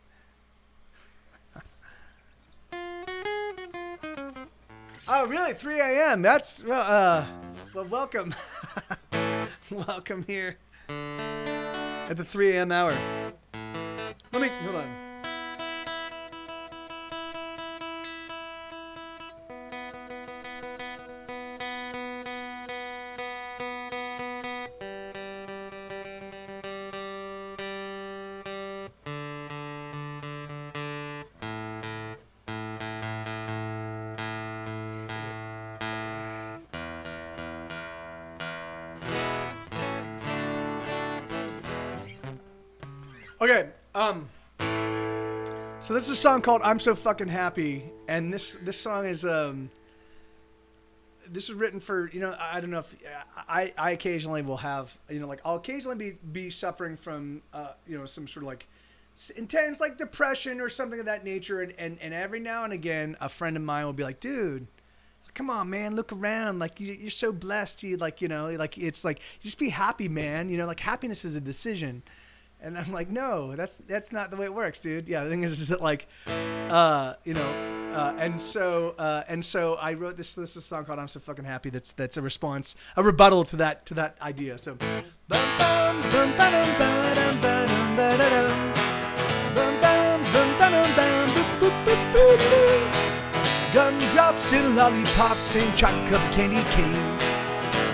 Oh, really? 3 a.m. That's well, welcome. Welcome here at the 3 a.m. hour. Hold on. Okay, so this is a song called "I'm So Fucking Happy," and this song is this was written for, you know, I don't know if I occasionally will have, you know, like I'll occasionally be suffering from you know, some sort of like intense like depression or something of that nature, and every now and again a friend of mine will be like, dude, come on, man, look around, like you're so blessed, you like, you know, like it's like just be happy, man, you know, like happiness is a decision. And I'm like, no, that's not the way it works, dude. Yeah, the thing is that like, you know, and so I wrote this is a song called "I'm So Fucking Happy." That's a response, a rebuttal to that idea. So, gumdrops and lollipops and chocolate candy canes.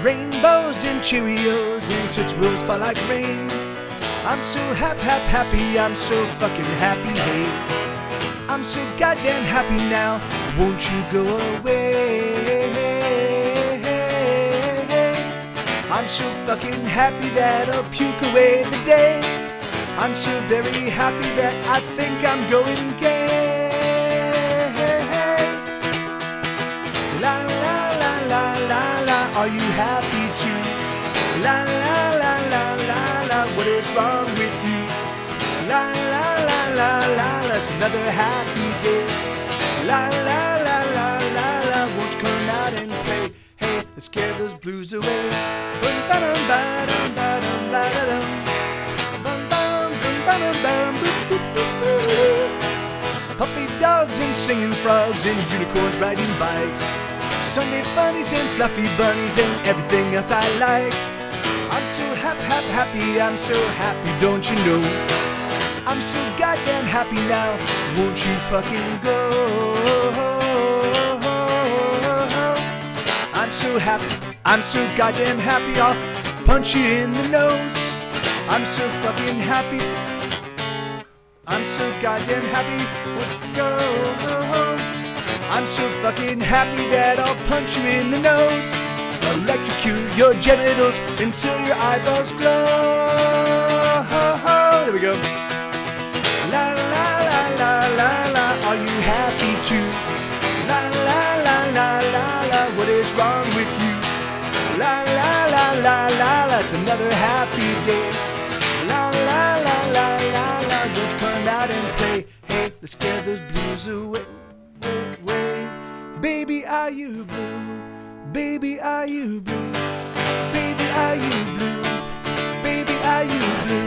Rainbows and Cheerios and Tootsie Rolls fall like rain. I'm so happy, I'm so fucking happy, hey. I'm so goddamn happy now, won't you go away? I'm so fucking happy that I'll puke away the day. I'm so very happy that I think I'm going gay. La la la la la la, are you happy too? La la la la la la, what is wrong with you? La la la la la, that's another happy day. La la la la la la, won't you come out and play? Hey, let's scare those blues away. Puppy dogs and singing frogs and unicorns riding bikes, Sunday funnies and fluffy bunnies and everything else I like. I'm so happy, I'm so happy, don't you know? I'm so goddamn happy now, won't you fucking go? I'm so happy, I'm so goddamn happy, I'll punch you in the nose. I'm so fucking happy, I'm so goddamn happy, we'll go. I'm so fucking happy that I'll punch you in the nose, electrocute your genitals until your eyeballs glow. There we go. La la la la la la, are you happy too? La la la la la la, what is wrong with you? La la la la la la, it's another happy day. La la la la la la, don't you come out and play? Hey, let's scare those blues away. Baby, are you blue? Baby, are you blue? Baby, are you blue? Baby, are you blue?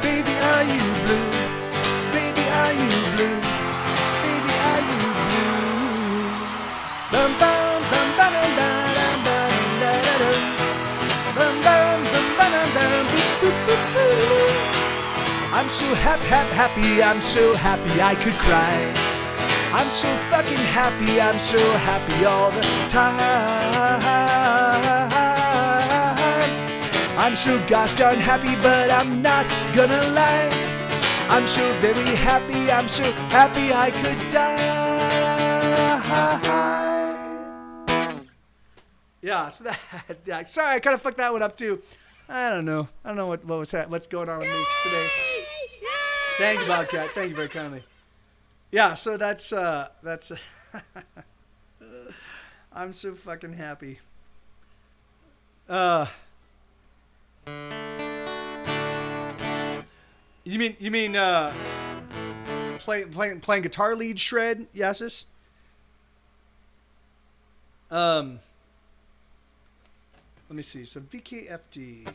Baby, are you blue? Baby, are you blue? Baby, are you blue? Bum bum bum bum bum bum bum bum bum bum bum bum. I'm so happy, I'm so happy I could cry. I'm so fucking happy, I'm so happy all the time. I'm so gosh darn happy, but I'm not gonna lie. I'm so very happy, I'm so happy I could die. Yeah, so that, yeah, sorry, I kind of fucked that one up too. I don't know what's going on with me today. Thank you, Bobcat. Thank you very kindly. Yeah, so that's I'm so fucking happy. You mean playing guitar lead shred, Yasis? Let me see. So VKFD.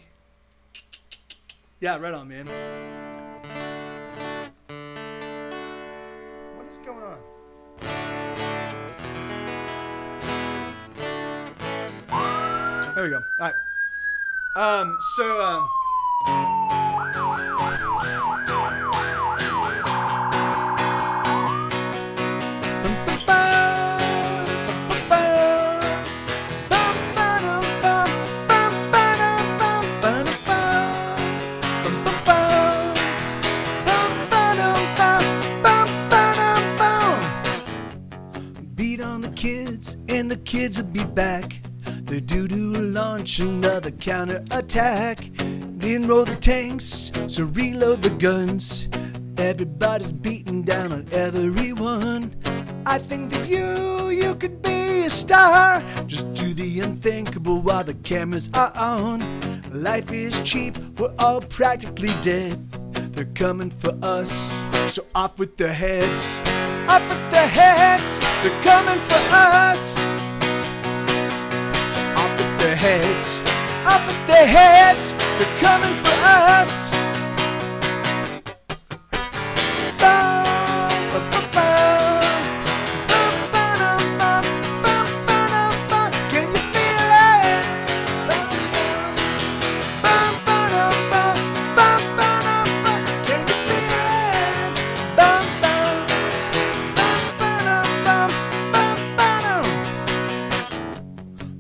Yeah, right on, man. What is going on? There we go. All right. Beat on the kids, and the kids will be back. They're due to launch another counterattack. They enroll the tanks, so reload the guns. Everybody's beating down on everyone. I think that you could be a star. Just do the unthinkable while the cameras are on. Life is cheap, we're all practically dead. They're coming for us, so off with their heads. Off with their heads, they're coming for us. Their heads, up at their heads, they're coming for us. Can you feel it? Can you feel it?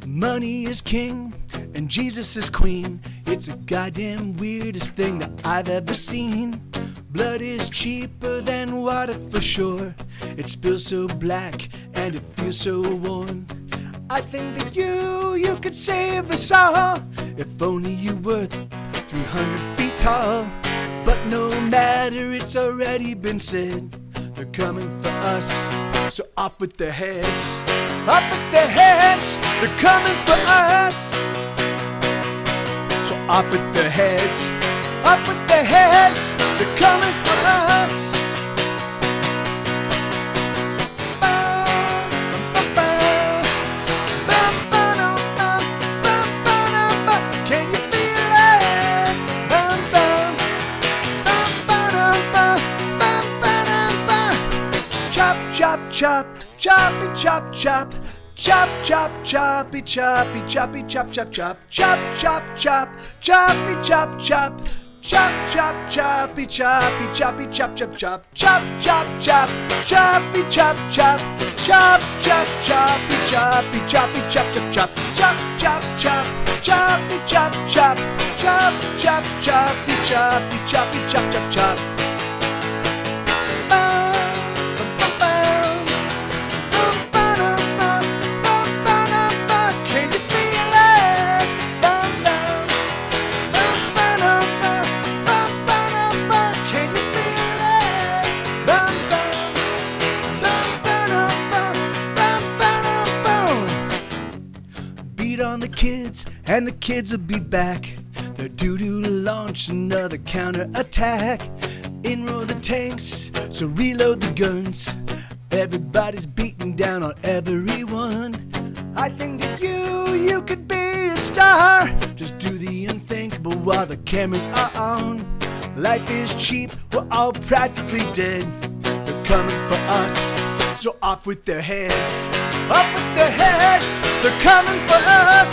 Money is king, and Jesus is queen. It's the goddamn weirdest thing that I've ever seen. Blood is cheaper than water for sure. It spills so black and it feels so warm. I think that you could save us all if only you were 300 feet tall. But no matter, it's already been said, they're coming for us, so off with their heads. Off with their heads, they're coming for us, so off with their heads. Off with their heads, they're coming for us. Can you feel it? Chop, chop, chop, choppy, chop, chop. Chop, chop, choppy, choppy, choppy, chop, chop, chop. Chop, chop, chop, choppy, chop, chop. Chop, chop, choppy, choppy, choppy, chop, chop, chop. Chop, chop, chop, choppy, chop, chop. Chop, chop, choppy, choppy, choppy, chop, chop, chop. Chop, chop, chop, choppy, chop, chop. Chop, chop, choppy, choppy, choppy, chop, chop, chop. Can you feel it? Can you feel it? Beat on the kids, and the kids will be back. They're due to launch another counterattack. Enroll the tanks, so reload the guns. Everybody's beating down on everyone. I think that you could be a star. Just do the unthinkable while the cameras are on. Life is cheap, we're all practically dead. They're coming for us, so off with their heads. Off with their heads, they're coming for us,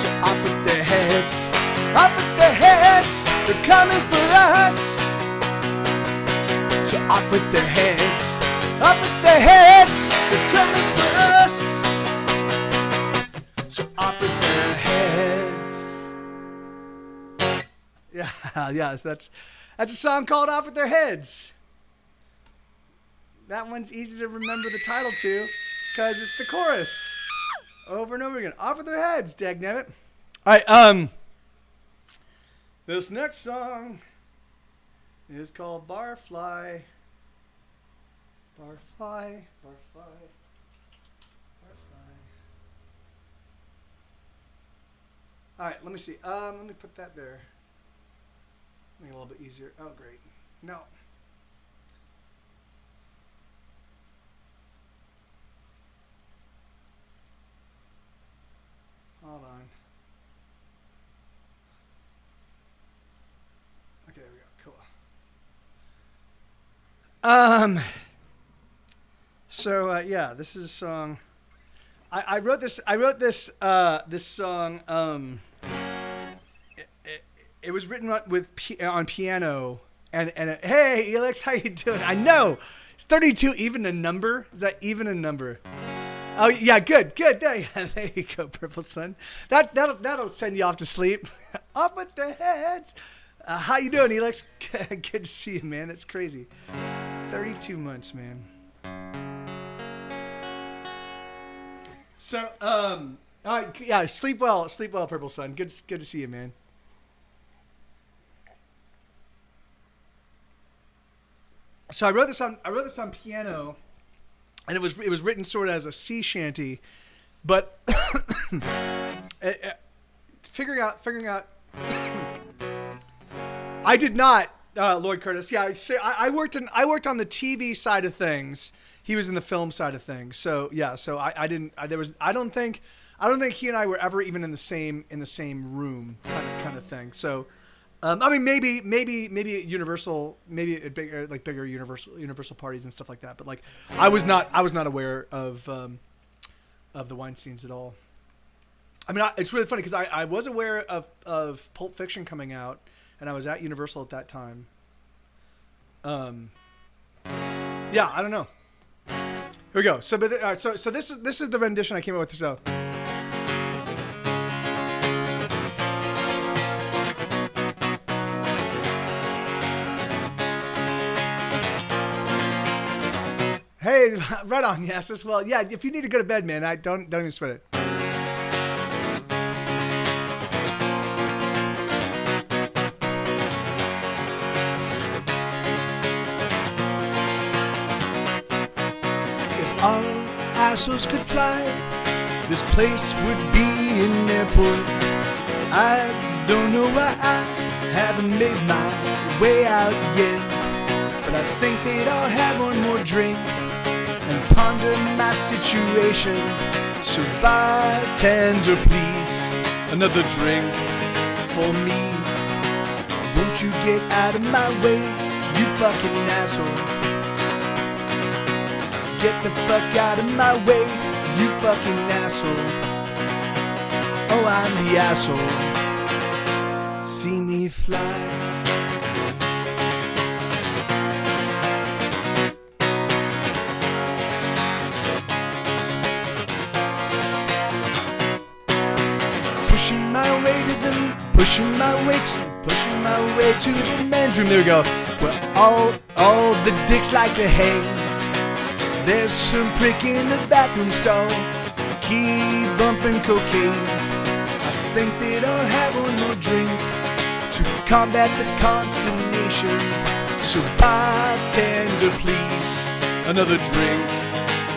so off with their heads. Off with their heads, they're coming for us, so off with their heads. Off with their heads, they're coming for us, so off with their heads. Yeah, that's a song called Off with Their Heads. That one's easy to remember the title to, because it's the chorus over and over again. Off with their heads, dagnabbit. All right, this next song is called Barfly. Barfly, barfly, barfly. All right, let me see. Let me put that there. Make it a little bit easier. Oh, great. No. Hold on. Okay, there we go. Cool. So yeah, this is a song. I wrote this. This song. It was written on piano. And hey, Elix, how you doing? I know. Is 32 even a number? Is that even a number? Oh yeah, good. There you go, Purple Sun. That'll send you off to sleep. Off with their heads. How you doing, Elix? Good to see you, man. That's crazy. 32 months, man. So, all right, yeah, sleep well, Purple Sun. Good to see you, man. So I wrote this on piano, and it was written sort of as a sea shanty, but figuring out. I did not, Lloyd Curtis. Yeah, I worked on the TV side of things. He was in the film side of things. So yeah, so I don't think he and I were ever even in the same room kind of thing. So. I mean, maybe at Universal, maybe at bigger Universal parties and stuff like that. But like, I was not aware of the Weinsteins at all. I mean, it's really funny because I was aware of Pulp Fiction coming out, and I was at Universal at that time. Yeah, I don't know. Here we go. So, so this is the rendition I came up with. So. Hey, right on, yes, as well. Yeah, if you need to go to bed, man, don't even sweat it. If all assholes could fly, this place would be an airport. I don't know why I haven't made my way out yet, but I think they'd all have one more drink and ponder my situation. So bartender, please, another drink for me. Won't you get out of my way, you fucking asshole? Get the fuck out of my way, you fucking asshole. Oh, I'm the asshole. See me fly. Pushing my way to the men's room. There we go. Where all the dicks like to hang. There's some prick in the bathroom stall, keep bumping cocaine. I think they'd all have one more drink to combat the consternation. So bartender, please, another drink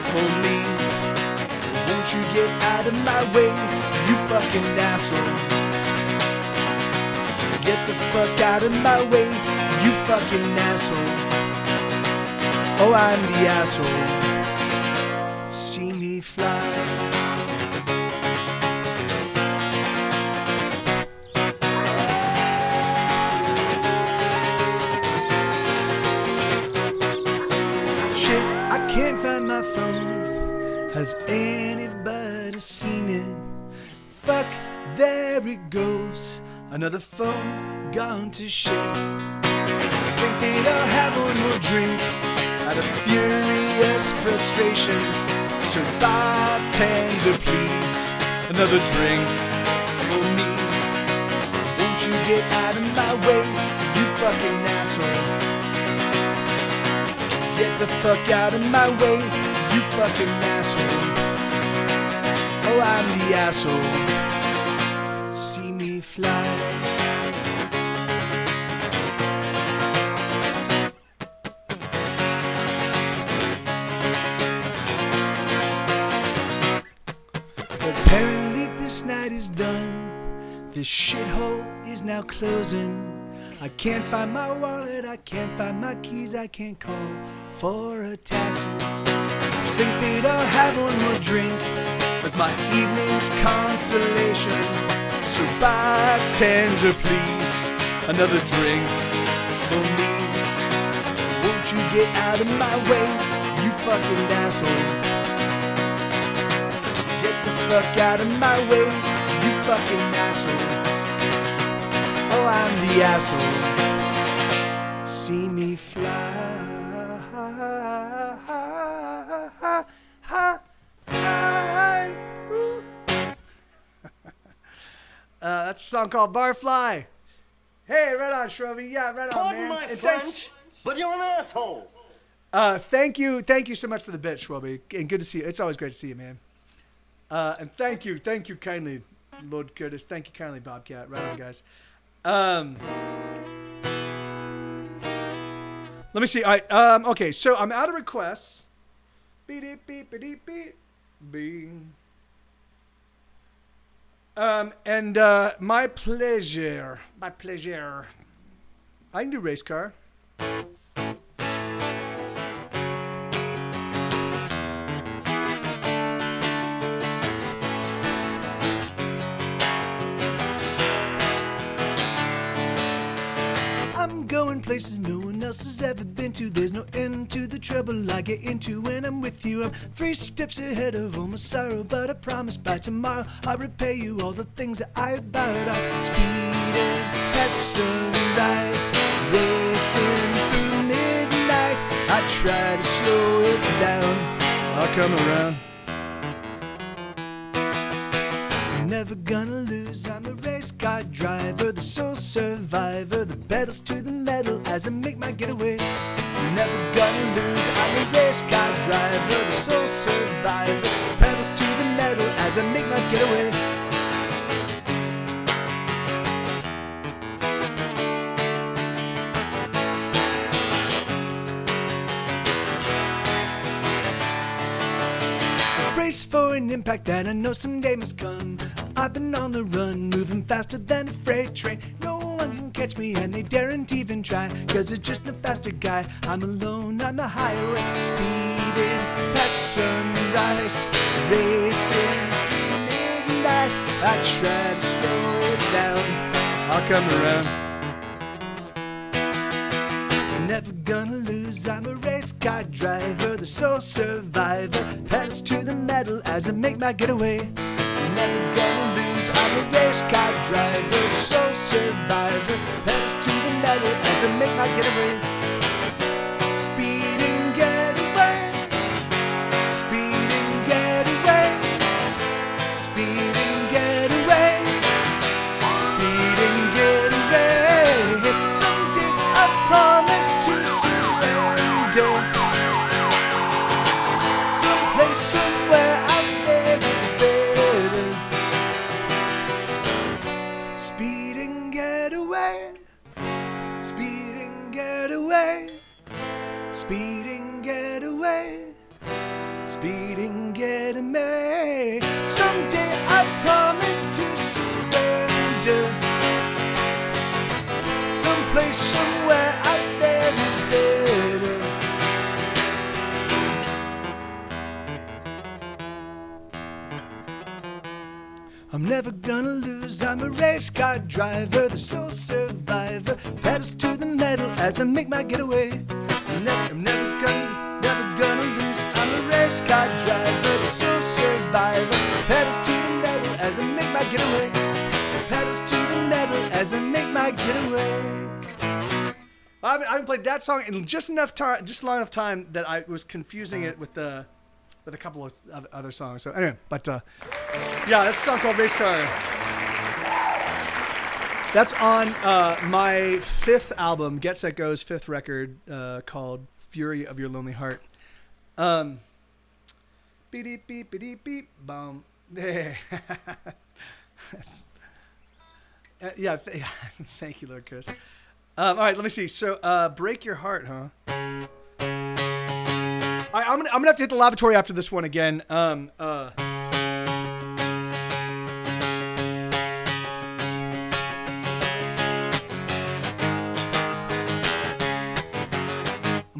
for me. Won't you get out of my way, you fucking asshole? Get the fuck out of my way, you fucking asshole. Oh, I'm the asshole. See me fly. Shit, I can't find my phone. Has anybody seen it? Fuck, there it goes. Another phone gone to shit. Think they'd all have one more drink out of furious frustration. So bartender, please, another drink for me. Won't you get out of my way, you fucking asshole? Get the fuck out of my way, you fucking asshole. Oh, I'm the asshole. See me fly. Apparently this night is done. This shithole is now closing. I can't find my wallet, I can't find my keys, I can't call for a taxi. I think they'd all have one more drink as my evening's consolation. So bartender, please, another drink for me. Won't you get out of my way, you fucking asshole? Fuck out of my way, you fucking asshole. Oh, I'm the asshole. See me fly. That's a song called Barfly. Hey, right on, Shroby. Yeah, right on, Pardon man. my And French, but you're an asshole. Thank you so much for the bit, Shroby. And good to see you. It's always great to see you, man. And thank you kindly, Lord Curtis. Thank you kindly, Bobcat. Right on, guys. Let me see. All right. Okay, so I'm out of requests. Beep, beep, beep, beep, beep. And my pleasure. I can do race car. I'm going places no one else has ever been to. There's no end to the trouble I get into when I'm with you. I'm 3 steps ahead of all my sorrow, but I promise by tomorrow I'll repay you all the things that I bowed out. Speeding past sunrise, racing through midnight. I try to slow it down, I'll come around. Never gonna lose, I'm a race car driver, the sole survivor, the pedals to the metal as I make my getaway. Never gonna lose, I'm a race car driver. driver, the soul survivor, pedals to the metal as I make my getaway. Brace for an impact that I know someday must come. I've been on the run, moving faster than a freight train. No one can catch me and they daren't even try, 'cause there's just no faster guy. I'm alone on the highway, speeding past sunrise, racing through midnight. I try to slow it down, I'll come around. Never gonna lose, I'm a race car driver, the soul survivor, pedals to the metal as I make my getaway. Never gonna lose, I'm a race car driver, the soul survivor, pedals to the metal as I make my getaway. Speeding getaway, speeding getaway, speeding getaway, speeding getaway. Someday I promise to surrender, someplace, somewhere out there is better. Speeding getaway, speeding getaway, speeding getaway, speeding getaway. Someday I promise to surrender, someplace, somewhere out there is better. I'm never gonna lose, I'm a race car driver, the soul survivor, pedals to the metal as I make my getaway. I'm never gonna lose, I'm a race car driver, the soul survivor, pedals to the metal as I make my getaway. Pedals to the metal as I make my getaway. I haven't played that song in just long enough time that I was confusing it with a couple of other songs. So anyway, but yeah, that's a song called Race Car. That's on my fifth album, Get Set Go's fifth record, called Fury of Your Lonely Heart. Beep beep beep beep bum. Yeah, thank you, Lord Chris. All right, let me see. So, Break Your Heart, huh? I'm gonna have to hit the lavatory after this one again. I'm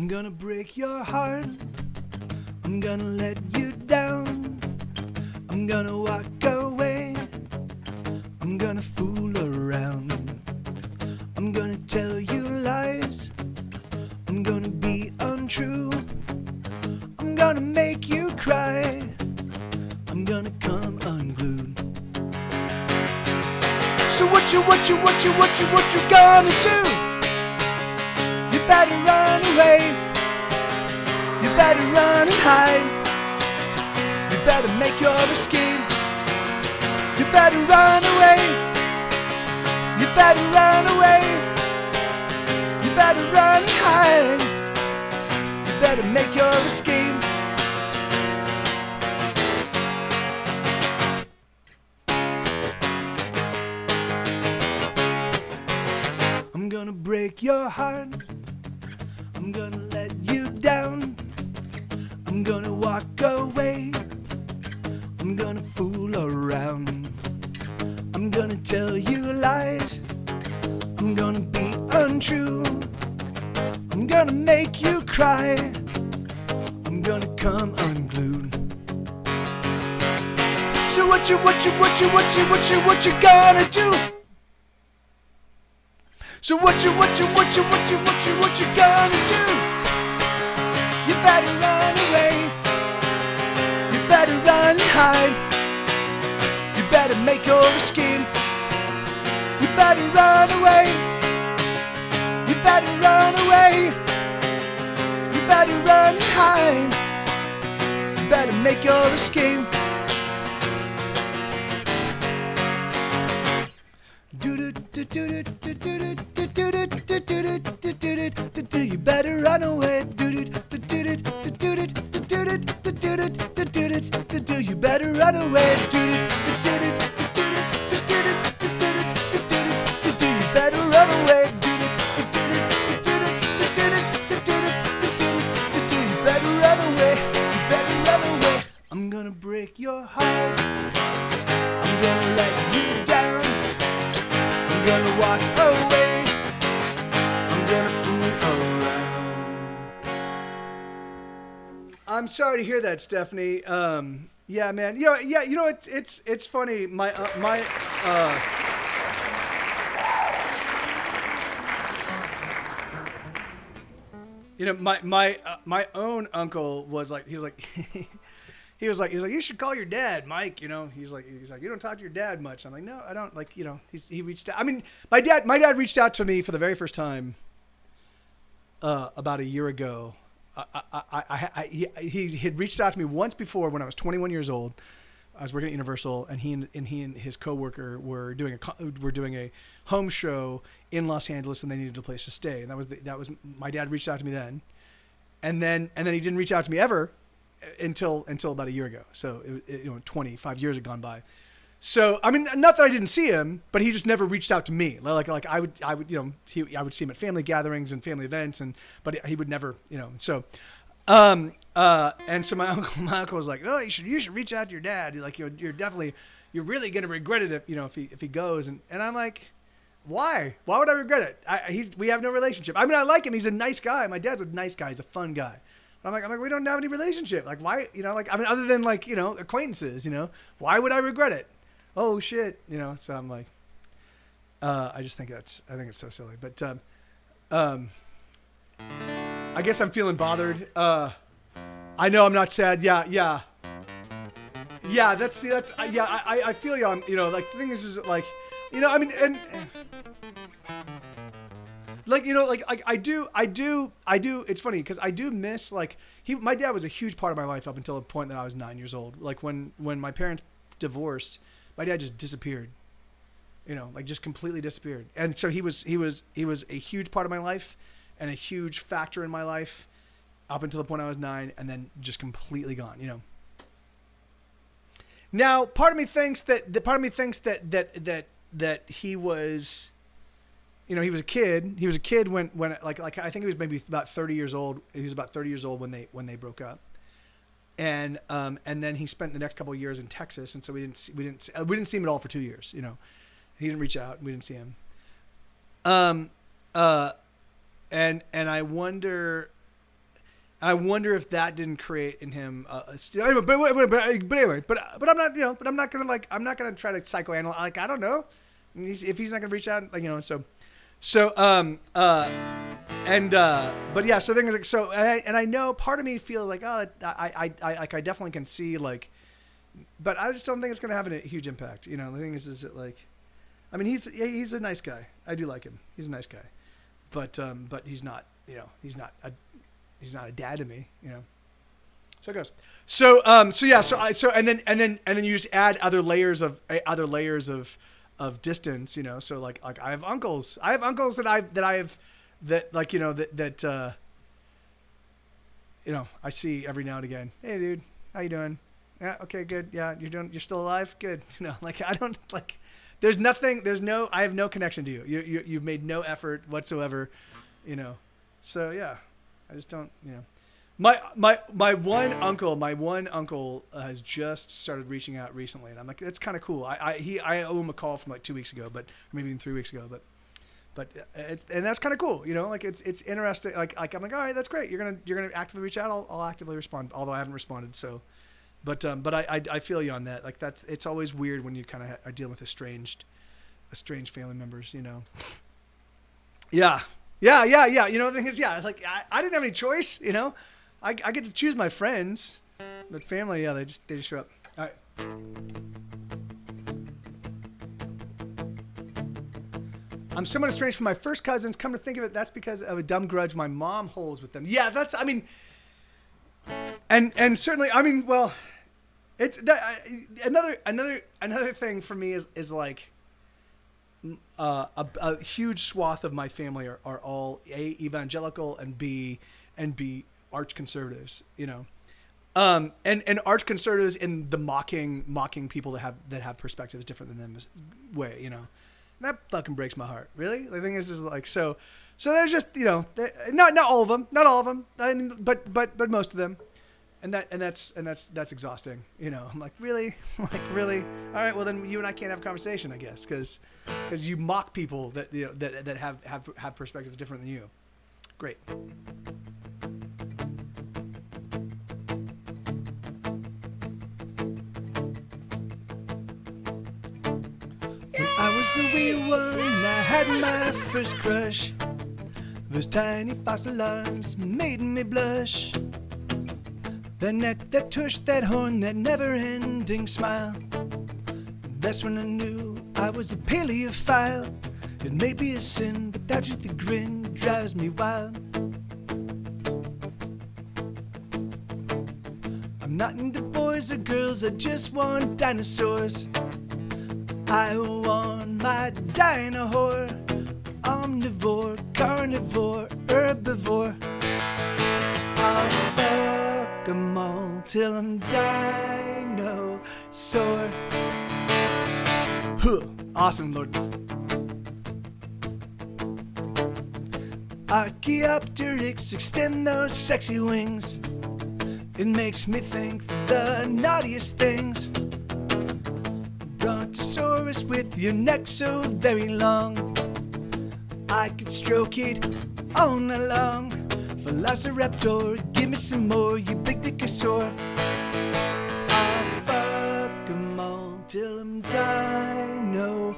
gonna break your heart. I'm gonna let you down. I'm gonna walk away. I'm gonna fool around. I'm gonna tell you lies. I'm gonna be untrue. I'm gonna make you cry. I'm gonna come unglued. So what you gonna do? You better run away. You better run and hide. You better make your escape. You better run away. You better run away. You better run and hide. You better make your escape. I'm gonna break your heart. I'm gonna let you down. I'm gonna walk away. I'm gonna fool around. I'm gonna tell you lies. I'm gonna be untrue. I'm gonna make you cry. I'm gonna come unglued. So what you gonna do? So what you gonna do? You better run away. You better run and hide. You better make your escape. You better run away. You better run away. You better run and hide. You better make your escape. You better run away. other way. You better run away. You better run away. You better run away. I'm gonna break your heart. I'm gonna let you down. I'm gonna walk away. I'm gonna fool around. I'm sorry to hear that, Stephanie. Yeah, man. You know, it's funny. My own uncle was like, he was like, you should call your dad, Mike. You know, he's like, you don't talk to your dad much. I'm like, no, I don't. Like, you know, he reached out. I mean, my dad reached out to me for the very first time about a year ago. He had reached out to me once before when I was 21 years old. I was working at Universal, and he and his coworker were doing a home show in Los Angeles, and they needed a place to stay. And that was my dad reached out to me then, and then he didn't reach out to me ever until about a year ago. So 25 years had gone by. So I mean, not that I didn't see him, but he just never reached out to me. Like I would I would see him at family gatherings and family events, but he would never, so. And so my uncle was like, oh, you should reach out to your dad. Like you're really going to regret it if he goes. And I'm like, why would I regret it? We have no relationship. I mean, I like him. He's a nice guy. My dad's a nice guy. He's a fun guy. But I'm like, we don't have any relationship. Like why, other than acquaintances, why would I regret it? Oh shit. So I'm like, I think it's so silly, but, I guess I'm feeling bothered. I know I'm not sad. Yeah. I feel you on, like the thing is like, I mean, and like, I do, it's funny because I do miss my dad was a huge part of my life up until the point that I was 9 years old. Like when my parents divorced, my dad just disappeared, just completely disappeared. And so he was a huge part of my life and a huge factor in my life up until the point I was 9, and then just completely gone, Now, part of me thinks that he was, he was a kid. He was a kid when I think he was maybe about 30 years old. He was about 30 years old when they broke up. And then he spent the next couple of years in Texas, and so we didn't see him at all for 2 years. He didn't reach out. We didn't see him. And I wonder if that didn't create in him. But I'm not. I'm not gonna try to psychoanalyze. Like I don't know. If he's not gonna reach out, but yeah. So things like so, and I know part of me feels like I definitely can see but I just don't think it's gonna have a huge impact. The thing is that I mean he's a nice guy. I do like him. He's a nice guy. But he's not, he's not a dad to me, So it goes. So and then you just add other layers of distance, So like I have uncles that I see every now and again. Hey dude, how you doing? Yeah, okay, good. Yeah, you're still alive? Good. I don't I have no connection to you. You've made no effort whatsoever, So yeah, I just don't, My one uncle has just started reaching out recently, and I'm like, that's kind of cool. I owe him a call from 2 weeks ago, but maybe even 3 weeks ago, but and that's kind of cool, it's interesting. Like I'm like, all right, that's great. You're gonna actively reach out. I'll actively respond, although I haven't responded. So. But I feel you on that. It's always weird when you kind of are dealing with estranged family members, Yeah. The thing is, I didn't have any choice, I get to choose my friends, but family, they just show up. All right. I'm somewhat estranged from my first cousins. Come to think of it, that's because of a dumb grudge my mom holds with them. Yeah, and certainly, well, it's another thing for me is a huge swath of my family are all A, evangelical, and B arch conservatives, And arch conservatives in the mocking people that have perspectives different than them way, you know, and that fucking breaks my heart. Really, the thing is like so there's just, you know, not all of them, I mean, but most of them, and that's exhausting. You know, I'm like, really, all right, well then you and I can't have a conversation, I guess, because you mock people that, you know, that have perspectives different than you. Great. When I was a wee one, I had my first crush. Those tiny false alarms made me blush. That neck, that tush, that horn, that never-ending smile. That's when I knew I was a paleophile. It may be a sin, but that just the grin drives me wild. I'm not into boys or girls, I just want dinosaurs. I want my dino-whore. Omnivore, carnivore, herbivore. I'll fuck 'em all till I'm dinosaur. Huh. Awesome, Lord. Archaeopteryx, extend those sexy wings. It makes me think the naughtiest things. Brontosaurus with your neck so very long, I could stroke it all night long. Velociraptor, give me some more, you big dickosaur. I'll fuck 'em all till I'm dinosaur.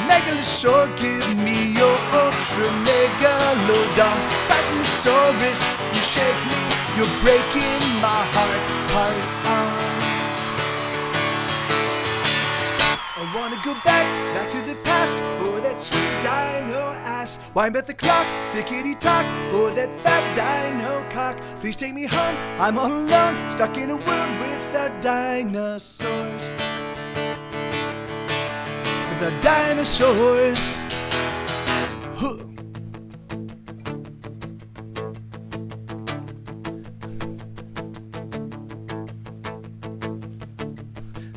Megalosaur, give me your ultra megalodon. Sizemosaurus, you shake me, you're breaking my heart on. I wanna go back to the past for that sweet dino ass. Wind back the clock, tickety-tock, for that fat dino cock. Please take me home, I'm all alone, stuck in a world without dinosaurs. Without dinosaurs. Huh.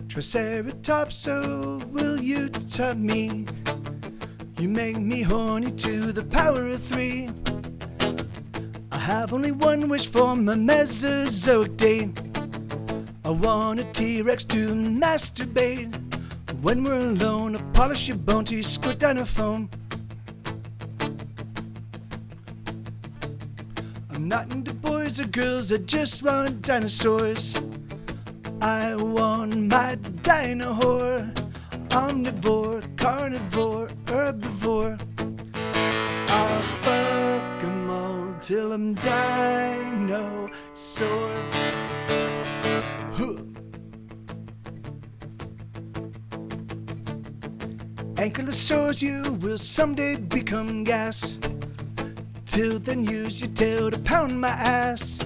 Triceratops, so will you top me? You make me horny to the power of 3. I have only one wish for my Mesozoic day. I want a T-Rex to masturbate. When we're alone, I'll polish your bone till you squirt down a foam. I'm not into boys or girls, I just want dinosaurs. I want my dino-whore. Omnivore, carnivore, herbivore. I'll fuck 'em all till I'm dinosaur. Huh. Ankylosaurs, you will someday become gas. Till then use your tail to pound my ass.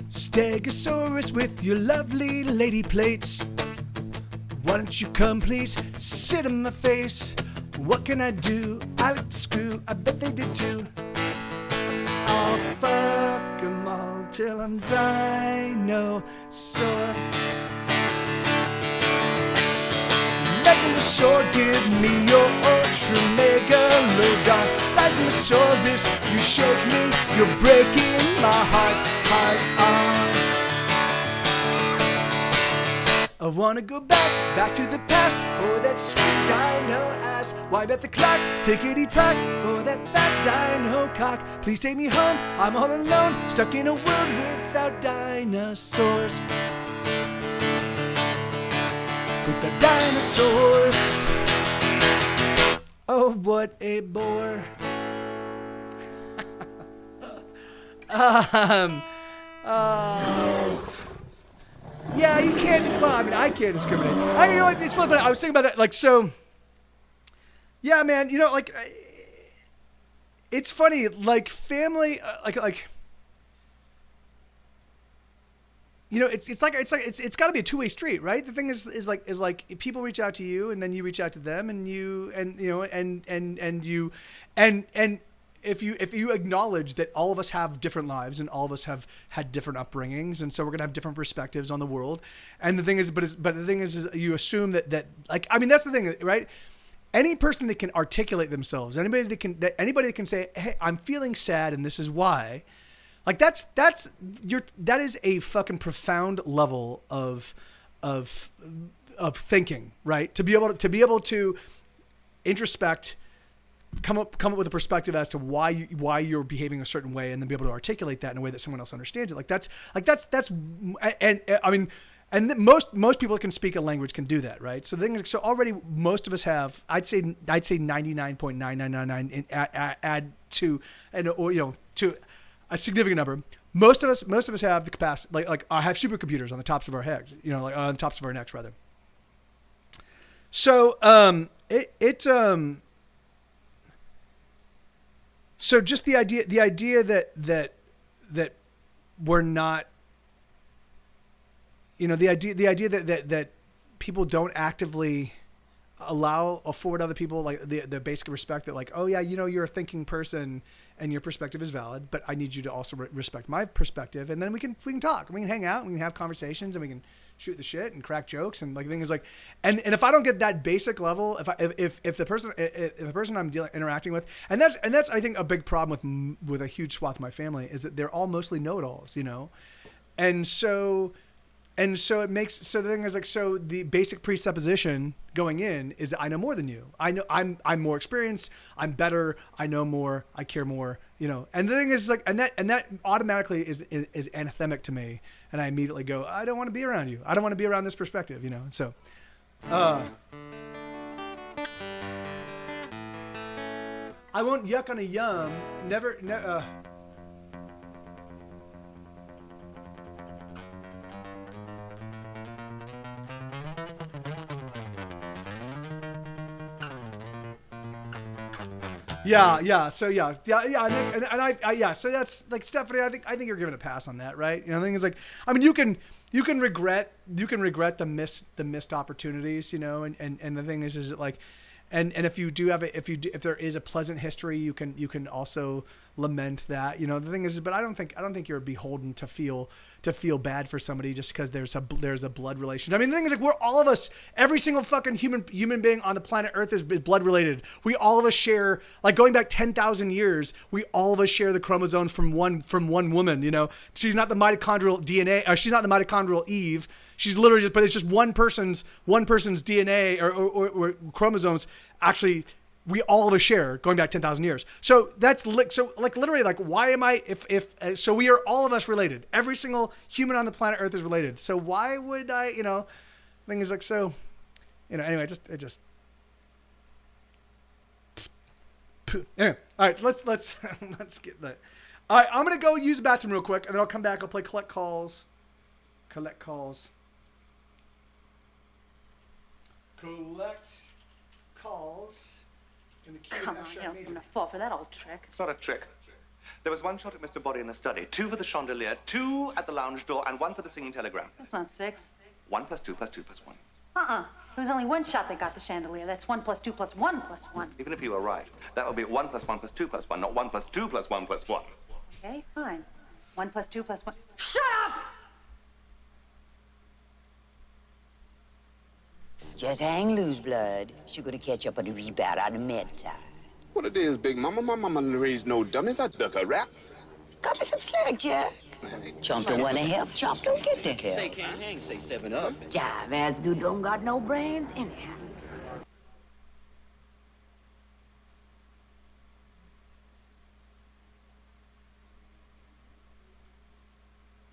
Stegosaurus with your lovely lady plates. Why don't you come please, sit on my face. What can I do? I like to screw, I bet they did too. I'll fuck 'em all till I'm dinosaur. Megalosaur, give me your ultra megalodon. Sizemosaurus, you shake me, you're breaking my heart on. I wanna go back to the past for that sweet dino ass. Wind back the clock, tickety-tock, for that fat dino cock. Please take me home, I'm all alone, stuck in a world without dinosaurs. With the dinosaurs. Oh, what a bore. Yeah, you can't. Well, I mean, I can't discriminate. You know what? It's funny. I was thinking about that. Like, so. Yeah, man. You know, like, it's funny. Like, family. Like. You know, it's got to be a two-way street, right? The thing is like people reach out to you, and then you reach out to them, and if you acknowledge that all of us have different lives and all of us have had different upbringings, and so we're gonna have different perspectives on the world. And the thing is, but the thing is you assume that like, I mean, that's the thing, right? Any person that can articulate themselves, anybody that can say, hey, I'm feeling sad and this is why, like that is a fucking profound level of thinking, right? To be able to introspect, come up with a perspective as to why you're behaving a certain way, and then be able to articulate that in a way that someone else understands it. That's and I mean, and most people that can speak a language can do that, right? So the thing is, so already most of us have, I'd say 99.9999 add to, and or you know, to a significant number. Most of us have the capacity, like have supercomputers on the tops of our heads, you know, like on the tops of our necks rather. So so just the idea that we're not, you know, the idea that people don't actively afford other people like the basic respect that, like, oh yeah, you know, you're a thinking person and your perspective is valid, but I need you to also respect my perspective, and then we can talk, we can hang out, we can have conversations, and we can shoot the shit and crack jokes, and like the thing is like, and if I don't get that basic level, if the person I'm interacting with, and that's I think a big problem with a huge swath of my family, is that they're all mostly know-it-alls, you know, and so it makes, so the thing is like, so the basic presupposition going in is I know more than you. I know I'm more experienced. I'm better. I know more. I care more. You know. And the thing is like, and that automatically is anathemic to me. And I immediately go, I don't want to be around you. I don't want to be around this perspective. You know. And so, I won't yuck on a yum. Never. Yeah. So yeah. So that's like, Stephanie, I think you're giving a pass on that, right? You know, the thing is like, I mean, you can regret the missed opportunities, you know, and the thing is that like, and if you do have if there is a pleasant history, you can also lament that, you know. The thing is, but I don't think you're beholden to feel bad for somebody just because there's a blood relation. I mean, the thing is like, we're all of us, every single fucking human being on the planet Earth is blood related. We all of us share, like going back 10,000 years, we all of us share the chromosomes from one woman, you know. She's not the mitochondrial DNA, she's not the mitochondrial Eve. She's literally just, but it's just one person's DNA or chromosomes. Actually, we all of us share going back 10,000 years. So that's literally like, why am I, so we are all of us related. Every single human on the planet Earth is related. So why would I, you know, thing is like, so, you know, anyway, it just, anyway, all right, let's get that. All right, I'm going to go use the bathroom real quick, and then I'll come back. I'll play collect calls. Collect calls in the queue. Come on, you don't want to fall for that old trick. It's not a trick. There was one shot at Mr. Body in the study, 2 for the chandelier, 2 at the lounge door, and 1 for the singing telegram. That's not 6. 1 plus 2 plus 2 plus 1. There was only one shot that got the chandelier. That's 1 plus 2 plus 1 plus 1. Even if you were right, that would be 1 plus 1 plus 2 plus 1, not 1 plus 2 plus 1 plus 1. Okay, fine. 1 plus 2 plus 1. Shut up! Just hang loose, blood. She's gonna catch up on the rebound on the med side. What it is, Big Mama? My mama raised no dummies. I duck a rap. Cut me some slack, Jack. Chump don't wanna help. Chump don't get the help. Say can't hang, say 7 up. Jive ass dude don't got no brains anyhow.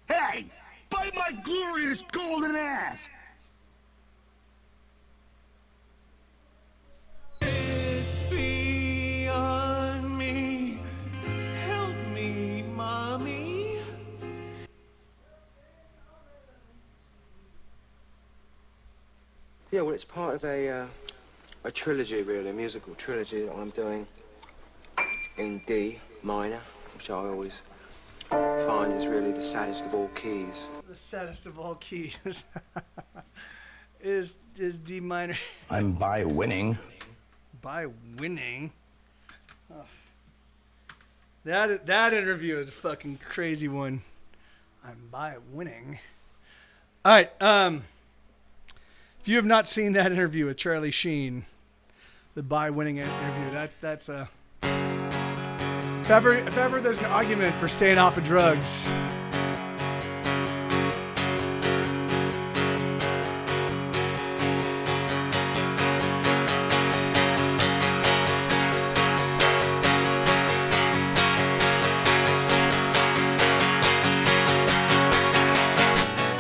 Hey, bite my glorious golden ass! It's beyond me. Help me, mommy. Yeah, well, it's part of a trilogy, really, a musical trilogy that I'm doing in D minor, which I always find is really the saddest of all keys. The saddest of all keys is D minor. I'm by winning. By winning. Oh. That interview is a fucking crazy one. I'm by winning. All right. If you have not seen that interview with Charlie Sheen, the by winning interview, that's a. If ever there's an argument for staying off of drugs.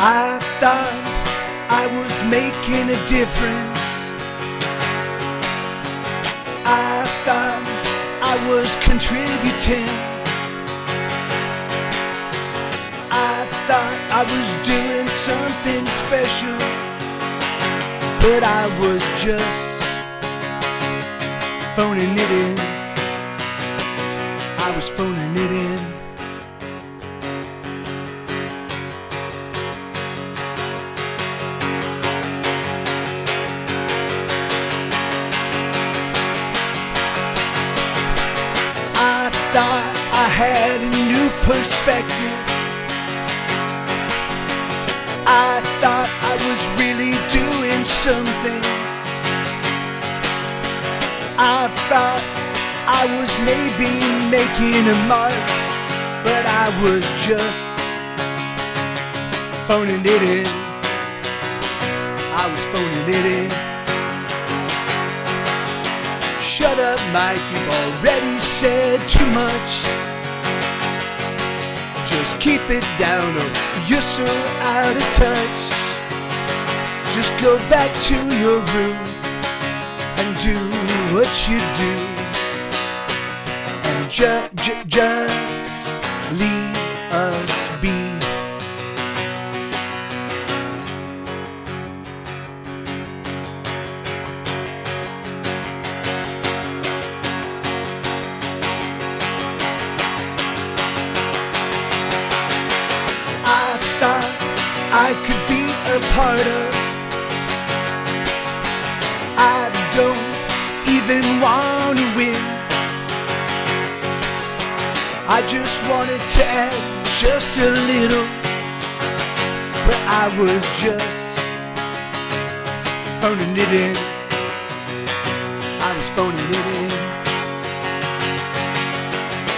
I thought I was making a difference. I thought I was contributing. I thought I was doing something special, but I was just phoning it in. I was phoning it in. Thought I had a new perspective. I thought I was really doing something. I thought I was maybe making a mark, but I was just phoning it in. I was phoning it in. Shut up, Mike, you've already said too much. Just keep it down or you're so out of touch. Just go back to your room and do what you do. And just leave us be. I could be a part of. I don't even want to win. I just wanted to add just a little, but I was just phoning it in. I was phoning it in.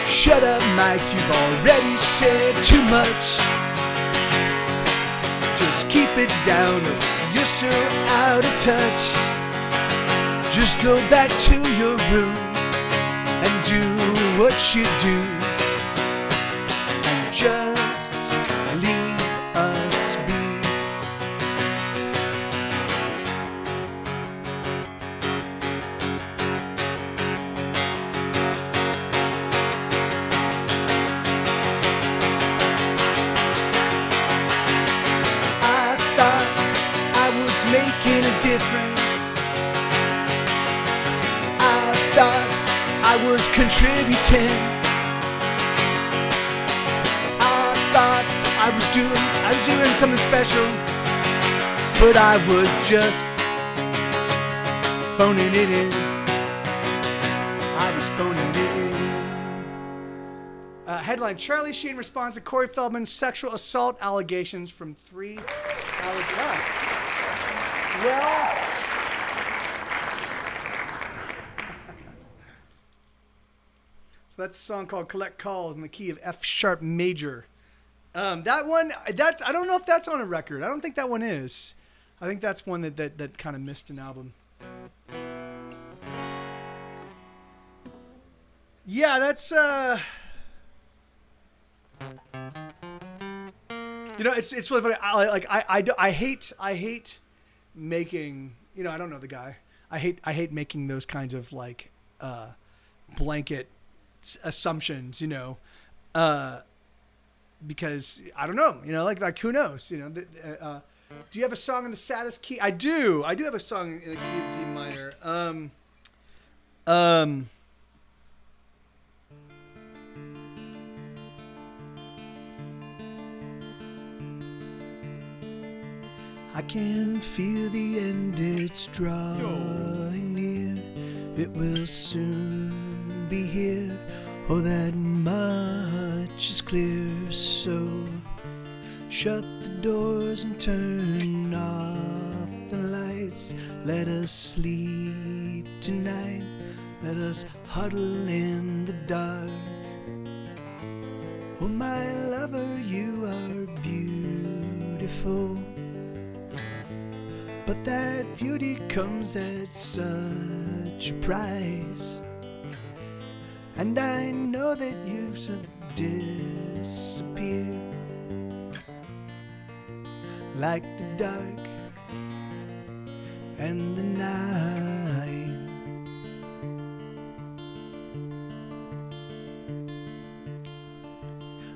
Shut up, Mike, you've already said too much. Keep it down, you're so out of touch. Just go back to your room and do what you do. And just leave us be. Making a difference. I thought I was contributing. I thought I was doing something special, but I was just phoning it in. I was phoning it in. Headline: Charlie Sheen responds to Corey Feldman's sexual assault allegations from 3 hours left. Well, so that's a song called Collect Calls in the key of F sharp major. That one, I don't know if that's on a record. I don't think that one is. I think that's one that kind of missed an album. Yeah, that's it's really funny. I hate making, I don't know the guy. I hate making those kinds of like blanket assumptions, because I don't know, like who knows, do you have a song in the saddest key? I do have a song in the key of D minor. I can feel the end, it's drawing near. It will soon be here. Oh, that much is clear, so shut the doors and turn off the lights. Let us sleep tonight. Let us huddle in the dark. Oh, my lover, you are beautiful, but that beauty comes at such a price. And I know that you should disappear like the dark and the night.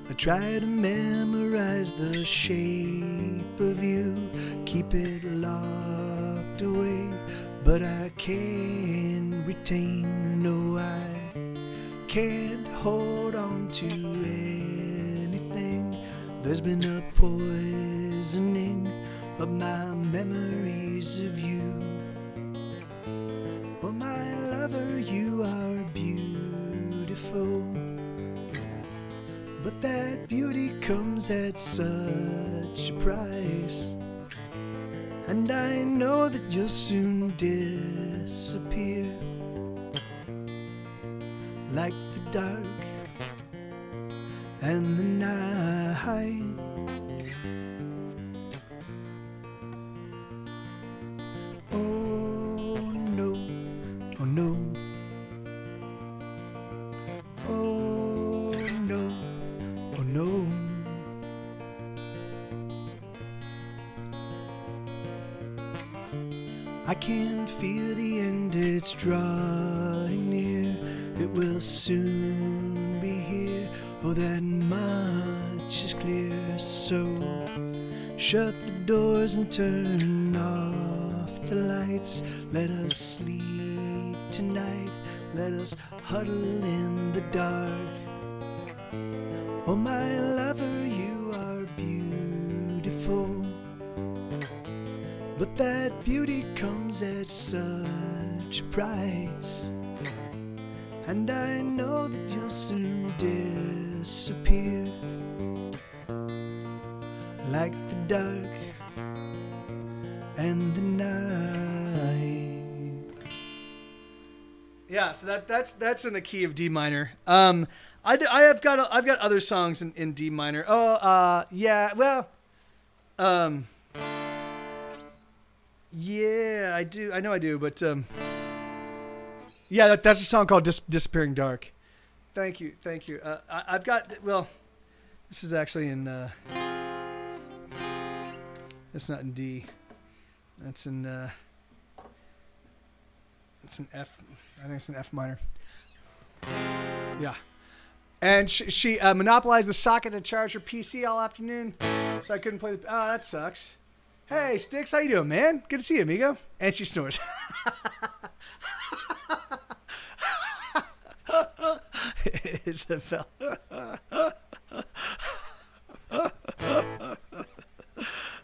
I try to memorize the shape of you, keep it locked away, but I can't retain, no, I can't hold on to anything. There's been a poisoning of my memories of you. Oh, my lover, you are beautiful, but that beauty comes at such a price. And I know that you'll soon disappear like the dark and the night. Oh no, oh no, oh no, oh no. I can feel the end, it's drawing near. It will soon be here. Oh, that much is clear. So shut the doors and turn off the lights. Let us sleep tonight. Let us huddle in the dark. Oh, my lover, you are beautiful, but that beauty comes at such a price. And I know that you'll soon disappear like the dark and the night. Yeah, so that's in the key of D minor. I've got other songs in D minor. Yeah, well, yeah, I do. I know I do, but yeah, that's a song called Disappearing Dark. Thank you. I've got, well, this is actually in, it's not in D. That's in, it's in F. I think it's in F minor. Yeah. And she monopolized the socket to charge her PC all afternoon, so I couldn't play the, oh, that sucks. Hey, Sticks, how you doing, man? Good to see you, amigo. And she snores. Isabel.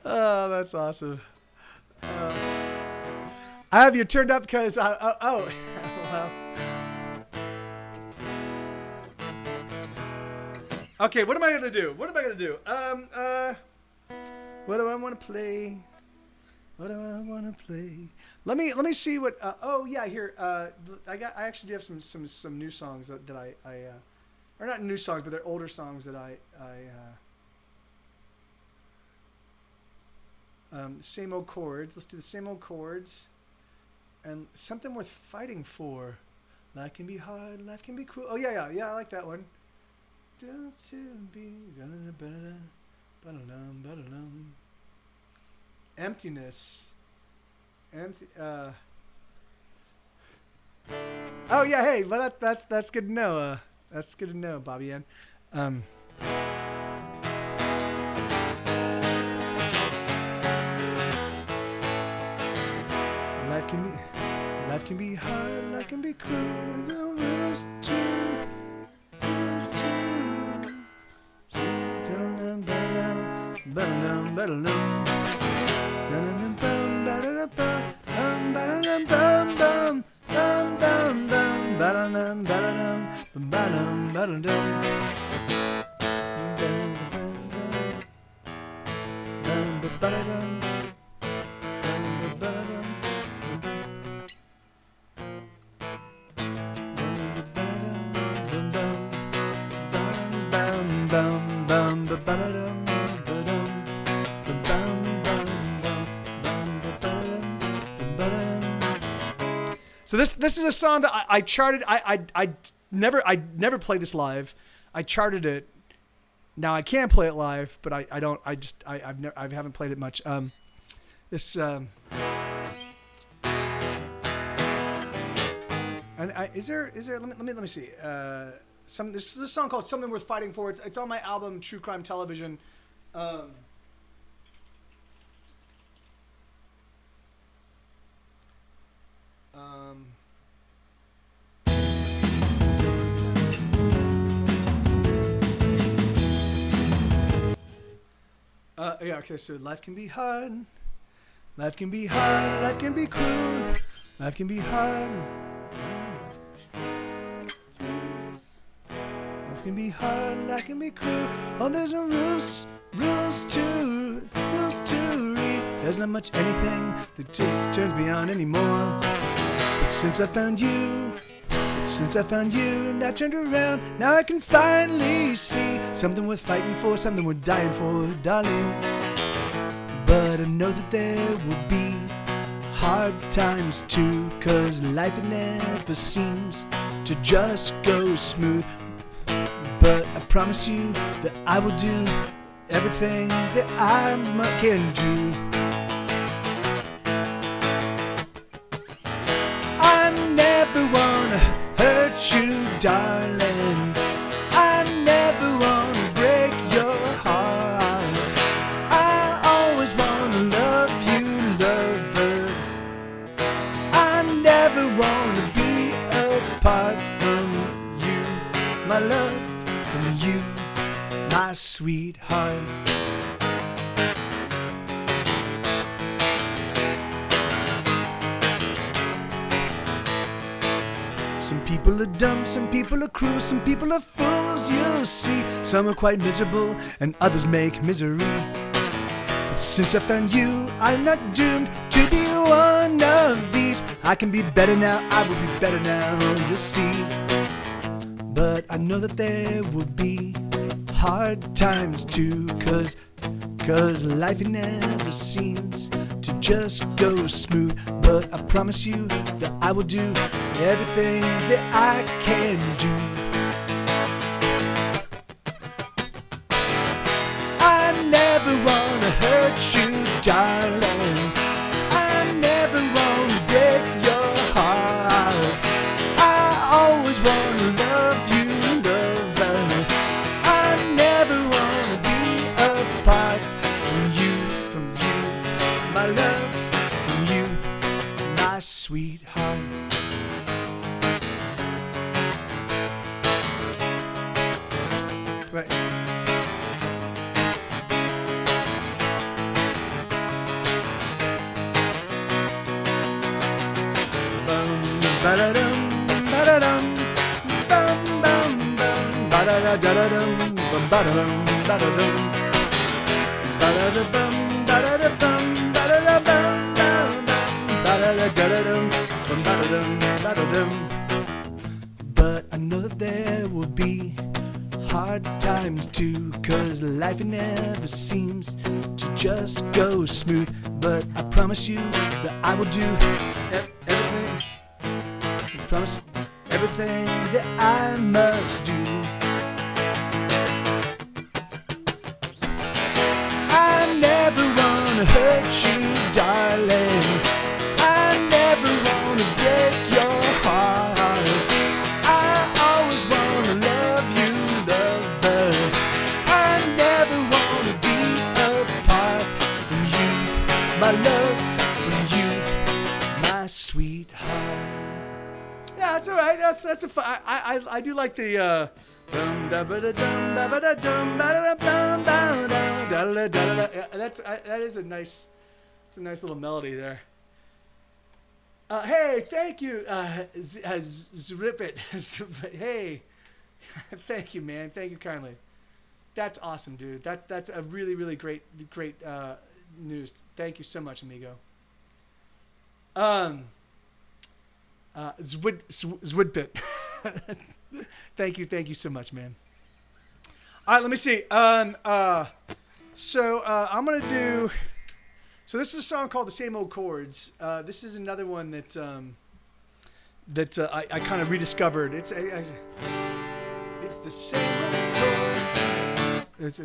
Oh, that's awesome. I have you turned up because well. Okay, what am I gonna do? What do I want to play? Let me see what. Oh yeah, here. I actually do have some new songs that I or not new songs, but they're older songs that I same old chords. Let's do the same old chords, and something worth fighting for. Life can be hard, life can be cruel. Oh yeah, I like that one. Don't be emptiness. Empty. Oh yeah, hey, well that's good to know. That's good to know, Bobby Ann. Life can be hard, life can be cruel. So this is a song that I charted. I never played this live. I charted it. Now I can play it live, but I don't. I haven't played it much. This and is there let me see. This is a song called "Something Worth Fighting For." It's on my album True Crime Television. Yeah, okay, so life can be hard. Life can be hard. Life can be cruel. Life can be hard. Life can be hard. Life can be cruel. Oh, there's no rules to read. There's not much anything that turns me on anymore. But since I found you, and I've turned around, now I can finally see something worth fighting for, something worth dying for, darling. But I know that there will be hard times too, 'cause life it never seems to just go smooth. But I promise you that I will do everything that I can do. I never wanna hurt you, darling. I never wanna break your heart. I always wanna love you, lover. I never wanna be apart from you, my love, from you, my sweetheart. Some people are dumb, some people are cruel, some people are fools, you'll see. Some are quite miserable, and others make misery. But since I found you, I'm not doomed to be one of these. I can be better now, I will be better now, you'll see. But I know that there will be hard times too, 'cause life it never seems to just go smooth. But I promise you that I will do everything that I can do. I never wanna hurt you, darling. I never wanna break your heart. I always wanna love you, lover. I never wanna be apart from you, my love, from you, my sweetheart. Right. Ba-da-dum, ba-da-dum, bum, bum, bum, ba-da-da-da-da-dum, ba-da-dum, ba-da-dum, ba-da-da-bum, ba-da-da-bum, ba-da-da-bum, ba-da-da-da-dum, ba-da-dum, ba-da-dum. But I know that there will be hard times too, 'cause life it never seems to just go smooth. But I promise you that I will do everything. I promise everything that I must do. I never wanna hurt you, darling. I never wanna break your heart. I always wanna love you, lover. I never wanna be apart from you, my love, from you, my sweetheart. Yeah, that's all right. That's a fun. I do like the. That is a nice. It's a nice little melody there. Hey, thank you, Zripit. Hey, Thank you, man. Thank you kindly. That's awesome, dude. That's a really, really great news. Thank you so much, amigo. Zwidbit. Thank you so much, man. All right, let me see. So I'm gonna do. So this is a song called "The Same Old Chords." This is another one that I kind of rediscovered. It's the same old chords. It's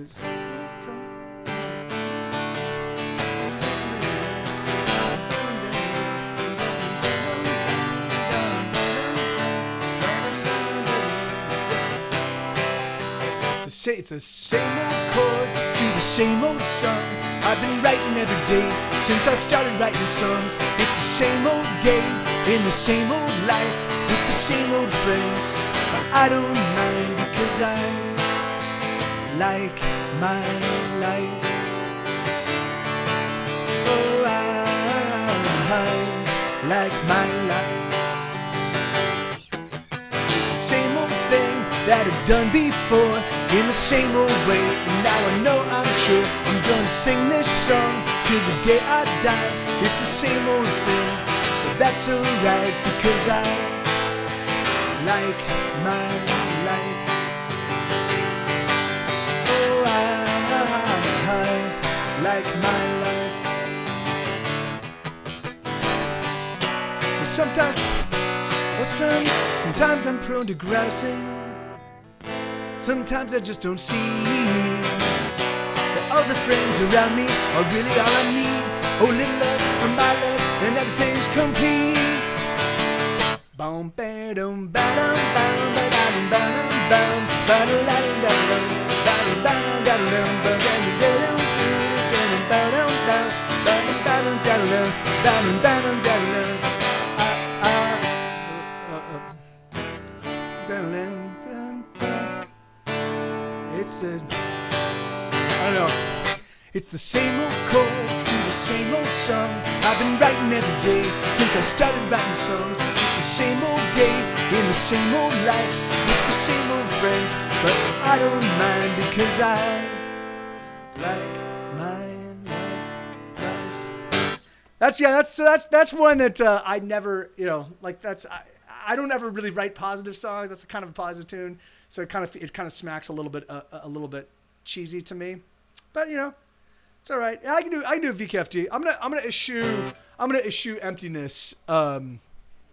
the same old chords to the same old song. I've been writing every day since I started writing songs. It's the same old day in the same old life with the same old friends. But I don't mind because I like my life. Oh, I like my life. It's the same old thing that I've done before in the same old way. And now I know I'm sure I'm gonna sing this song till the day I die. It's the same old thing, but that's alright because I like my life. Oh, I like my life. Well, sometimes I'm prone to grousing. Sometimes I just don't see that all the friends around me are really all I need. Oh, little love from my love, and everything's complete. Boom, ba dum, ba dum, ba dum, ba dum, ba dum, ba dum, ba dum, ba dum, ba dum, ba dum, ba dum, ba dum, ba dum, it's the same old chords to the same old song. I've been writing every day since I started writing songs. It's the same old day in the same old life with the same old friends. But I don't mind because I like my life. That's one that I never, I don't ever really write positive songs. That's kind of a positive tune, so it kind of smacks a little bit cheesy to me, but it's all right. I can do a VKFD. I'm gonna issue emptiness. I'm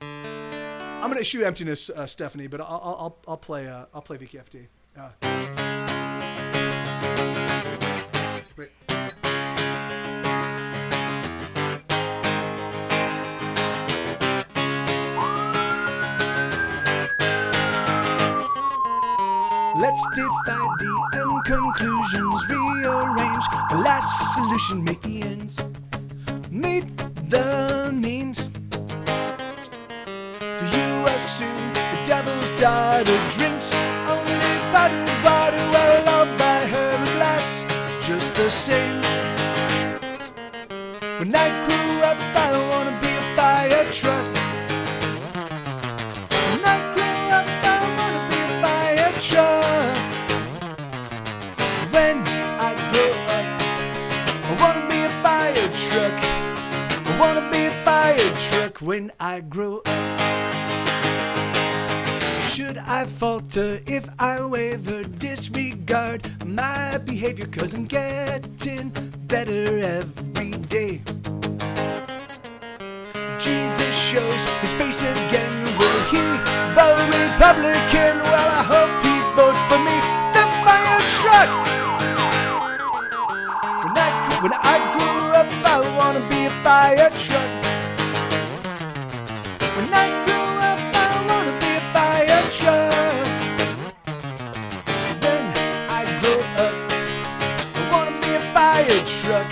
gonna issue emptiness, Stephanie, but I'll play VKFD. Wait. Let's divide the end conclusions, rearrange the last solution, make the ends meet the means. Do you assume the devil's daughter drinks only bottled water? Well, I'll buy her a glass just the same. When I grew up, I wanna be a fire truck. When I grew up, I wanna be a fire truck. When I grow up, I wanna be a fire truck. I wanna be a fire truck when I grow up. Should I falter if I waver, disregard my behavior? 'Cause I'm getting better every day. Jesus shows his face again. Will he vote Republican? Well, I hope he votes for me, the fire truck. When I grew up, I wanna be a fire truck. When I grew up, I wanna be a fire truck. When I grow up, I wanna be a fire truck.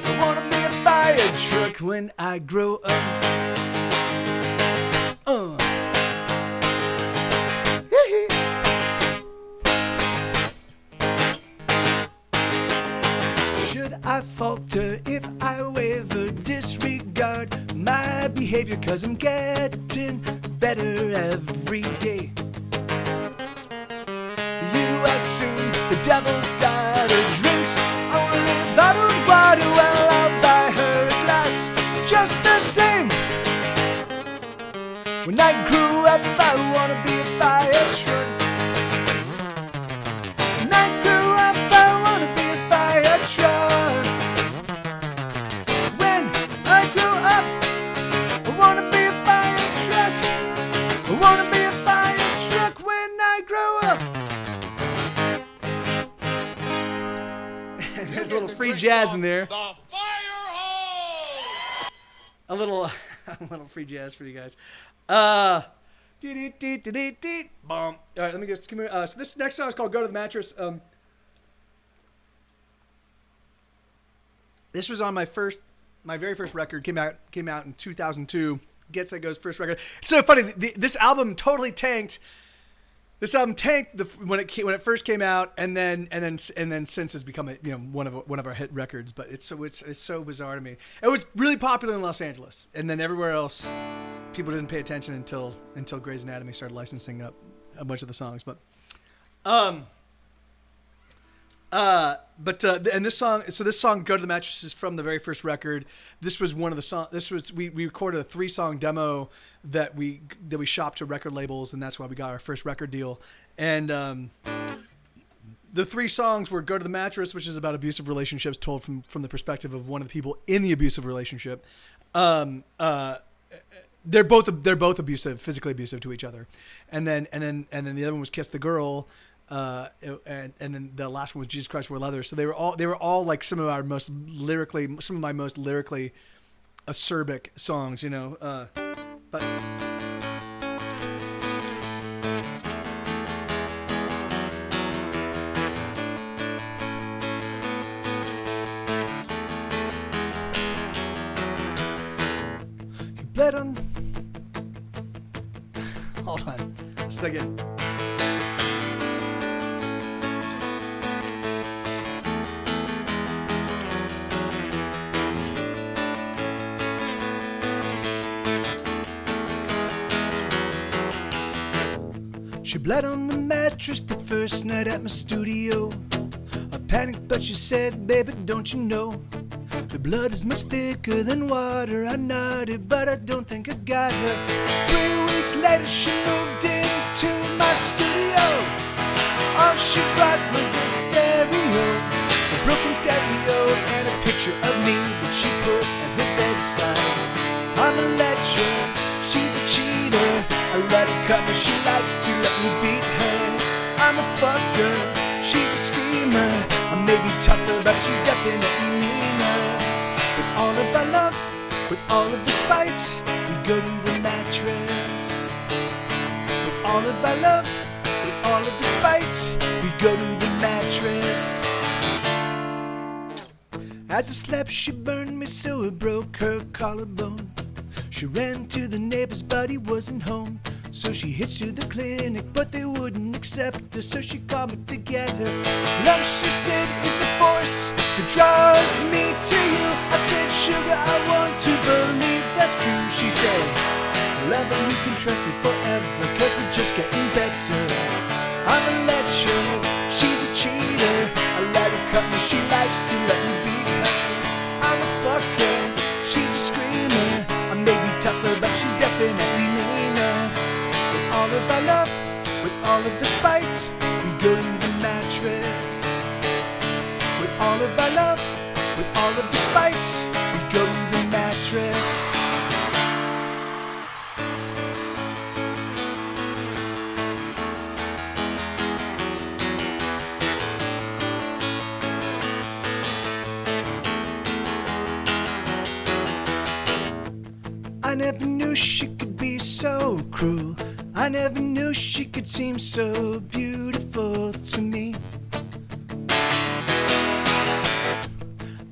I wanna be a fire truck when I grow up. Should I falter if I waver, disregard my behavior? 'Cause I'm getting better every day. soon the devil's daughter drinks only bottled water. Well, I'll buy her a glass just the same. When I grew up, I wanna be a fire truck. When I grew up, I wanna be a fire truck. When I grew up, I wanna be a fire truck. I wanna be a fire truck when I grow up. There's a little free jazz in there. A little free jazz for you guys. Bomb. All right, let me just come here. So this next song is called "Go to the Mattress." This was on my very first record. Came out in 2002. Get Set Go's first record. It's so funny. This album totally tanked. This album tanked when it first came out, and then since has become one of our hit records. But it's so bizarre to me. It was really popular in Los Angeles, and then everywhere else, people didn't pay attention until Grey's Anatomy started licensing up a bunch of the songs. But and this song, "Go to the Mattress" is from the very first record. This was one of the songs. We recorded a 3-song demo that we shopped to record labels, and that's why we got our first record deal. And the 3 songs were "Go to the Mattress," which is about abusive relationships told from the perspective of one of the people in the abusive relationship. They're both abusive, physically abusive to each other. And then the other one was "Kiss the Girl." And then the last one was "Jesus Christ Wore Leather." So they were all like some of my most lyrically acerbic songs, but you bled on. Hold on, just again. She bled on the mattress the first night at my studio. I panicked, but she said, "Baby, don't you know? The blood is much thicker than water." I nodded, but I don't think I got her. 3 weeks later, she moved into my studio. All she brought was a stereo, a broken stereo, and a picture of me that she put at her bedside. I'm a lecturer, she's a cheater. I let her cut me, she likes to let me beat her. I'm a fucker, she's a screamer. I may be tougher, but she's definitely meaner. With all of our love, with all of the spite, we go to the mattress. With all of our love, with all of the spite, we go to the mattress. As I slept, she burned me so it broke her collarbone. She ran to the neighbors, but he wasn't home. So she hitched to the clinic, but they wouldn't accept her. So she called me to get her. Love, she said, is a force that draws me to you. I said, sugar, I want to believe that's true. She said, lover, you can trust me forever, 'cause we're just getting better. I'm a lecturer, she's a cheater. I let her cut me, she likes to let me beat her. I'm a fucker, she's a screamer. I may be tougher, but she's definitely meaner. With all of our love, with all of the spite, we go to the mattress. With all of our love, with all of the spite, we go to the mattress. I never knew she could be so cruel. I never knew she could seem so beautiful to me.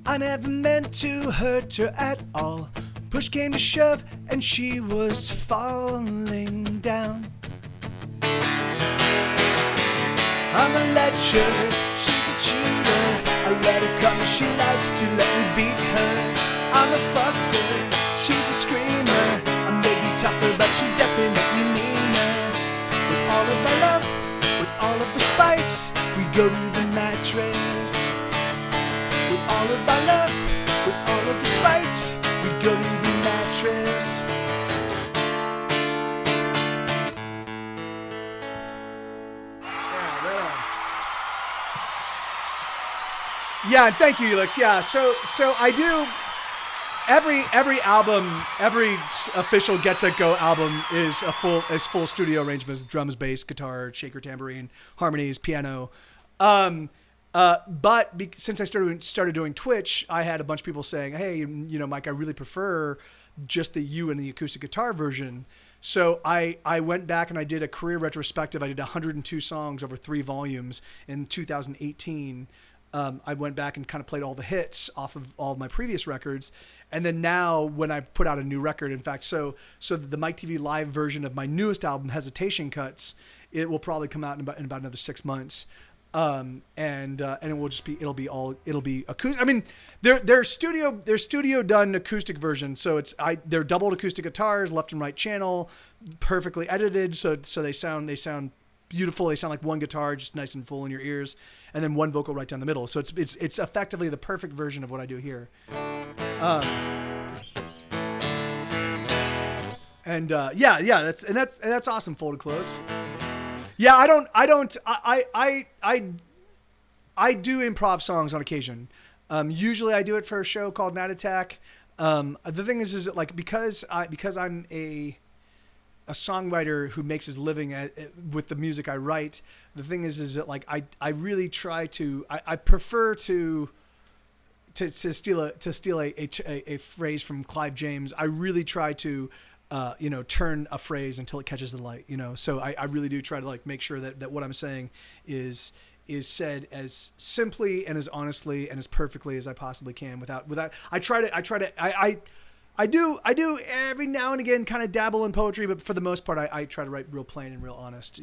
I never meant to hurt her at all. Push came to shove and she was falling down. I'm a lecturer, she's a cheater. I let her come and she likes to let me beat her. I'm a fucker, she's a screamer. I may be tougher, but she's definitely meaner. With all of our love, with all of the spite, we go to the mattress. With all of our love, with all of the spite, we go to the mattress. Yeah, right on. Yeah, thank you, Elix. Yeah, so I do every album, every official Get Set Go album is full studio arrangements: drums, bass, guitar, shaker, tambourine, harmonies, piano. But since I started doing Twitch, I had a bunch of people saying, "Hey, Mike, I really prefer just you and the acoustic guitar version." So I went back and I did a career retrospective. I did 102 songs over 3 volumes in 2018. I went back and kind of played all the hits off of all of my previous records. And then now when I put out a new record, in fact, so the Mike TV Live version of my newest album, Hesitation Cuts, it will probably come out in about another 6 months. And it will just be, it'll be acoustic. I mean, they're studio done acoustic version. So they're doubled acoustic guitars, left and right channel, perfectly edited. So they sound beautiful. They sound like one guitar, just nice and full in your ears, and then one vocal right down the middle. So it's effectively the perfect version of what I do here. That's awesome. Folded close. Yeah, I do improv songs on occasion. Usually I do it for a show called Night Attack. The thing is that like because I'm a songwriter who makes his living with the music I write. The thing is that like I really try to I prefer to steal a phrase from Clive James. I really try to turn a phrase until it catches the light. So I really do try to like make sure that what I'm saying is said as simply and as honestly and as perfectly as I possibly can without I do every now and again kind of dabble in poetry, but for the most part, I try to write real plain and real honest,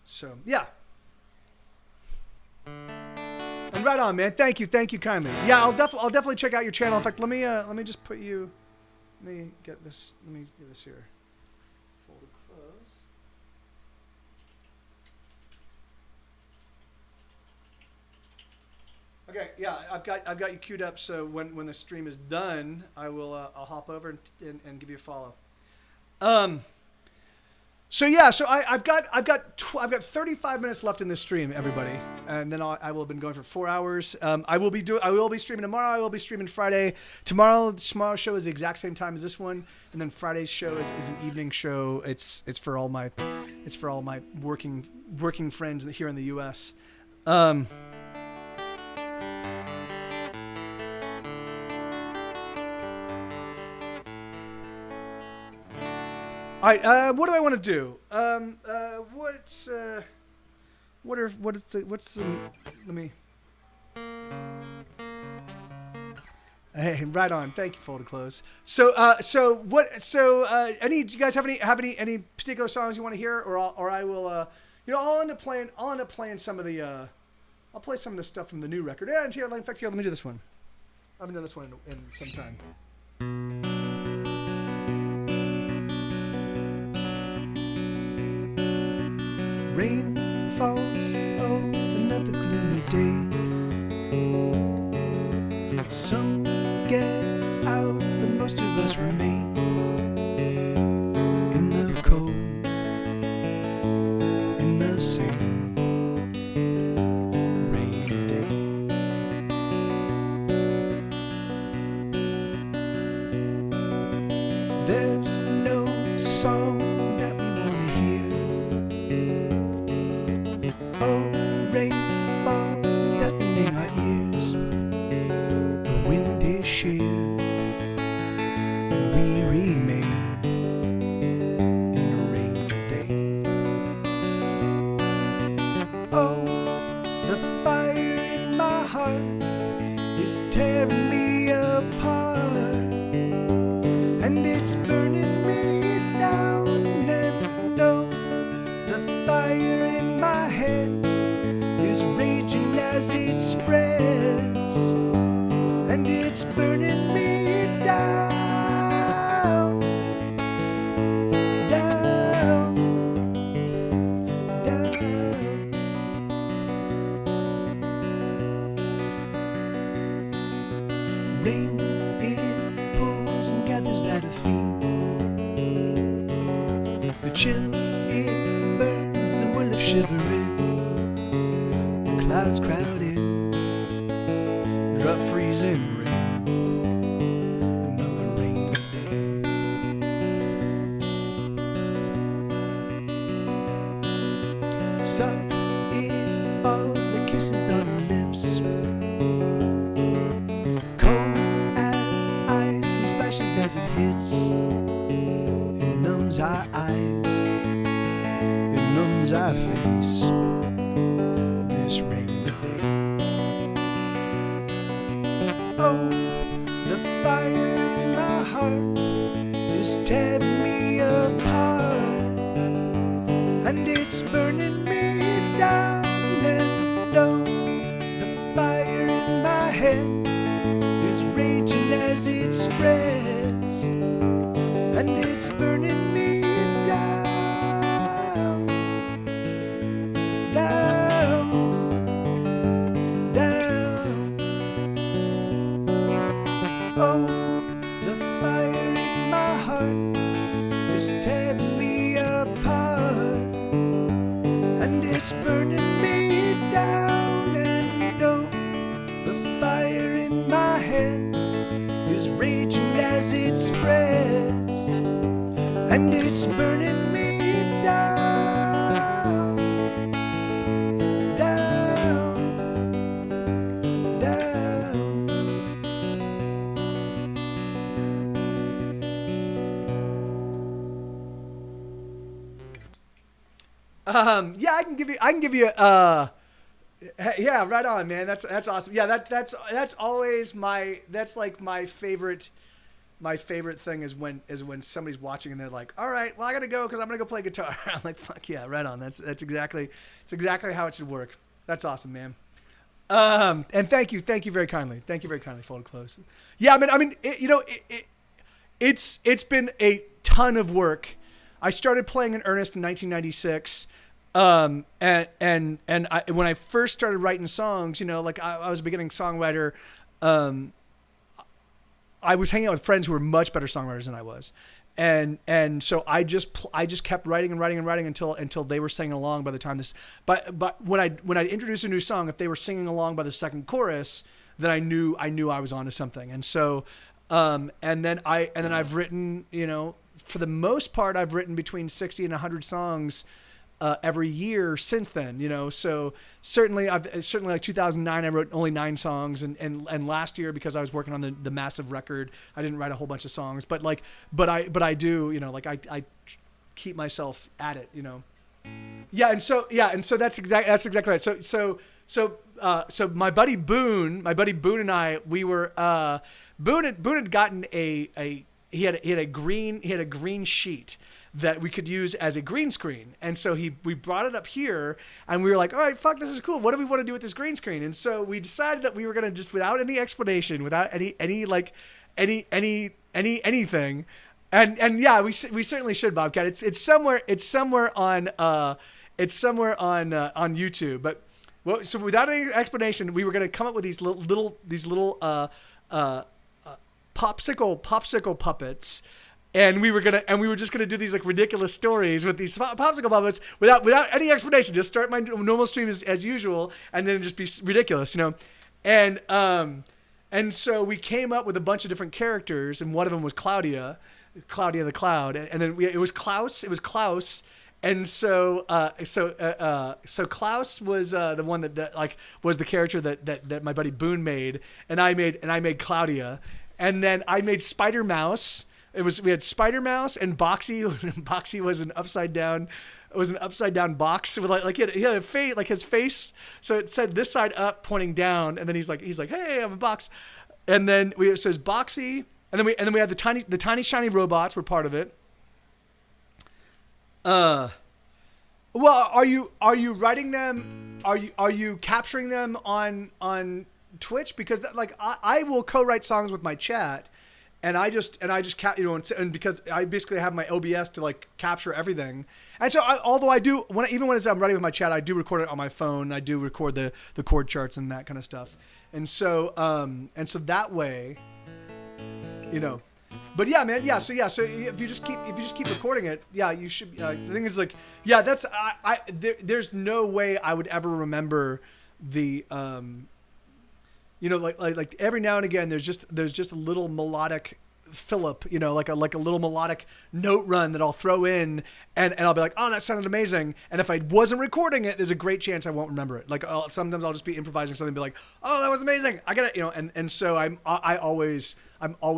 So yeah. And right on, man. Thank you kindly. Yeah, I'll definitely check out your channel. In fact, let me just put you. Let me get this here. Folded close. Okay, yeah, I've got you queued up. So when the stream is done, I'll hop over and give you a follow. So I've got 35 minutes left in this stream, everybody, and then I will have been going for 4 hours. I will be streaming tomorrow. I will be streaming Friday. Tomorrow's show is the exact same time as this one, and then Friday's show is an evening show. It's for all my working friends here in the U.S. All right, what do I want to do? Let me. Hey, right on. Thank you, Folded Close. Do you guys have any particular songs you want to hear, or I will, I'll end up playing some of the, I'll play some of the stuff from the new record. Yeah, and here, in fact, let me do this one. I haven't done this one in some time. Rain falls on another gloomy day. Some get out, but most of us remain in the cold, in the same rainy day. There's no song that we want to hear. Oh, rain falls, deafening our ears. The wind is sheer, and we remain in a rainy day. Oh, the fire in my heart is tearing me apart, and it's burning me down. And oh, the fire in my head is raging as it spreads, and it's burning me down, down. Rain, it pours and gathers at her feet. The chill, it burns and we're left shivering. The clouds crowd in, drop freezing rain. Another rainy day. Soft, it falls like kisses on her lips. As it hits, it numbs our eyes, it numbs our face. This rainy day. Oh, the fire in my heart is tearing me apart, and it's burning me down. And oh, the fire in my head is raging as it spreads. And it's burning me down, down, down. Oh, the fire in my heart is tearing me apart, and it's burning me down. And oh, the fire in my head is raging as it spreads. And it's burning me down, down, down. Yeah, I can give you yeah, right on, man. That's awesome. Yeah, that's always that's like my favorite thing is when somebody's watching and they're like, all right, well, I gotta go because I'm gonna go play guitar. I'm like, fuck yeah, right on. That's exactly how it should work. That's awesome, man. And thank you very kindly. Folded Close. Yeah, I mean, it's been a ton of work. I started playing in earnest in 1996. And when I first started writing songs, like I was a beginning songwriter. I was hanging out with friends who were much better songwriters than I was. And so I just kept writing until they were singing along by the time but when I introduced a new song, if they were singing along by the second chorus, then I knew I was onto something. And so, and then I've written, for the most part, I've written between 60 and 100 songs every year since then, so certainly like 2009, I wrote only 9 songs and last year, because I was working on the massive record, I didn't write a whole bunch of songs, but I do, I keep myself at it, Yeah. And so that's exactly right. So my buddy Boone and I, we were, Boone had gotten he had a green sheet that we could use as a green screen. And so we brought it up here and we were like, all right, fuck, this is cool. What do we want to do with this green screen? And so we decided that we were going to just, without any explanation, without anything. And yeah, we certainly should, Bobcat. It's somewhere on YouTube, but well, so without any explanation, we were going to come up with these little popsicle puppets. And we were just gonna do these like ridiculous stories with these popsicle puppets without any explanation. Just start my normal stream as usual, and then just be ridiculous, And so we came up with a bunch of different characters, and one of them was Claudia the Cloud, and then it was Klaus. And so Klaus was the one that was the character that my buddy Boone made, and I made Claudia, and then I made Spider Mouse. We had Spider Mouse and Boxy. Boxy was an upside down box with like he had a face, like his face. So it said this side up, pointing down, and then he's like, hey, I'm a box. And then it's Boxy, and then we had the tiny shiny robots were part of it. Well, are you writing them? Are you capturing them on Twitch? Because I will co-write songs with my chat. And I just and because I basically have my OBS to like capture everything. And so although I do, even when I'm writing with my chat, I do record it on my phone. I do record the chord charts and that kind of stuff. And so that way, but yeah, man, yeah. So if you just keep recording it, yeah, you should. The thing is, like, yeah, that's there's no way I would ever remember the like every now and again there's just a little melodic fillip, like a little melodic note run that I'll throw in and I'll be like, oh, that sounded amazing. And if I wasn't recording it, there's a great chance I won't remember it. Like sometimes I'll just be improvising something and be like, oh, that was amazing. I got it, and so I'm always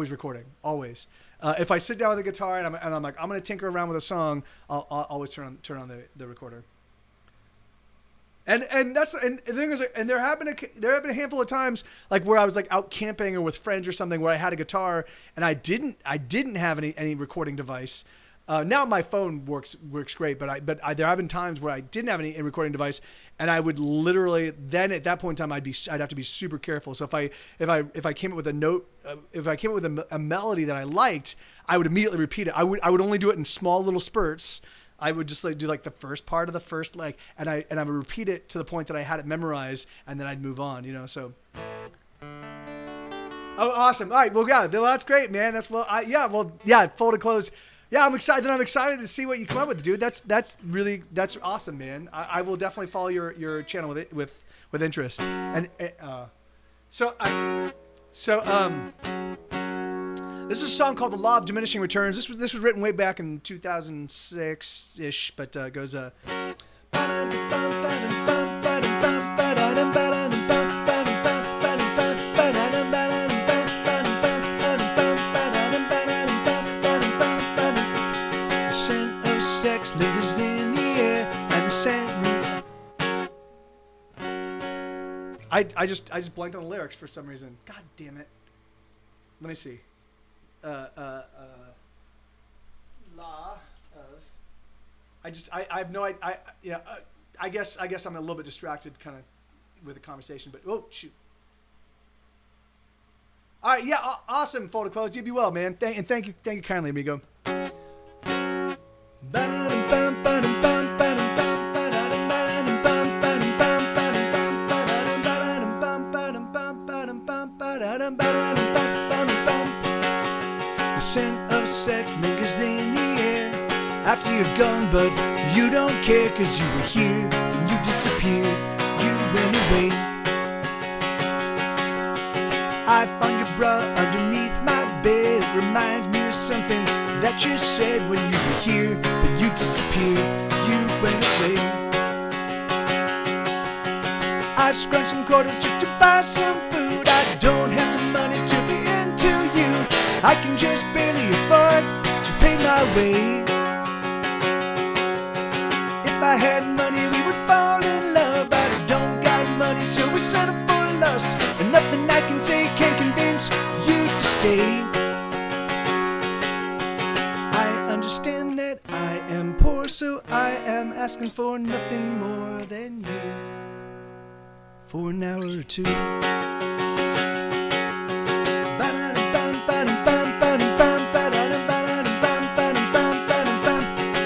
recording, always. If I sit down with a guitar and I'm like, I'm going to tinker around with a song, I'll always turn on the recorder. And the thing is, and there have been a handful of times like where I was like out camping or with friends or something where I had a guitar and I didn't have any recording device. Now my phone works great, but there have been times where I didn't have any recording device, and I would literally then at that point in time I'd have to be super careful. So if I came up with a note, if I came up with a melody that I liked, I would immediately repeat it. I would only do it in small little spurts. I would just like do like the first part of the first leg, and I would repeat it to the point that I had it memorized, and then I'd move on, So. Oh, awesome! All right, well, yeah, that's great, man. That's folded clothes. Yeah, I'm excited. I'm excited to see what you come up with, dude. That's awesome, man. I will definitely follow your channel with interest. And this is a song called "The Law of Diminishing Returns." This was written way back in 2006-ish, but goes. The scent of sex lingers in the air, and the scent. I just blanked on the lyrics for some reason. God damn it! Let me see. Law of. I have no idea. I guess I'm a little bit distracted, kind of, with the conversation. But oh shoot! All right, yeah, awesome. Folded clothes. You be well, man. Thank you kindly, amigo. The scent of sex lingers in the air after you're gone, but you don't care, 'cause you were here and you disappeared, you went away. I found your bra underneath my bed. It reminds me of something that you said when you were here, but you disappeared, you went away. I scrunched some quarters just to buy some food. I don't have the money to be into you. I can just barely afford to pay my way. If I had money, we would fall in love, but I don't got money, so we settle for lust. And nothing I can say can convince you to stay. I understand that I am poor, so I am asking for nothing more than you for an hour or two.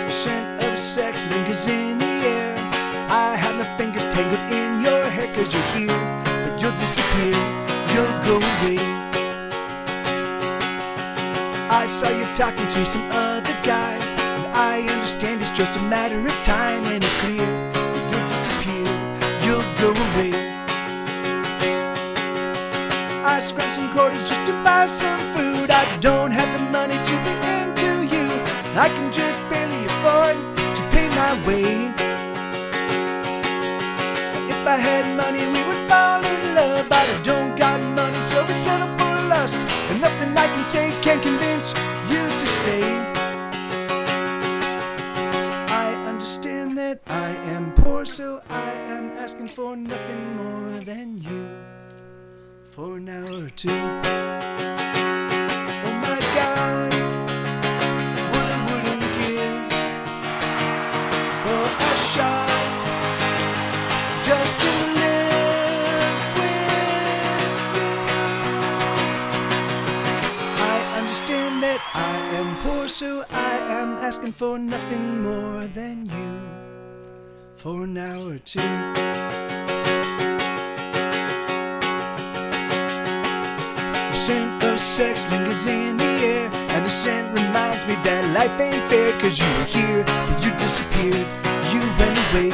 The scent of sex lingers in the air. I have my fingers tangled in your hair, 'cause you're here, but you'll disappear, you'll go away. I saw you talking to some other guy, and I understand it's just a matter of time, and it's clear that you'll disappear, you'll go away. I scratched some quarters just to buy some food. I don't have the money to be into you. I can just barely afford to pay my way. If I had money, we would fall in love, but I don't got money, so we settle for lust. And nothing I can say can convince you to stay. I understand that I am poor, so I am asking for nothing more than you for an hour or two. Oh my God, what I wouldn't give for a shot, just to live with you. I understand for nothing more than you for an hour or two. The scent of sex lingers in the air, and the scent reminds me that life ain't fair. 'Cause you were here, but you disappeared, you went away.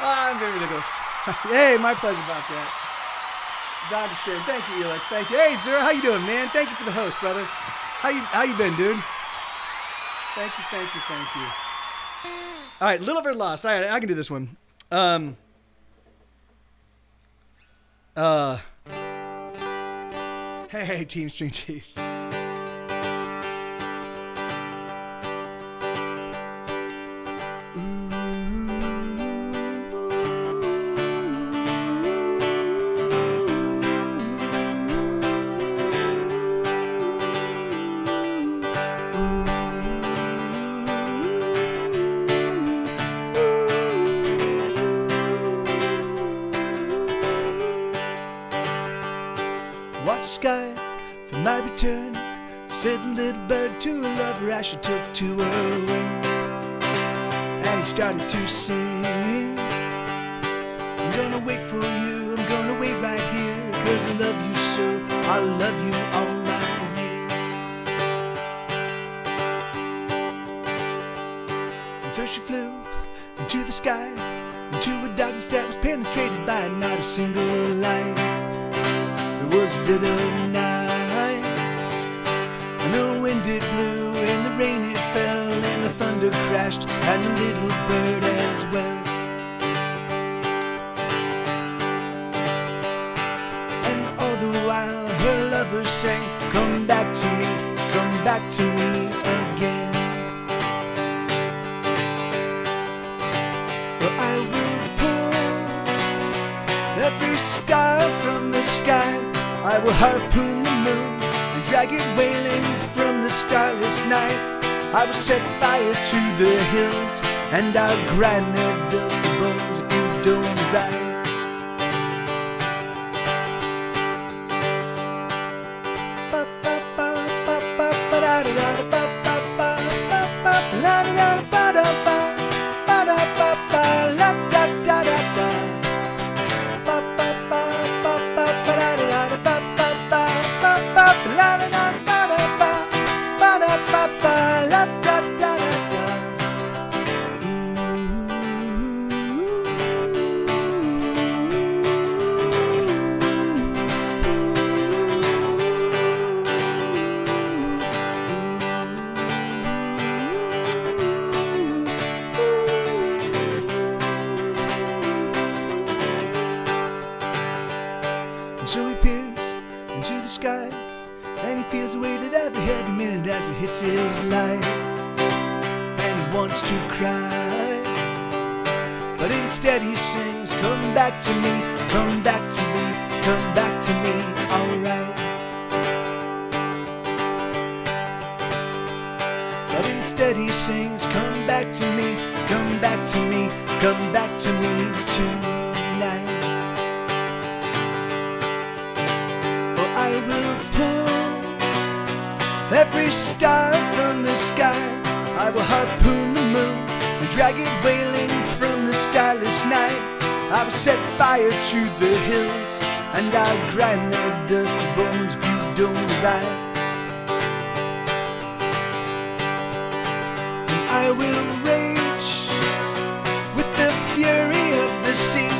I'm very ridiculous. Hey, my pleasure about that. Dr. Shane, thank you, Elix. Thank you. Hey, Zura, how you doing, man? Thank you for the host, brother. How you been, dude? Thank you. All right, Little Red Lost. All right, I can do this one. Hey, Team String Cheese. Watch the sky for my return, said the little bird to her lover as she took to her wing. And he started to sing, I'm gonna wait for you, I'm gonna wait right here, 'cause I love you so, I love you all my years. And so she flew into the sky, into a darkness that was penetrated by not a single light. It was dead of night, and the wind it blew, and the rain it fell, and the thunder crashed, and the little bird as well. And all the while her lover sang, come back to me again. Well, I will pull every star from the sky, I will harpoon the moon and drag it wailing from the starless night. I will set fire to the hills, and I'll grind their dusty bones if you don't ride. So he peers into the sky, and he feels the weight of every heavy minute as it hits his life. And he wants to cry, but instead he sings, come back to me, come back to me, come back to me, alright. But instead he sings, come back to me, come back to me, come back to me tonight. I will pull every star from the sky, I will harpoon the moon and drag it wailing from the starless night. I will set fire to the hills, and I'll grind their dusty bones if you don't arrive. And I will rage with the fury of the sea,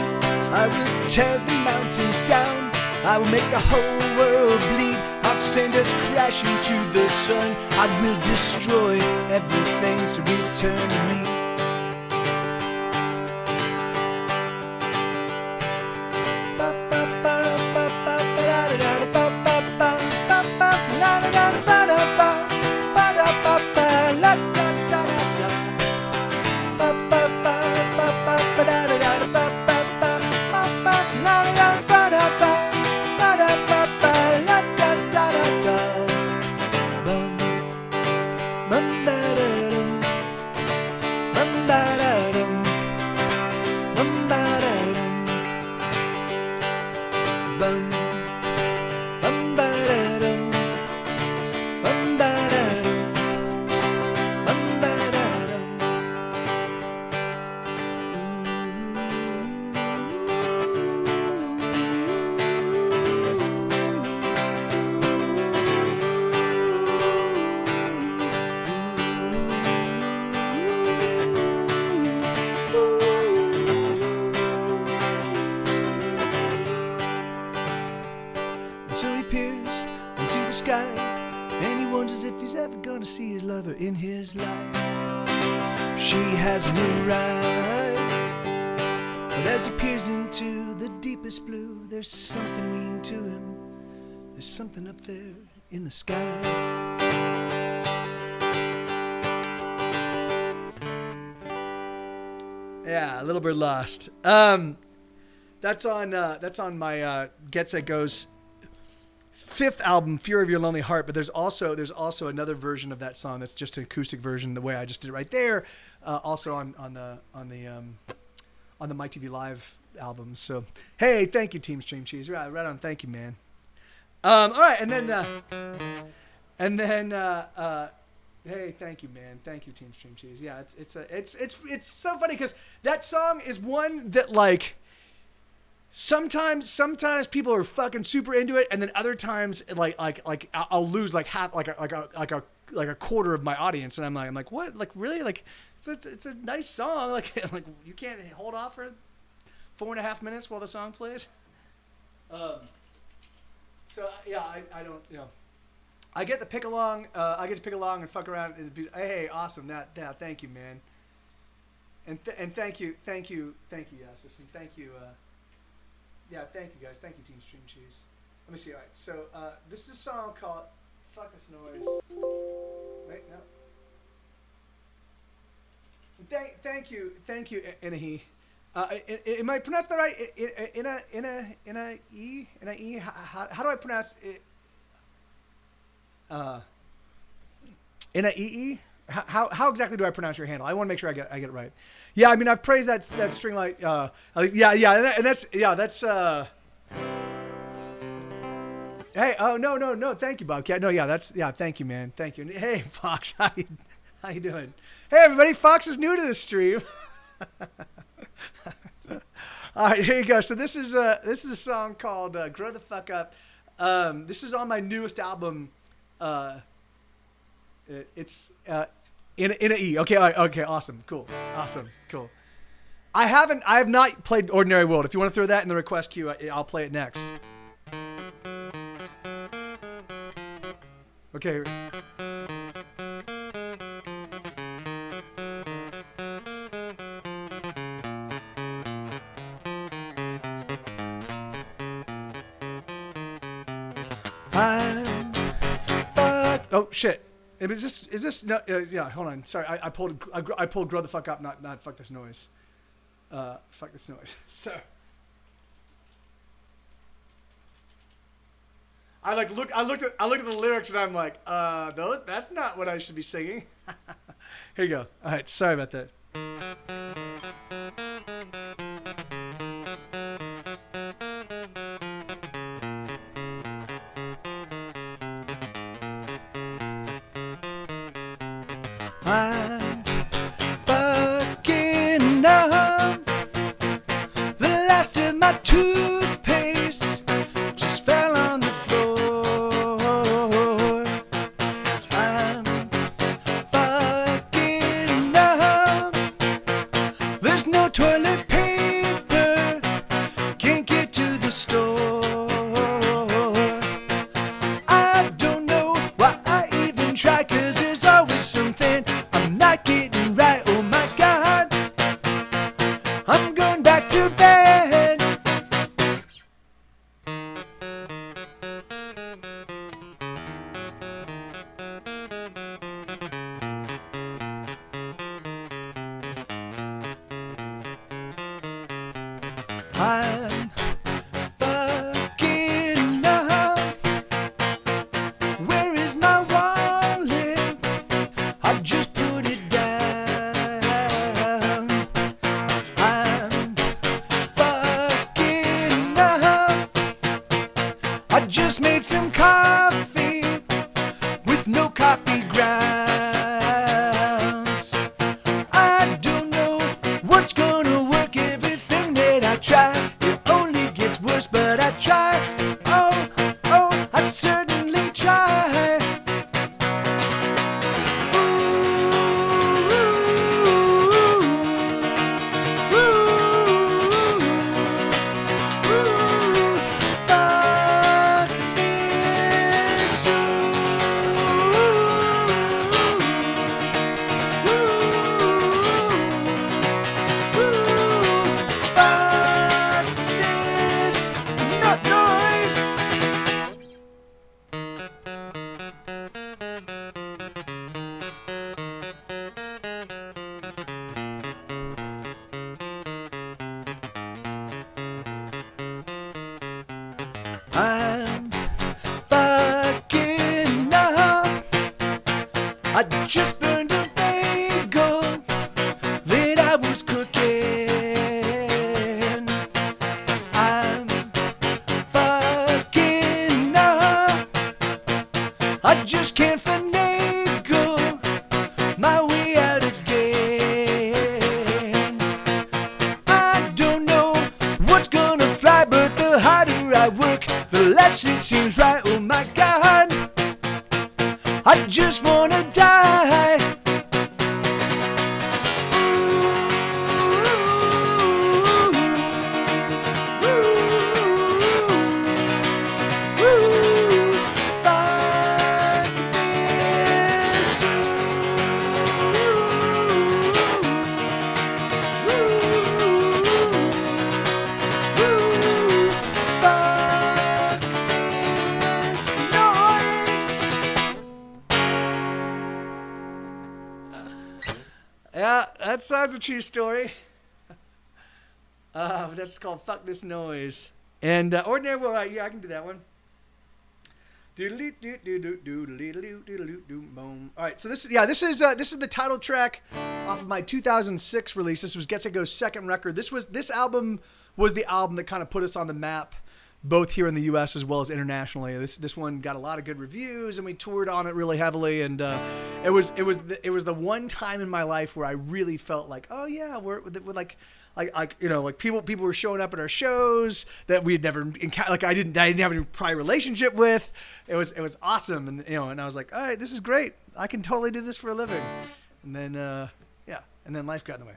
I will tear the mountains down, I will make the whole world bleed. I'll send us crashing to the sun, I will destroy everything, so return to me. sky, and he wonders if he's ever gonna see his lover in his life. She hasn't arrived, but as he peers into the deepest blue, there's something ringing to him. There's something up there in the sky. Yeah, a little bit lost. That's on my Get Set Go's 5th album, Fury of Your Lonely Heart. But there's also another version of that song that's just an acoustic version, the way I just did it right there. Also on the MikeTVLive album. So hey, thank you, Team Stream Cheese. Right on. Thank you, man. All right, and then hey, thank you, man. Thank you, Team Stream Cheese. Yeah, it's so funny because that song is one that like sometimes people are fucking super into it, and then other times like I'll lose like half like a quarter of my audience, and I'm like what, like really, like it's a nice song, like you can't hold off for 4.5 minutes while the song plays. So yeah, I don't, you know, I get to pick along. I get to pick along and fuck around. Hey, awesome! That thank you, man. And thank you, yes, and thank you. Yeah, thank you guys. Thank you, Team Stream Cheese. Let me see. All right, so this is a song called "Fuck This Noise." Wait, no. Thank you, Inahi. Am I pronounced that right? Ina. How do I pronounce it? Ina. How exactly do I pronounce your handle? I want to make sure I get it right. Yeah, I mean I've praised that string light. Yeah, and that's. Hey, oh no, thank you, Bobcat. No, thank you, man, thank you. Hey, Fox, how you doing? Hey, everybody, Fox is new to this stream. All right, here you go. So this is a song called "Grow the Fuck Up." This is on my newest album. It's in a E. Okay, awesome, cool. I have not played Ordinary World. If you want to throw that in the request queue, I'll play it next. Okay. Oh shit! Is this no? Yeah, hold on. Sorry, I pulled "Grow the Fuck Up," not "Fuck This Noise." Fuck this noise. So I looked at the lyrics and I'm like, that's not what I should be singing. Here you go. All right, sorry about that. I'm fucking up. The last of my toothpaste just fell on the floor. I'm fucking up. There's no toilet paper, can't get to the store. I don't know why I even try, 'cause there's always something I'm not getting right. Oh my God, I'm going back to bed. I'm fucking up. Where is my wallet? I just put it down. I'm fucking up. I just made some coffee with no coffee grounds. I don't know what's gonna work. Everything that I try, it only gets worse, but I try. Oh, I certainly try. Fuck this. I just burned a bagel that I was cooking. I'm fucking up. I just can't finagle my way out again. I don't know what's gonna fly, but the harder I work, the less it seems right. Oh my God, I just wanna die. Yeah, that song's a true story. That's called Fuck This Noise. And Ordinary World, right, yeah, I can do that one. All right, so this is the title track off of my 2006 release. This was Get Set Go's second record. This album was the album that kind of put us on the map, both here in the U.S. as well as internationally. This one got a lot of good reviews, and we toured on it really heavily. And it was the one time in my life where I really felt like, oh yeah, we're like you know, like people were showing up at our shows that we had never encountered. Like I didn't have any prior relationship with. It was awesome, and you know, and I was like, all right, this is great. I can totally do this for a living. And then and then life got in the way.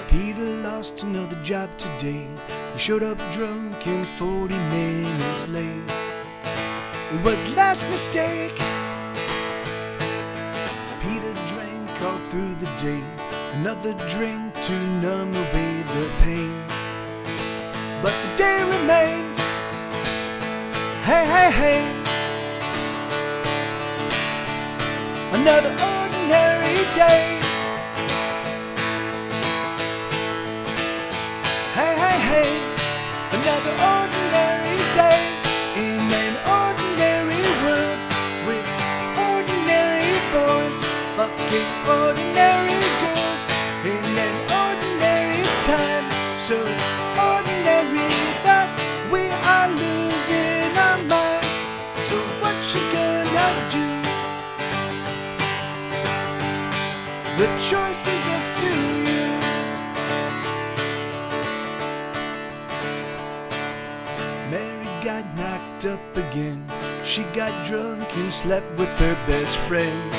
Peter lost another job today. He showed up drunk and 40 minutes late. It was his last mistake. Peter drank all through the day, another drink to numb away the pain. But the day remained. Hey, hey, hey. Another ordinary day. Hey, hey, hey, another ordinary day in an ordinary world with ordinary boys, fucking ordinary girls in an ordinary time, so ordinary that we are losing our minds. So what you gonna do? The choice is up to you. Got knocked up again. She got drunk and slept with her best friend.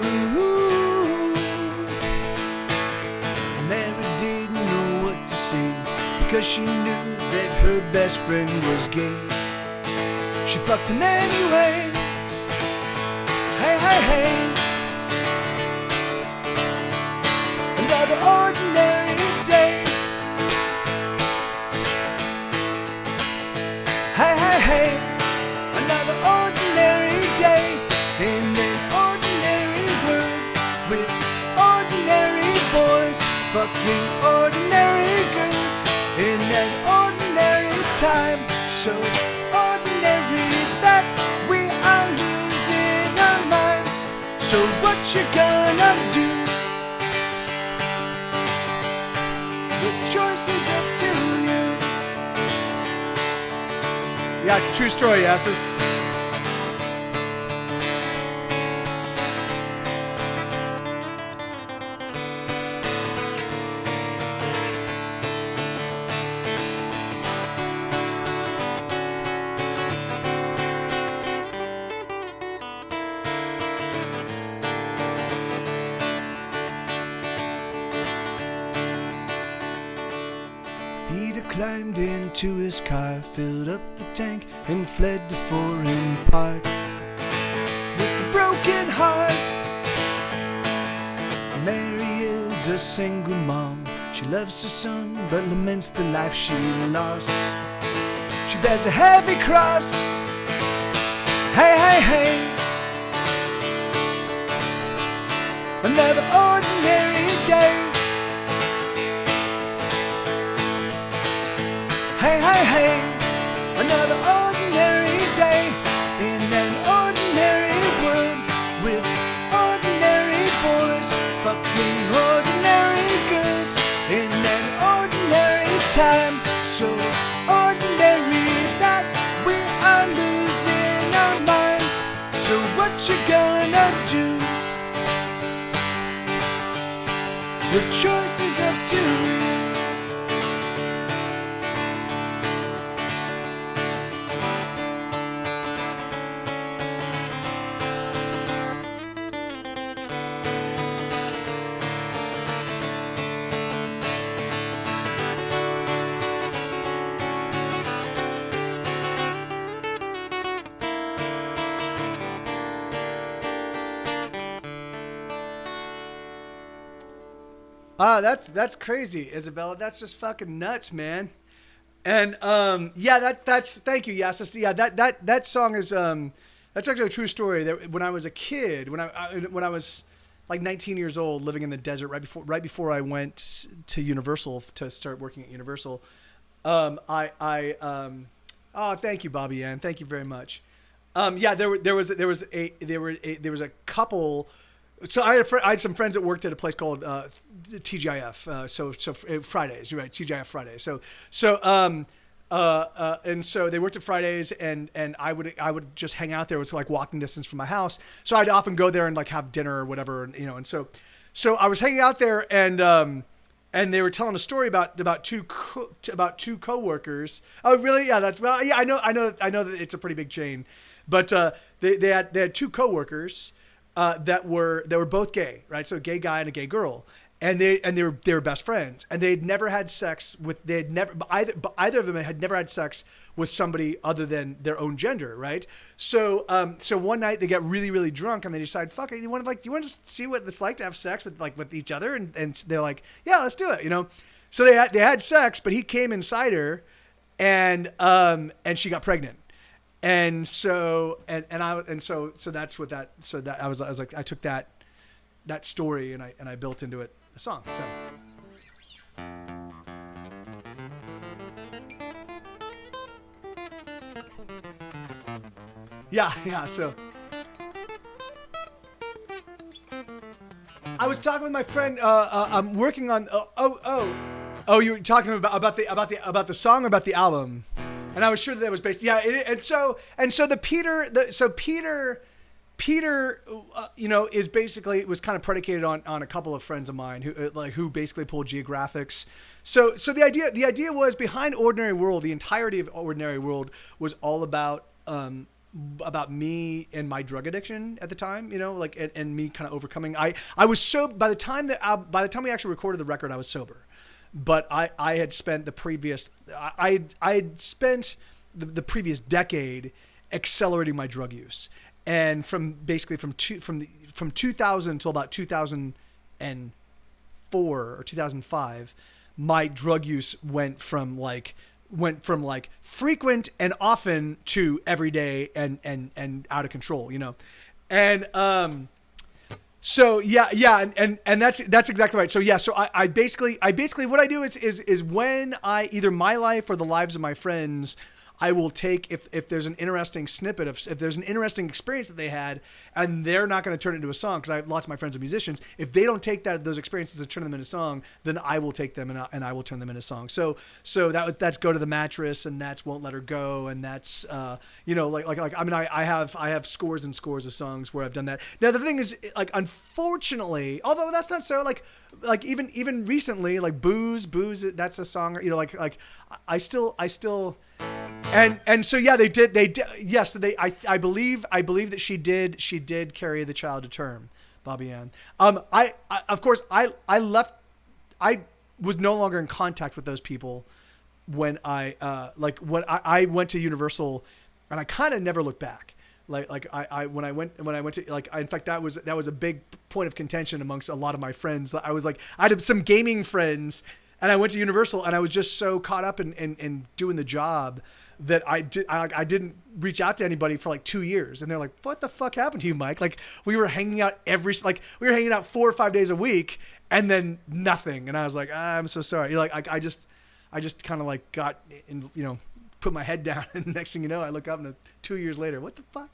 Ooh. Mary didn't know what to say because she knew that her best friend was gay. She fucked him anyway. Hey, hey, hey. Another ordinary day. Hey, hey, hey, another ordinary day in an ordinary world with ordinary boys, fucking ordinary girls in an ordinary time, so ordinary that we are losing our minds. So what you gonna do? The choice is up to you. Yeah, it's a true story, asses. Peter climbed into his car, filled up the tank, and fled to foreign parts. With a broken heart, Mary is a single mom. She loves her son, but laments the life she lost. She bears a heavy cross. Hey, hey, hey. another ordinary day. Hey, hey, hey, another ordinary day in an ordinary world with ordinary boys fucking ordinary girls in an ordinary time, so ordinary that we are losing our minds. So what you gonna do? The choice is up to you. That's crazy, Isabella. That's just fucking nuts, man. And yeah, that's thank you. Yes, yeah, that song is that's actually a true story. That when I was a kid, when I was like 19 years old, living in the desert right before I went to Universal to start working at Universal, oh, thank you, Bobby Ann. Thank you very much. Yeah, there was a couple. So I had some friends that worked at a place called TGIF. So Fridays, right? TGIF Fridays. And so they worked at Fridays, and I would just hang out there. It was like walking distance from my house. So I'd often go there and like have dinner or whatever, and And so I was hanging out there, and they were telling a story about two coworkers. Oh, really? Yeah, yeah. I know that it's a pretty big chain, but they had two coworkers. That were both gay, right? So a gay guy and a gay girl, and they were best friends, and either of them had never had sex with somebody other than their own gender, right? So one night they get really, really drunk, and they decide, fuck it, you want to see what it's like to have sex with each other, and they're like, yeah, let's do it, So they had sex, but he came inside her, and she got pregnant. And so that's what that. So that I was like, I took that story and I built into it a song. So. Yeah. So I was talking with my friend. I'm working on. Oh, you were talking about the song or about the album. And I was sure that was based, yeah. Peter, is basically was kind of predicated on a couple of friends of mine who basically pulled geographics. So the idea was behind Ordinary World. The entirety of Ordinary World was all about me and my drug addiction at the time, and me kind of overcoming. I was sober by the time we actually recorded the record. I was sober. But I had spent the previous decade accelerating my drug use, and from 2000 until about 2004 or 2005, my drug use went from frequent and often to everyday and out of control, and So and that's exactly right. So yeah, so I basically what I do is when I either my life or the lives of my friends, I will take if there's an interesting snippet if there's an interesting experience that they had, and they're not going to turn it into a song because lots of my friends are musicians. If they don't take those experiences and turn them into a song, then I will take them and I will turn them into songs. So that's Go to the Mattress, and that's Won't Let Her Go, and that's I have scores and scores of songs where I've done that. Now the thing is, like, unfortunately, although that's not so like even recently, like Booze, that's a song, I still. And so yeah, they did yes, I believe that she did carry the child to term, Bobby Ann. I was no longer in contact with those people when I went to Universal, and I kind of never looked back. When I went to, in fact, that was a big point of contention amongst a lot of my friends. I had some gaming friends And I went to Universal, and I was just so caught up in doing the job that I didn't reach out to anybody for like 2 years. And they're like, what the fuck happened to you, Mike? Like, we were hanging out we were hanging out 4 or 5 days a week, and then nothing. And I was like, I'm so sorry. I just kind of like got in, put my head down, and next thing you know, I look up, and 2 years later, what the fuck?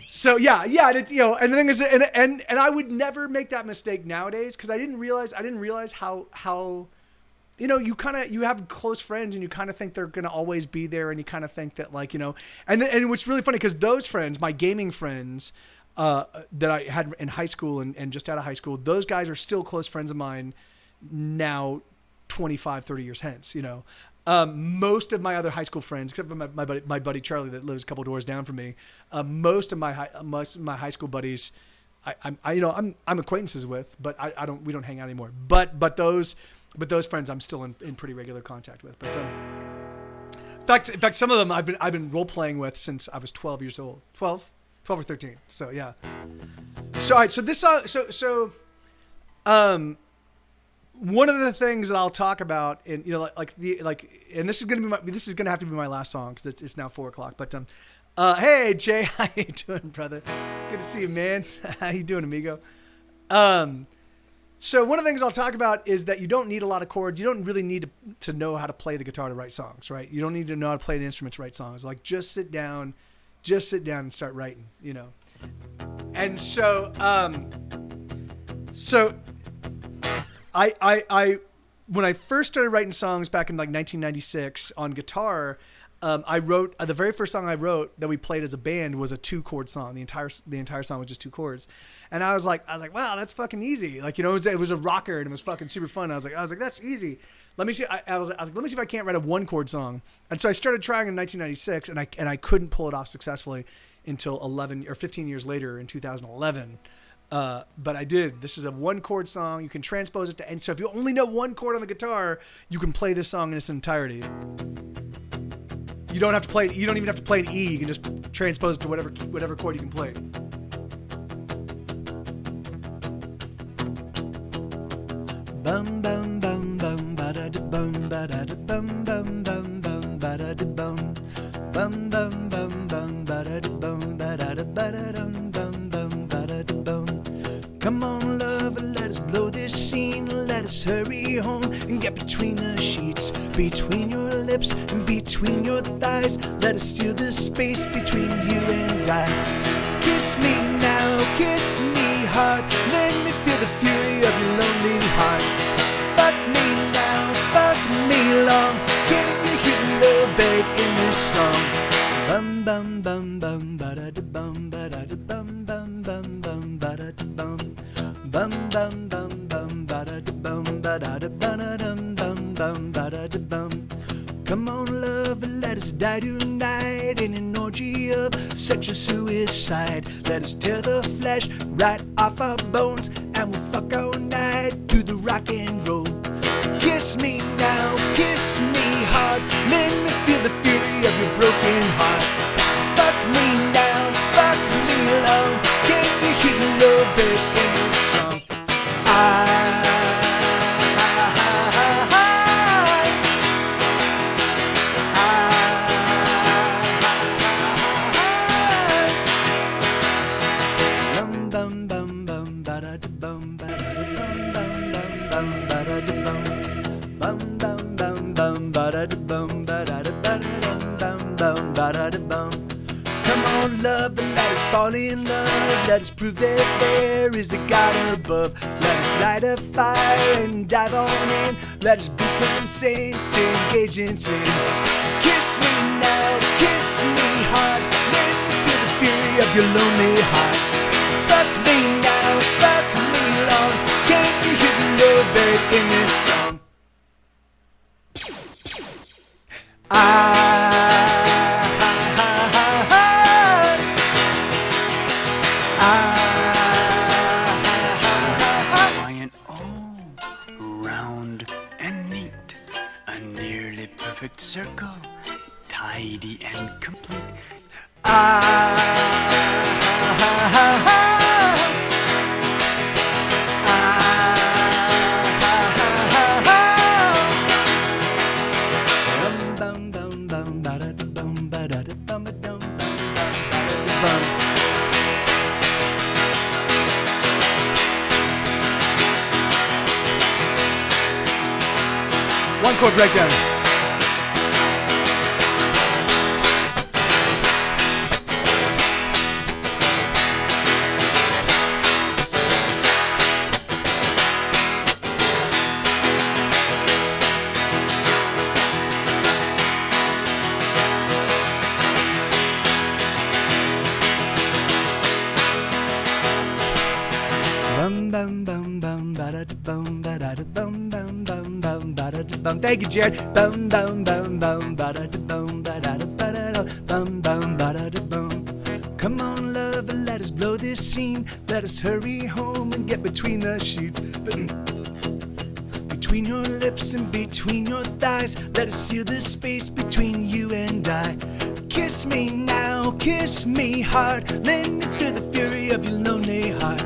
So yeah, and the thing is, and I would never make that mistake nowadays, because I didn't realize how you have close friends, and you kind of think they're gonna always be there, and you kind of think that and what's really funny, because those friends, my gaming friends that I had in high school and just out of high school, those guys are still close friends of mine now, 25, 30 years hence. Most of my other high school friends, except for my buddy Charlie that lives a couple doors down from me, most of my high school buddies, I'm acquaintances with, but we don't hang out anymore. But those friends I'm still in pretty regular contact with. But in fact, some of them I've been role playing with since I was 12 years old, 12 or 13. So yeah. So all right. So this song. One of the things that I'll talk about, and and this is gonna have to be my last song, because it's now 4:00. But hey Jay, how you doing, brother? Good to see you, man. How you doing, amigo? So one of the things I'll talk about is that you don't need a lot of chords. You don't really need to know how to play the guitar to write songs, right? You don't need to know how to play an instrument to write songs. Like, just sit down and start writing, And so I when I first started writing songs back in like 1996 on guitar, I wrote the very first song I wrote that we played as a band was a 2-chord song. The entire song was just 2 chords, and I was like, wow, that's fucking easy. It was a rocker, and it was fucking super fun. I was like, that's easy. Let me see. I was like, let me see if I can't write a 1-chord song. And so I started trying in 1996, and I couldn't pull it off successfully until 11 or 15 years later in 2011. But I did. This is a 1-chord song. You can transpose it to, and so if you only know 1 chord on the guitar, you can play this song in its entirety. You don't have to play. You don't even have to play an E. You can just transpose it to whatever chord you can play. Bum bum bum bum ba da bum ba da bum bum bum bum ba da bum bum bum bum bum ba da bum ba da bum bum bum ba da bum. Come on, love, let us blow this scene. Let us hurry home and get between the sheets, between your lips and between your thighs. Let us seal the space between you and I. Kiss me now, kiss me hard. Let me feel the fury of your lonely heart. Fuck me now, fuck me long. Can you hear the love buried in this song? Bum bum bum bum ba da bum ba da bum bum bum bum ba da bum bum bum bum bum ba da bum ba da bum bum bum ba da bum. Come on, love, let us die tonight in an orgy of sexual suicide. Let us tear the flesh right off our bones, and we'll fuck all night to the rock and roll. Kiss me now, kiss me hard. Let me feel the fury of your broken heart. Fuck me now, fuck me long. Can you hear the love buried in this song? Come on, love, and let us fall in love. Let us prove that there is a God above. Let us light a fire and dive on in. Let us become saints, engage in sin. Kiss me now, kiss me hard. Let me feel the fury of your lonely heart. Fuck me now, fuck me long. Can you hear the love buried in this song? Giant, oh, round and neat, a nearly perfect circle, tidy and complete. One chord breakdown. Thank you, Jared. Come on, lover, let us blow this scene. Let us hurry home and get between the sheets. Between your lips and between your thighs, let us seal the space between you and I. Kiss me now, kiss me hard. Let me feel the fury of your lonely heart.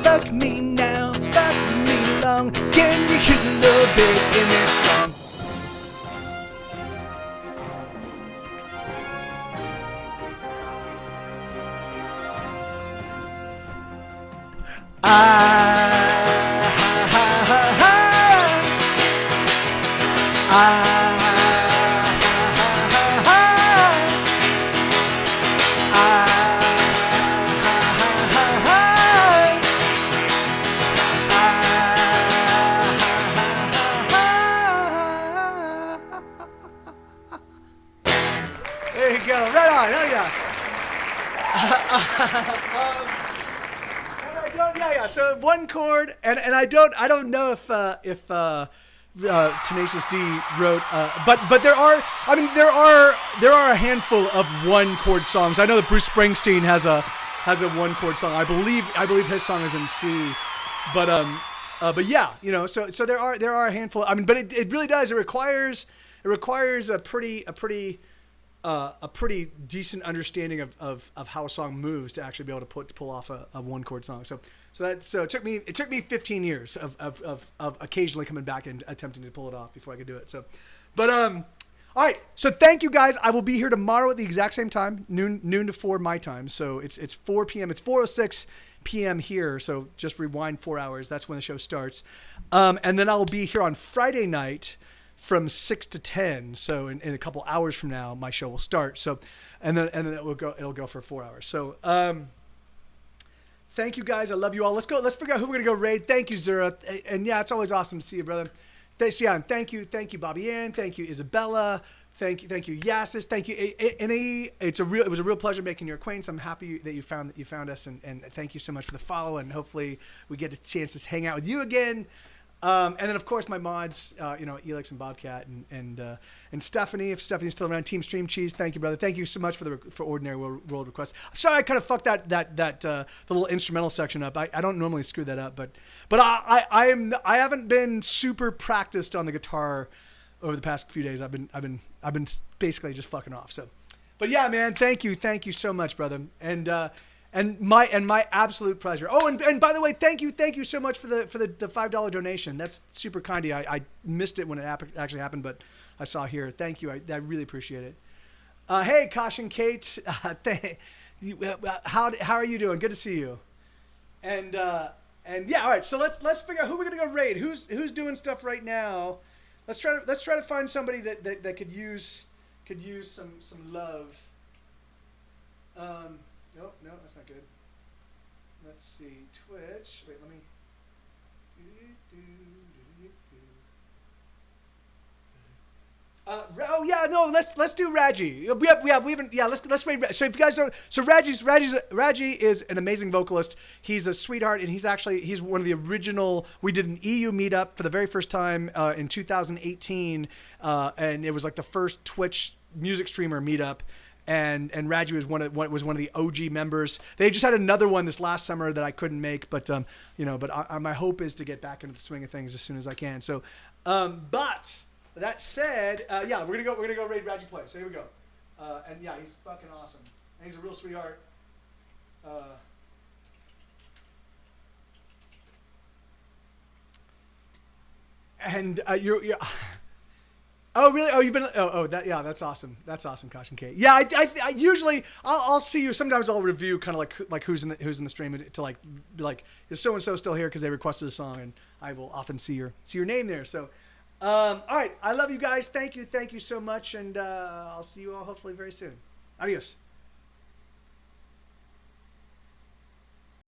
Fuck me now, fuck me long. Can you hear the love bit in this song? There you go, right on, hell yeah. So one chord, and I don't know if Tenacious D wrote, but there are a handful of one chord songs. I know that Bruce Springsteen has a one chord song. I believe his song is in C, but yeah, you know, so there are a handful. I mean, but it really does. It requires a pretty decent understanding of how a song moves to actually be able to pull off a one chord song. So it took me 15 years of occasionally coming back and attempting to pull it off before I could do it. So, but all right. So thank you guys. I will be here tomorrow at the exact same time, noon to 4 my time. So it's 4 p.m. It's 4:06 p.m. here. So just rewind 4 hours. That's when the show starts. And then I'll be here on Friday night from 6 to 10. So in a couple hours from now, my show will start. So, and then it'll go for 4 hours. So, thank you guys. I love you all. Let's figure out who we're going to go raid. Thank you, Zura. And yeah, it's always awesome to see you, brother. Thank you, Bobby Ann. Thank you, Isabella. Thank you, Yassis. Thank you, N.E. It was a real pleasure making your acquaintance. I'm happy that you found us, and thank you so much for the follow. And hopefully we get a chance to hang out with you again. And then of course my mods, Elix and Bobcat and Stephanie. If Stephanie's still around, Team Stream Cheese. Thank you, brother. Thank you so much for Ordinary World Requests. I'm sorry I kind of fucked that the little instrumental section up. I don't normally screw that up, but I haven't been super practiced on the guitar over the past few days. I've been basically just fucking off. So, but yeah, man, thank you so much, brother. And my absolute pleasure. Oh, and by the way, thank you so much for the $5 donation. That's super kind of you. I missed it when it actually happened, but I saw here. Thank you. I really appreciate it. Hey, Caution Kate. How are you doing? Good to see you. And yeah, all right. So let's figure out who we're gonna go raid. Who's doing stuff right now? Let's try to find somebody that could use some love. No, that's not good. Let's see, Twitch. Wait, let me. Oh yeah, no. Let's do Raji. We haven't. Yeah, let's raid. So if you guys don't, so Raji is an amazing vocalist. He's a sweetheart, and he's one of the original. We did an EU meetup for the very first time in 2018, and it was like the first Twitch music streamer meetup. And Raji was one of the OG members. They just had another one this last summer that I couldn't make, but my hope is to get back into the swing of things as soon as I can. So, but that said, yeah, we're gonna go raid Raji Play. So here we go. And yeah, he's fucking awesome. And he's a real sweetheart. And you're. Oh really? Oh, you've been. Yeah, that's awesome. That's awesome, Caution Kate. Yeah, I usually I'll see you. Sometimes I'll review kind of like who's in the stream to like be like, is so and so still here because they requested a song, and I will often see your name there. So, All right. I love you guys. Thank you so much. And I'll see you all hopefully very soon. Adios.